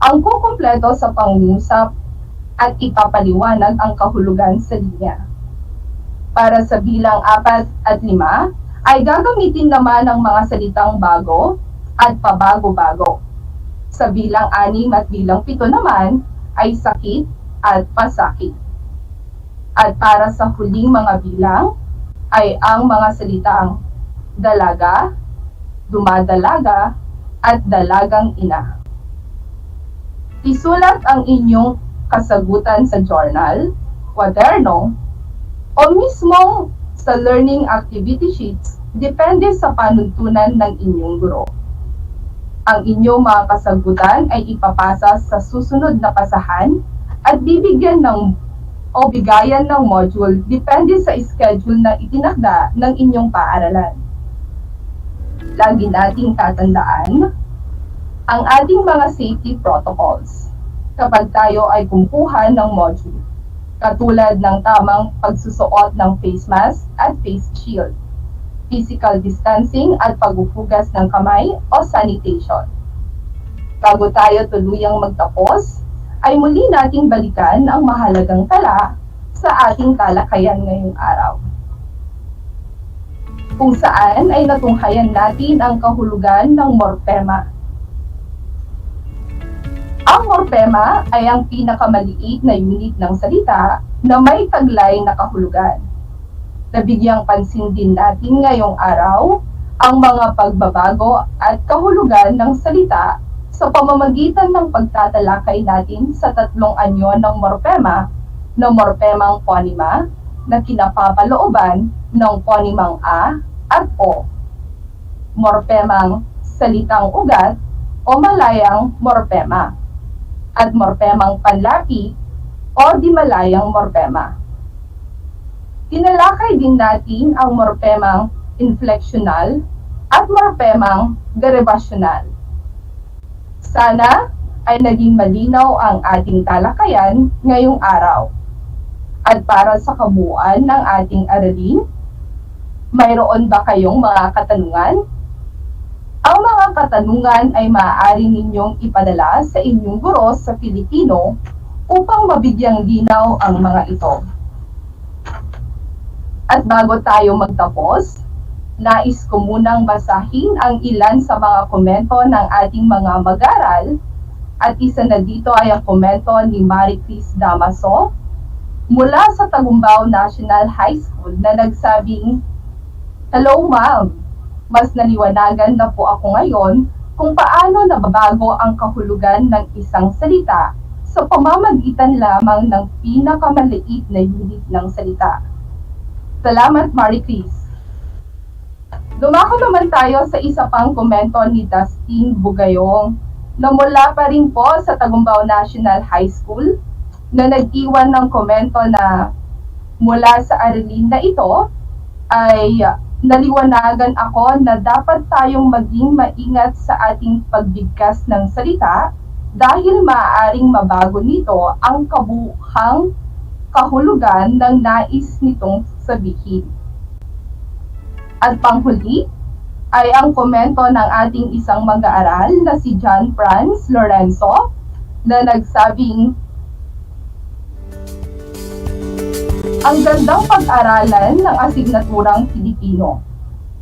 Ang kukumpleto sa pangungusap at ipapaliwanag ang kahulugan sa linya. Para sa bilang 4 at 5, ay gagamitin naman ang mga salitang bago at pabago-bago. Sa bilang 6 at bilang 7 naman, ay sakit at pasakit. At para sa huling mga bilang, ay ang mga salitang dalaga, dumadalaga, at dalagang ina. Isulat ang inyong kasagutan sa journal, kwaderno, o mismo sa learning activity sheets depende sa panuntunan ng inyong guro. Ang inyong mga kasagutan ay ipapasa sa susunod na pasahan at bigayan ng module depende sa schedule na itinakda ng inyong paaralan. Lagi nating tatandaan ang ating mga safety protocols kapag tayo ay kumukuha ng module, katulad ng tamang pagsusuot ng face mask at face shield, physical distancing at paghuhugas ng kamay o sanitation. Bago tayo tuluyang magtapos, ay muli nating balikan ang mahalagang tala sa ating talakayan ngayong araw, kung saan ay natunghayan natin ang kahulugan ng morpema. Ang morpema ay ang pinakamaliit na unit ng salita na may taglay na kahulugan. Nabigyang pansin din natin ngayong araw ang mga pagbabago at kahulugan ng salita sa pamamagitan ng pagtatalakay natin sa 3 anyo ng morpema na morpemang ponema na kinapapalooban ng ponemang a at o, morpemang salitang ugat o malayang morpema, at morpemang panlapi o di malayang morpema. Tinalakay din natin ang morpemang inflectional at morpemang derivational. Sana ay naging malinaw ang ating talakayan ngayong araw. At para sa kabuuan ng ating aralin, mayroon ba kayong mga katanungan? Ang mga katanungan ay maaari ninyong ipadala sa inyong guro sa Filipino upang mabigyang linaw ang mga ito. At bago tayo magtapos, Nais ko munang basahin ang ilan sa mga komento ng ating mga mag-aaral at isa na dito ay ang komento ni Marie Chris Damaso mula sa Tagumbao National High School na nagsabing, "Hello ma'am, mas naliwanagan na po ako ngayon kung paano nababago ang kahulugan ng isang salita sa pamamagitan lamang ng pinakamaliit na unit ng salita." Salamat Marie Chris. Dumako naman tayo sa isa pang komento ni Dustin Bugayong na mula pa rin po sa Tagumbao National High School na nag-iwan ng komento na mula sa aralin na ito ay naliwanagan ako na dapat tayong maging maingat sa ating pagbigkas ng salita dahil maaaring mabago nito ang kabuhang kahulugan ng nais nitong sabihin. At panghuli ay ang komento ng ating isang mag-aaral na si John Franz Lorenzo na nagsabing, "Ang gandang pag-aralan ng asignaturang Pilipino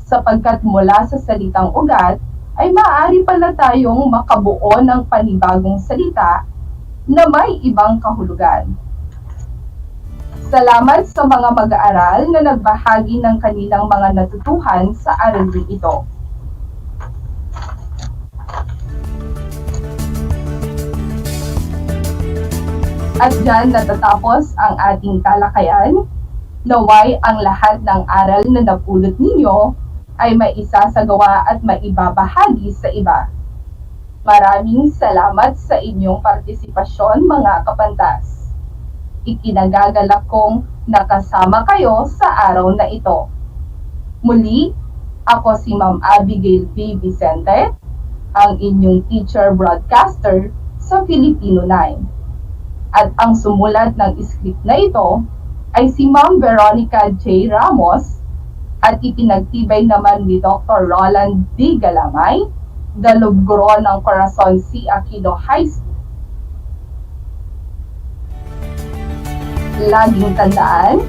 sapagkat mula sa salitang ugat ay maaari pala tayong makabuo ng panibagong salita na may ibang kahulugan." Salamat sa mga mag-aaral na nagbahagi ng kanilang mga natutuhan sa aralin ito. At dyan natatapos ang ating talakayan. Naway ang lahat ng aral na napulot ninyo ay maisasagawa at maibabahagi sa iba. Maraming salamat sa inyong partisipasyon mga kapantas. Ikinagagalak kong nakasama kayo sa araw na ito. Muli, ako si Ma'am Abigail V. Vicente, ang inyong teacher broadcaster sa Filipino 9. At ang sumulat ng script na ito ay si Ma'am Veronica J. Ramos at ipinagtibay naman ni Dr. Roland D. Galamay, dalubgro ng Corazon C. Aquino High School. Laging tandaan,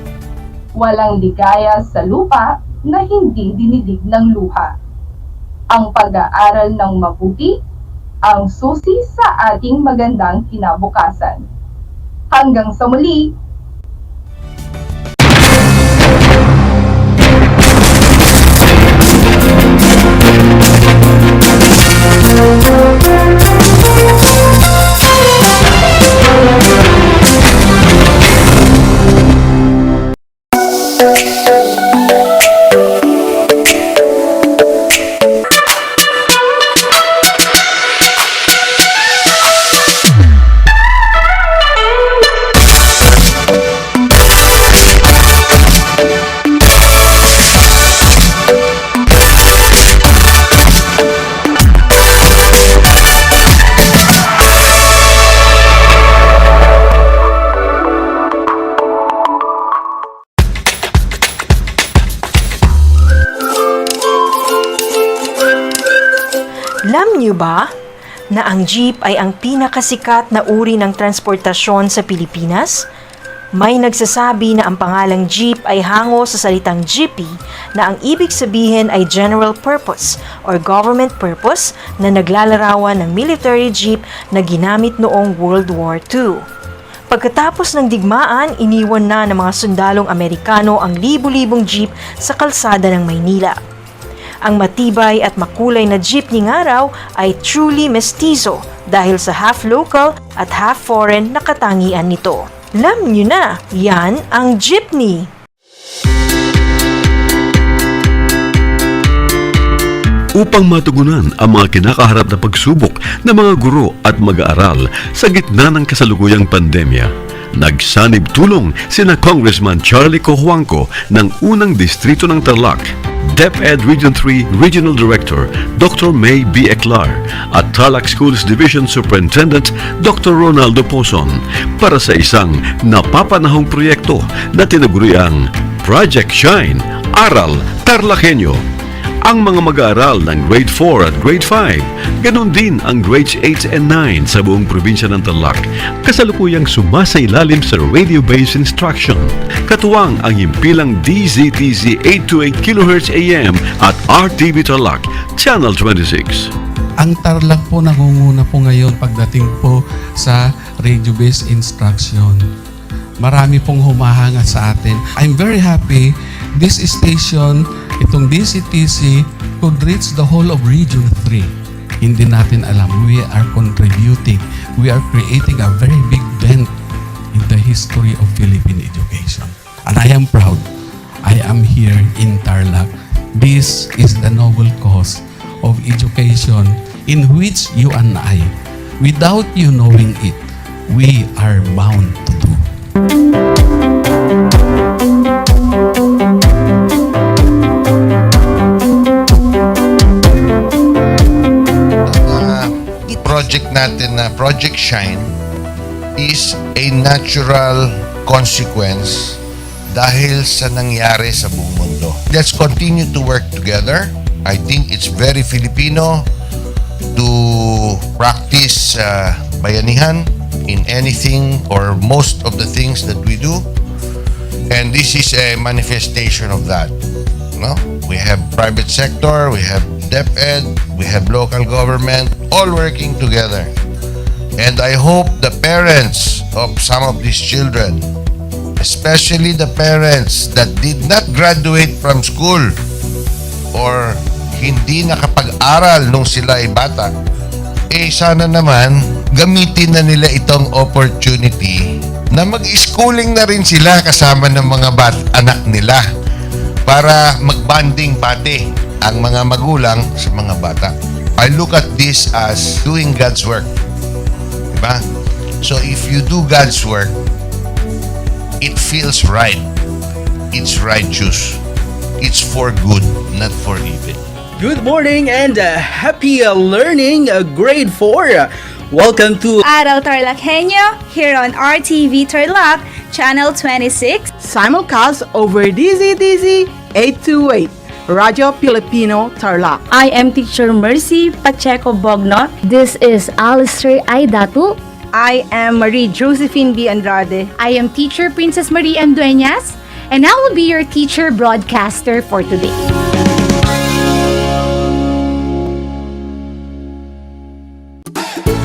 walang ligaya sa lupa na hindi dinidig ng luha. Ang pag-aaral ng mabuti, ang susi sa ating magandang kinabukasan. Hanggang sa muli! Alam niyo ba na ang jeep ay ang pinakasikat na uri ng transportasyon sa Pilipinas? May nagsasabi na ang pangalang jeep ay hango sa salitang jeepy na ang ibig sabihin ay general purpose or government purpose na naglalarawan ng military jeep na ginamit noong World War II. Pagkatapos ng digmaan, iniwan na ng mga sundalong Amerikano ang libu-libong jeep sa kalsada ng Maynila. Ang matibay at makulay na jeepney nga raw ay truly mestizo dahil sa half local at half foreign na katangian nito. Alam nyo na, yan ang jeepney! Upang matugunan ang mga kinakaharap na pagsubok ng mga guro at mag-aaral sa gitna ng kasalukuyang pandemya, nagsanib tulong sina Congressman Charlie Cojuangco ng unang distrito ng Tarlac, DEPED Region 3 Regional Director Dr. May B. Eclar at Tarlac Schools Division Superintendent Dr. Ronaldo Pozon para sa isang napapanahong proyekto na tinaguriang Project Shine, Aral TarlakHenyo. ang mga mag-aaral ng Grade 4 at Grade 5. Ganon din ang Grades 8 and 9 sa buong probinsya ng Tarlac. Kasalukuyang sumasailalim sa radio-based instruction. Katuwang ang himpilang DZTZ 828 kHz AM at RTV Tarlac, Channel 26. Ang Tarlac po nangunguna po ngayon pagdating po sa radio-based instruction. Marami pong humahanga sa atin. I'm very happy this station, itong DCTC, could reach the whole of Region 3. Hindi natin alam, we are contributing. We are creating a very big dent in the history of Philippine education. And I am proud. I am here in Tarlac. This is the noble cause of education in which you and I, without you knowing it, we are bound to do. Project natin na Project Shine is a natural consequence dahil sa nangyari sa buong mundo. Let's continue to work together. I think it's very Filipino to practice bayanihan in anything or most of the things that we do. And this is a manifestation of that. No? We have private sector, we have DEPED, we have local government, all working together. And I hope the parents of some of these children, especially the parents that did not graduate from school or hindi nakapag-aral nung sila ay bata, sana naman gamitin na nila itong opportunity na mag-schooling na rin sila kasama ng mga anak nila para mag-bonding pati ang mga magulang sa mga bata. I look at this as doing God's work. Diba? So if you do God's work, it feels right. It's righteous. It's for good, not for evil. Good morning and happy learning, grade 4. Welcome to Aral TarlakHenyo here on RTV Tarlac, Channel 26. Simulcast over DZTZ 828, Radio Filipino Tarlac. I am Teacher Mercy Pacheco Bogno. This is Alistair Aidatu. I am Marie Josephine B. Andrade. I am Teacher Princess Marie M. Dueñas, and I will be your teacher broadcaster for today.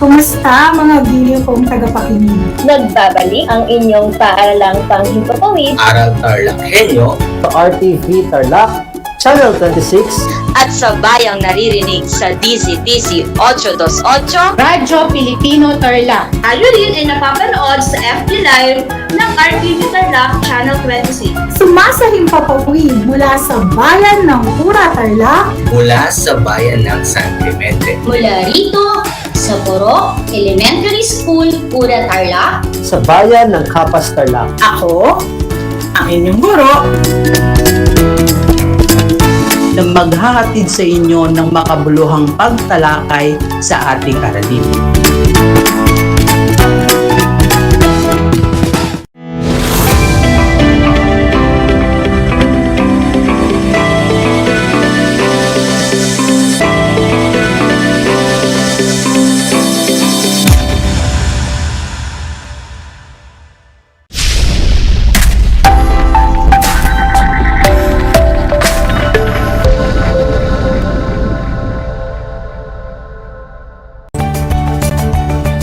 Kumusta mga giliw kong tagapakinig? Nagbabalik ang inyong paaralang panghimpapawid. Aral TarlakHenyo sa RTV Tarlac, Channel 26 at sa bayang naririnig sa DZTC 828 Radyo Pilipino Tarlac. Tayo rin ay napapanood sa FB Live ng RTV Tarlac Channel 26. Sumasahimpapawid mula sa bayan ng Pura Tarlac, mula sa bayan ng San Clemente, mula rito sa Puro Elementary School, Pura Tarlac, sa bayan ng Kapas Tarlac. Ako, ang inyong guro, na maghahatid sa inyo ng makabuluhang pagtalakay sa ating aralin.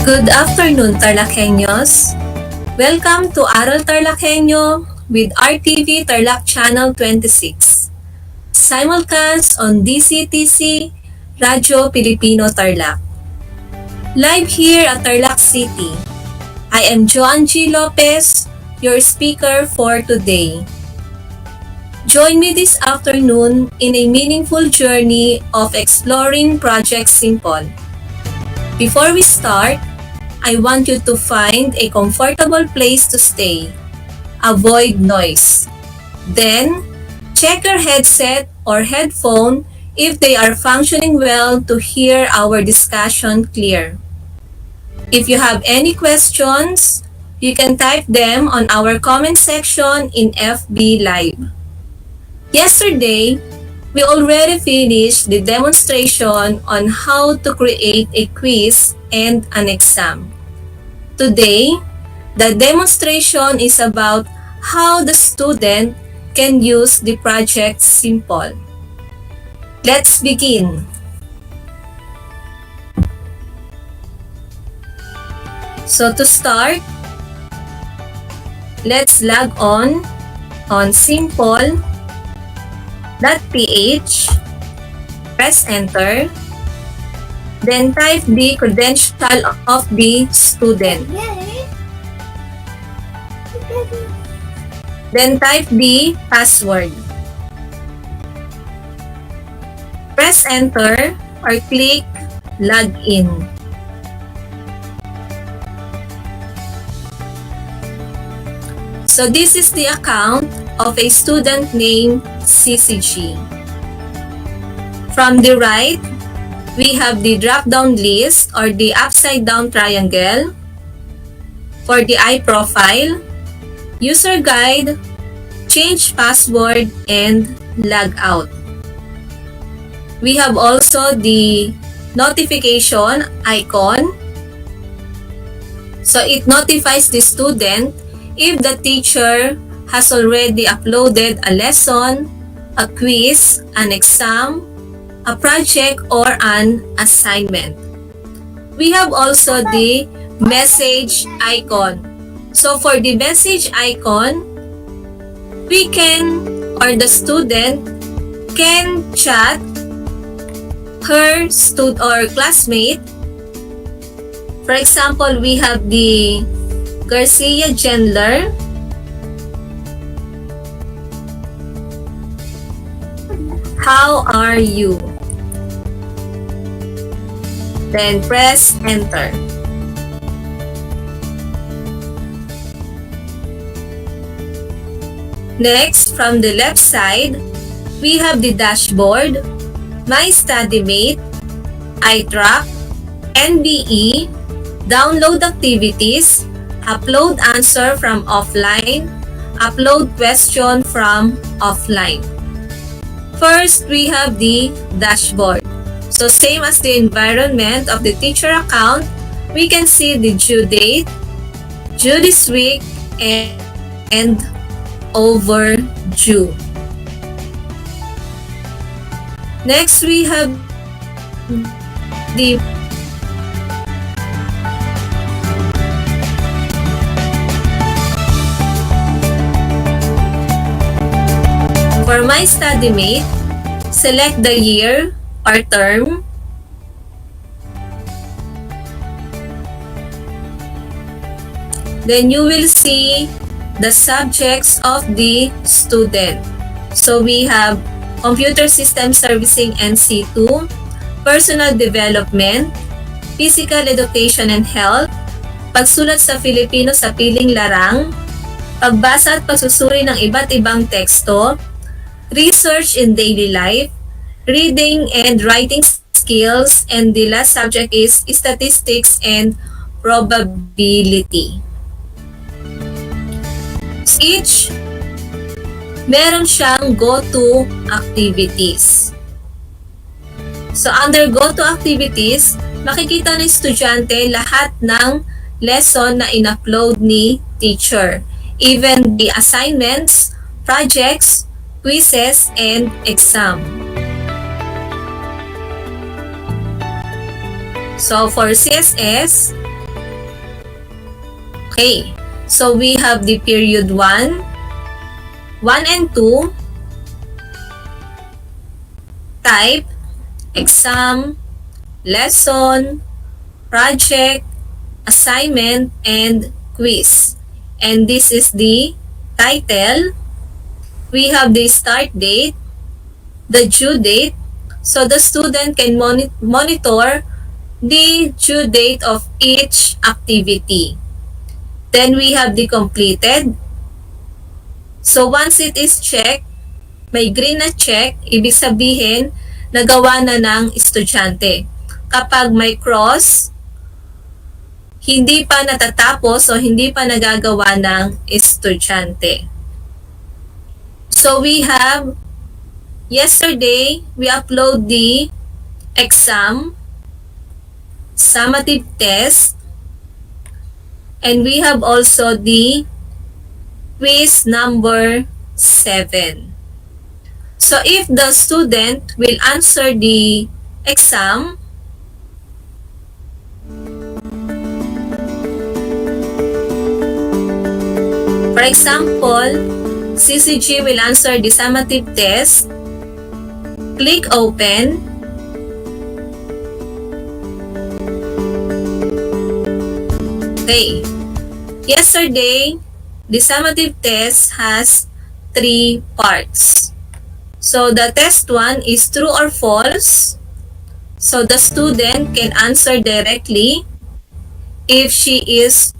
Good afternoon, TarlakHenyos. Welcome to Aral TarlakHenyo with RTV Tarlac Channel 26. Simulcast on DCTC, Radyo Pilipino Tarlac. Live here at Tarlac City. I am Joan G. Lopez, your speaker for today. Join me this afternoon in a meaningful journey of exploring Project Simple. Before we start, I want you to find a comfortable place to stay. Avoid noise. Then, check your headset or headphone if they are functioning well to hear our discussion clear. If you have any questions, you can type them on our comment section in FB Live. Yesterday, we already finished the demonstration on how to create a quiz and an exam. Today, the demonstration is about how the student can use the project Simple. Let's begin. So to start, let's log on simple.ph, press enter, then type the credential of the student. Then type the password. Press enter or click login. So this is the account of a student named CCG. From the right, we have the drop-down list or the upside-down triangle. For the iProfile, user guide, change password, and log out. We have also the notification icon. So it notifies the student if the teacher has already uploaded a lesson, a quiz, an exam, a project, or an assignment. We have also the message icon. So for the message icon, we can, or the student can chat her classmate. For example, we have the Garcia Gendler. How are you? Then press enter. Next, from the left side, we have the dashboard, My StudyMate, iTrack, NBE, download activities, upload answer from offline, upload question from offline. First, we have the dashboard. So same as the environment of the teacher account, we can see the due date, due this week, and overdue. Next, we have the For My StudyMate, select the year or term. Then you will see the subjects of the student. So we have Computer System Servicing NC2, Personal Development, Physical Education and Health, Pagsulat sa Filipino sa piling larang, pagbasa at pagsusuri ng iba't ibang teksto, Research in Daily Life, Reading and Writing Skills, and the last subject is Statistics and Probability. Each, meron siyang go-to activities. So under go-to activities, makikita ng estudyante lahat ng lesson na in-upload ni teacher. Even the assignments, projects, quizzes, and exam. So for CSS, okay, so we have the period 1 and 2, type, exam, lesson, project, assignment, and quiz. And this is the title. We have the start date, the due date, so the student can monitor the due date of each activity. Then we have the completed. So once it is checked, may green na check, ibig sabihin, nagawa na ng estudyante. Kapag may cross, hindi pa natatapos o hindi pa nagagawa ng estudyante. So we have Yesterday, we upload the exam, summative test, and we have also the quiz number 7. So if the student will answer the exam, for example, CCG will answer the summative test, click open, okay. Yesterday, the summative test has 3 parts. So the test 1 is true or false. So the student can answer directly if she is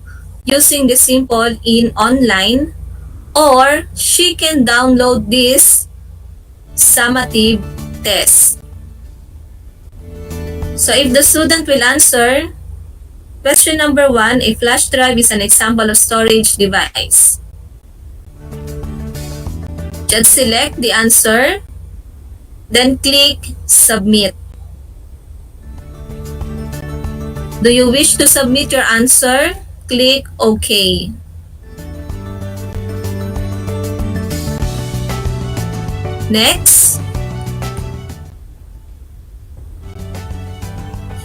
using the simple in online, or she can download this summative test. So if the student will answer, question number 1, a flash drive is an example of storage device. Just select the answer, then click submit. Do you wish to submit your answer? Click OK. Next,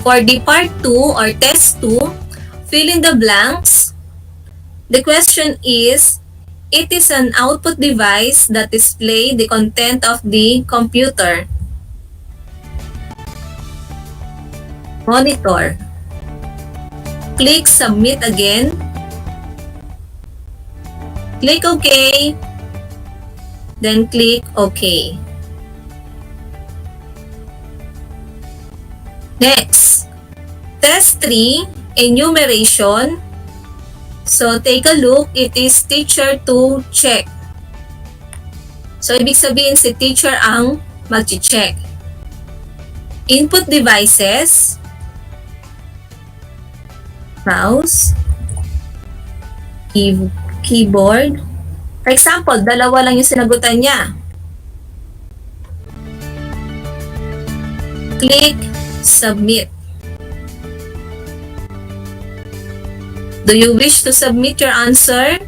for the part 2 or test 2, fill in the blanks. The question is, it is an output device that displays the content of the computer. Monitor. Click submit again. Click OK. Then click OK. Next, test 3, enumeration. So take a look, it is teacher to check. So ibig sabihin si teacher ang mag-check. Input devices, mouse, keyboard. For example, 2 lang yung sinagutan niya. Click submit. Do you wish to submit your answer?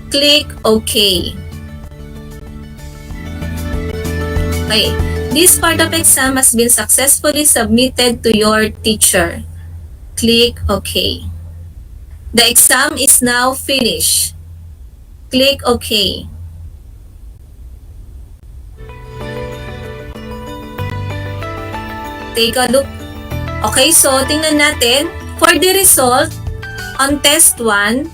Click OK. Okay, this part of exam has been successfully submitted to your teacher. Click OK. The exam is now finished. Click OK. Take a look. Okay, so tingnan natin. For the result, on test 1,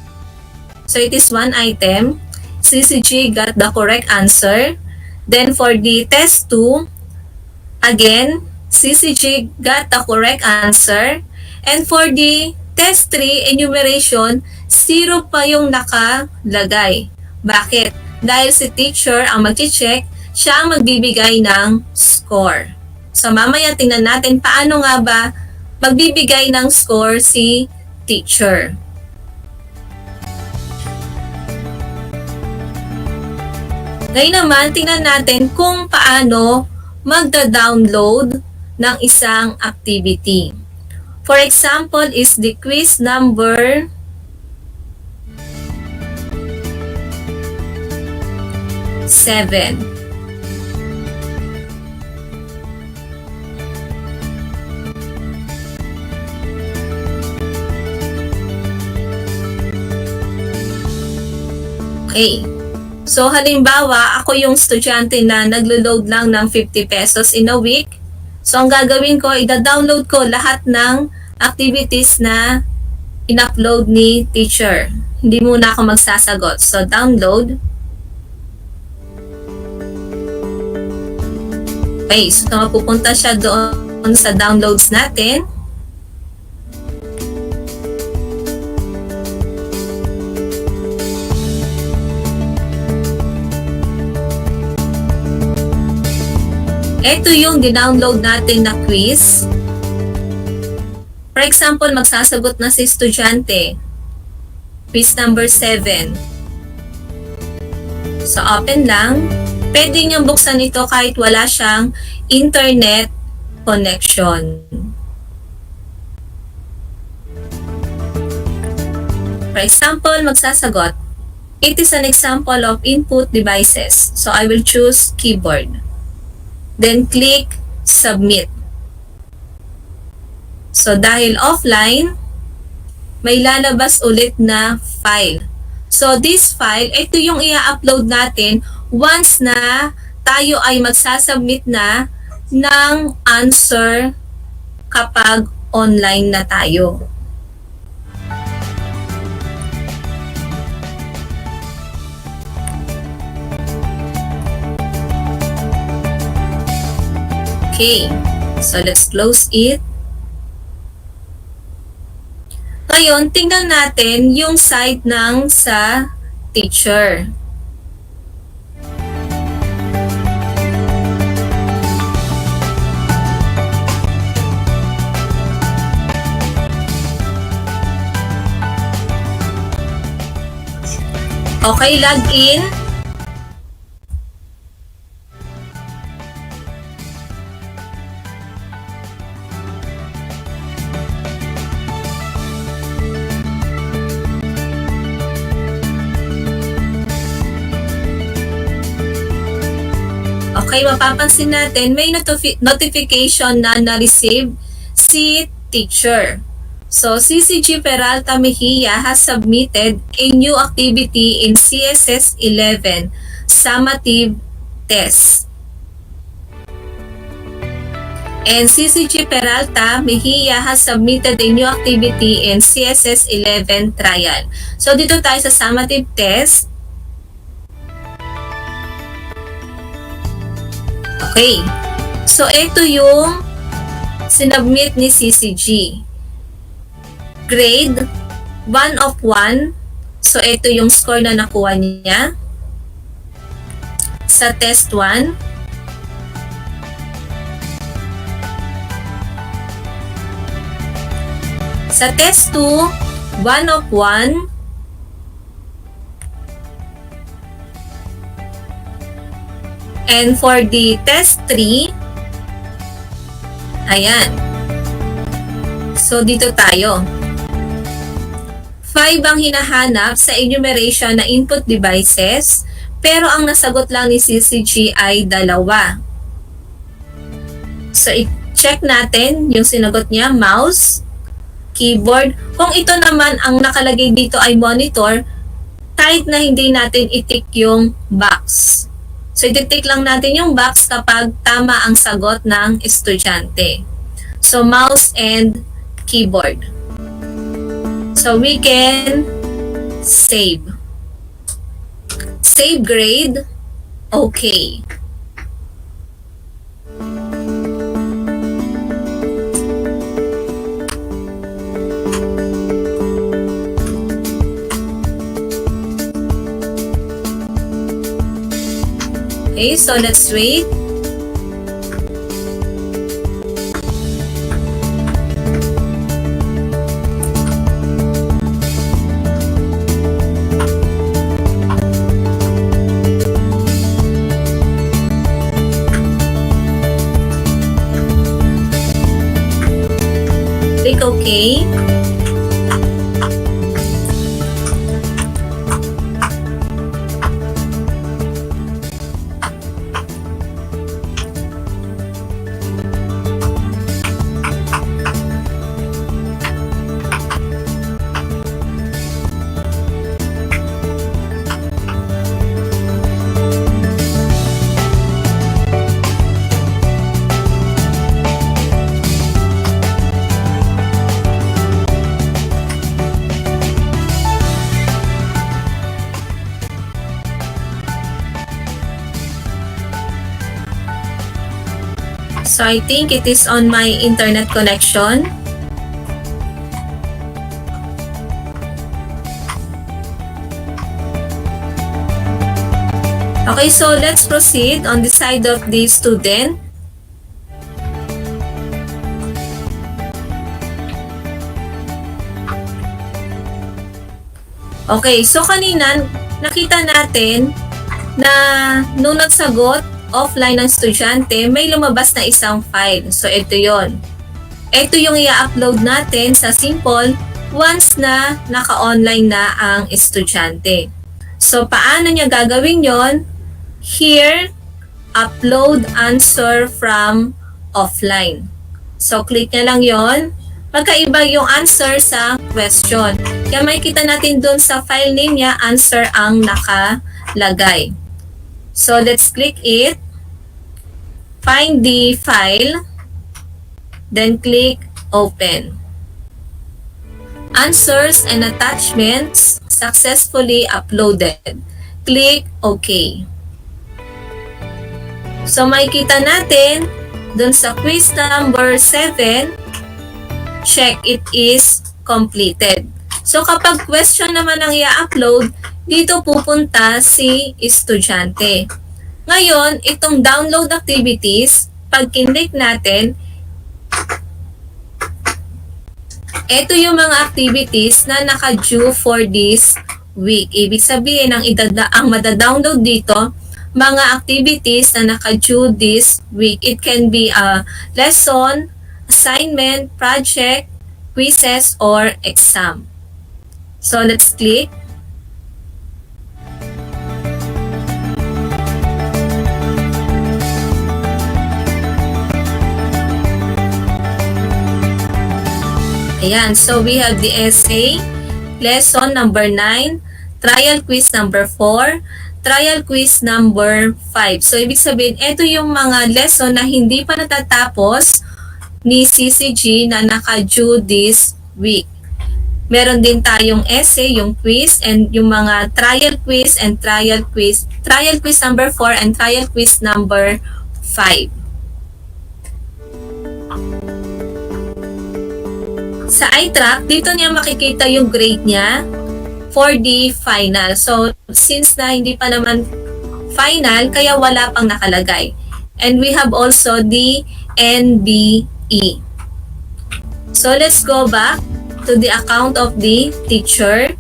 so it is 1 item, CCG got the correct answer. Then for the test 2, again, CCG got the correct answer. And for the test 3, enumeration, 0 pa yung nakalagay. Bakit? Dahil si teacher ang mag-check, siya ang magbibigay ng score. So mamaya tingnan natin paano nga ba magbibigay ng score si teacher. Ngayon naman, tingnan natin kung paano magda-download ng isang activity. For example, is the quiz number 7. Okay. So, halimbawa, ako yung estudyante na naglo-load lang ng 50 pesos in a week. So, ang gagawin ko, ida-download ko lahat ng activities na in-upload ni teacher. Hindi muna ako magsasagot. So, download. Okay. So, mapupunta siya doon sa downloads natin. Ito yung dinownload natin na quiz. For example, magsasagot na si estudyante. Quiz number 7. So, open lang. Pwede niyang buksan ito kahit wala siyang internet connection. For example, magsasagot. It is an example of input devices. So, I will choose keyboard. Then, click submit. So, dahil offline, may lalabas ulit na file. So, this file, ito yung i-upload natin once na tayo ay magsasubmit na ng answer kapag online na tayo. Okay, so let's close it. Ngayon, tingnan natin yung side ng sa teacher. Okay, log in. Okay, mapapansin natin may notification na na-receive si teacher. So, CCG Peralta Mejia has submitted a new activity in CSS 11 summative test. And CCG Peralta Mejia has submitted a new activity in CSS 11 trial. So, dito tayo sa summative test. Okay. So, ito yung sinubmit ni CCG. Grade 1 of 1. So, ito yung score na nakuha niya sa test 1. Sa test 2, 1 of 1. And for the test 3, ayan. So, dito tayo. 5 ang hinahanap sa enumeration na input devices, pero ang nasagot lang ni CCG ay 2. So, i-check natin yung sinagot niya, mouse, keyboard. Kung ito naman ang nakalagay dito ay monitor, kahit na hindi natin i-tick yung box. So, i-tick lang natin yung box kapag tama ang sagot ng estudyante. So, mouse and keyboard. So, we can save. Save grade. Okay. Okay, so let's wait. Click OK. So I think it is on my internet connection. Okay, so let's proceed on the side of the student. Okay, so kanina nakita natin na nung nagsagot offline ng estudyante, may lumabas na isang file. So, ito yon. Ito yung i-upload natin sa Simple once na naka-online na ang estudyante. So, paano niya gagawin yon? Here, upload answer from offline. So, click niya lang yon. Magkaiba yung answer sa question. Kaya makikita natin dun sa file name niya, answer ang nakalagay. So, let's click it. Find the file. Then click open. Answers and attachments successfully uploaded. Click OK. So makikita natin dun sa quiz number 7, check it is completed. So kapag question naman ang i-upload, dito pupunta si estudyante. Ngayon, itong download activities, pag kinlik natin, ito yung mga activities na naka-due for this week. Ibig sabihin, ang madadownload dito, mga activities na naka-due this week. It can be a lesson, assignment, project, quizzes, or exam. So, let's click. Ayan, so we have the essay, lesson number 9, trial quiz number 4, trial quiz number 5. So, ibig sabihin, ito yung mga lesson na hindi pa natatapos ni CCG na naka-due this week. Meron din tayong essay, yung quiz, and yung mga trial quiz and trial quiz number 4 and trial quiz number 5. Sa iTrack, dito niya makikita yung grade niya for the final. So, since na hindi pa naman final, kaya wala pang nakalagay. And we have also the NBE. So, let's go back to the account of the teacher.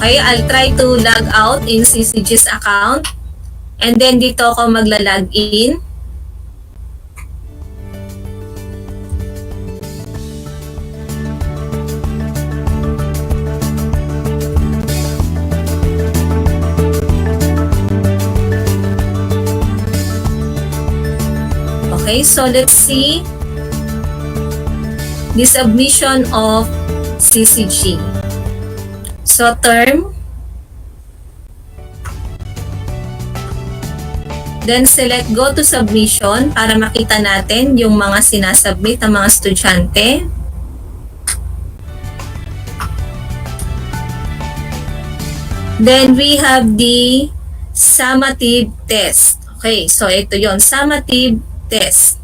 Okay, I'll try to log out in CCG's account. And then dito ako magla-log in. Okay, so let's see the submission of CCG. So, term. Then, select go to submission para makita natin yung mga sinasubmit ng mga estudyante. Then, we have the summative test. Okay, so ito yon, summative test.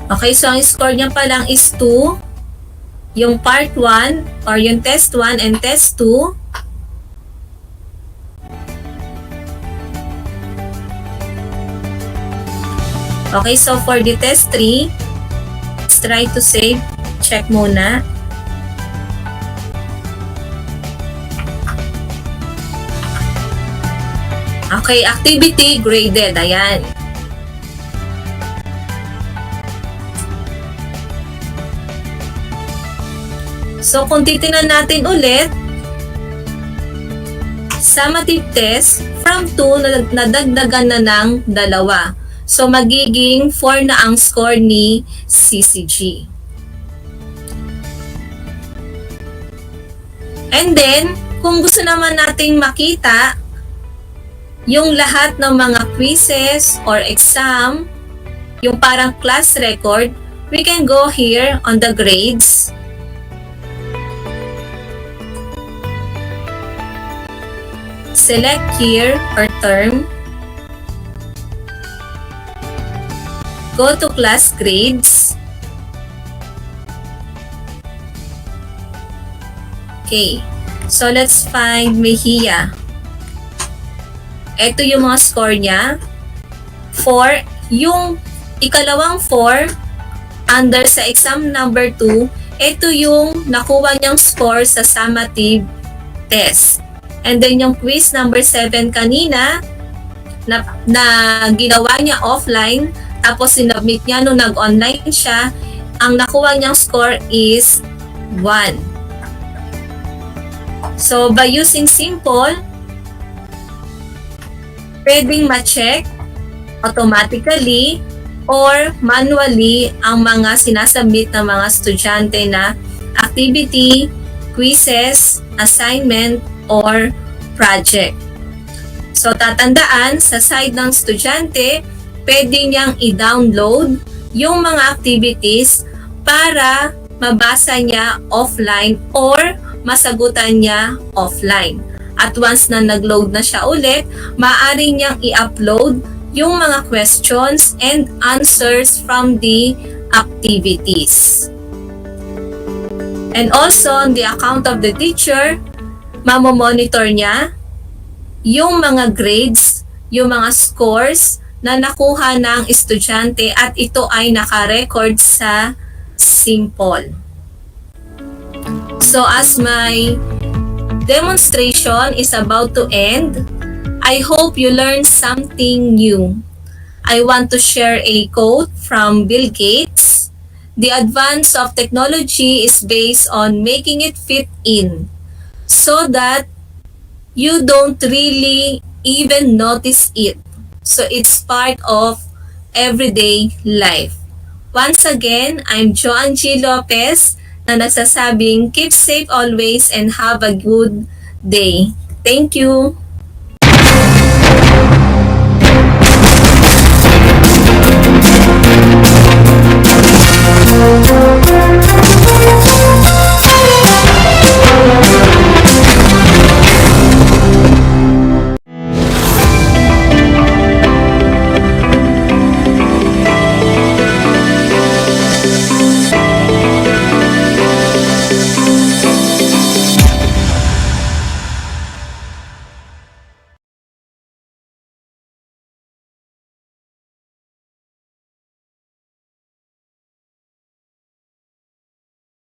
Okay, so ang score niya pa lang is 2. Yung part 1 or yung test 1 and test 2. Okay, so for the test 3, let's try to save. Check muna. Okay, activity graded. Ayan. So, kung titingnan natin ulit, summative test, from 2, nadagdagan na ng 2. So, magiging 4 na ang score ni CCG. And then, kung gusto naman nating makita yung lahat ng mga quizzes or exam, yung parang class record, we can go here on the grades. Select year or term. Go to class grades. Okay. So let's find Mejia. ito yung mga score niya. 4, yung ikalawang 4, under sa exam number 2, ito yung nakuha niyang score sa summative test. And then yung quiz number 7 kanina, na ginawa niya offline, tapos sinubmit niya nung nag-online siya, ang nakuha niyang score is 1. So, by using simple, pwedeng ma-check automatically or manually ang mga sinasubmit ng mga estudyante na activity, quizzes, assignment, or project. So, tatandaan, sa side ng estudyante, pwede niyang i-download yung mga activities para mabasa niya offline or masagutan niya offline. At once na nag-load na siya ulit, maaari niyang i-upload yung mga questions and answers from the activities. And also, on the account of the teacher, mamomonitor niya yung mga grades, yung mga scores na nakuha ng estudyante at ito ay naka-record sa simple. So as my demonstration is about to end, I hope you learned something new. I want to share a quote from Bill Gates. The advance of technology is based on making it fit in so that you don't really even notice it. So it's part of everyday life. Once again, I'm Joan G. Lopez na nagsasabing keep safe always and have a good day. Thank you. Thank you.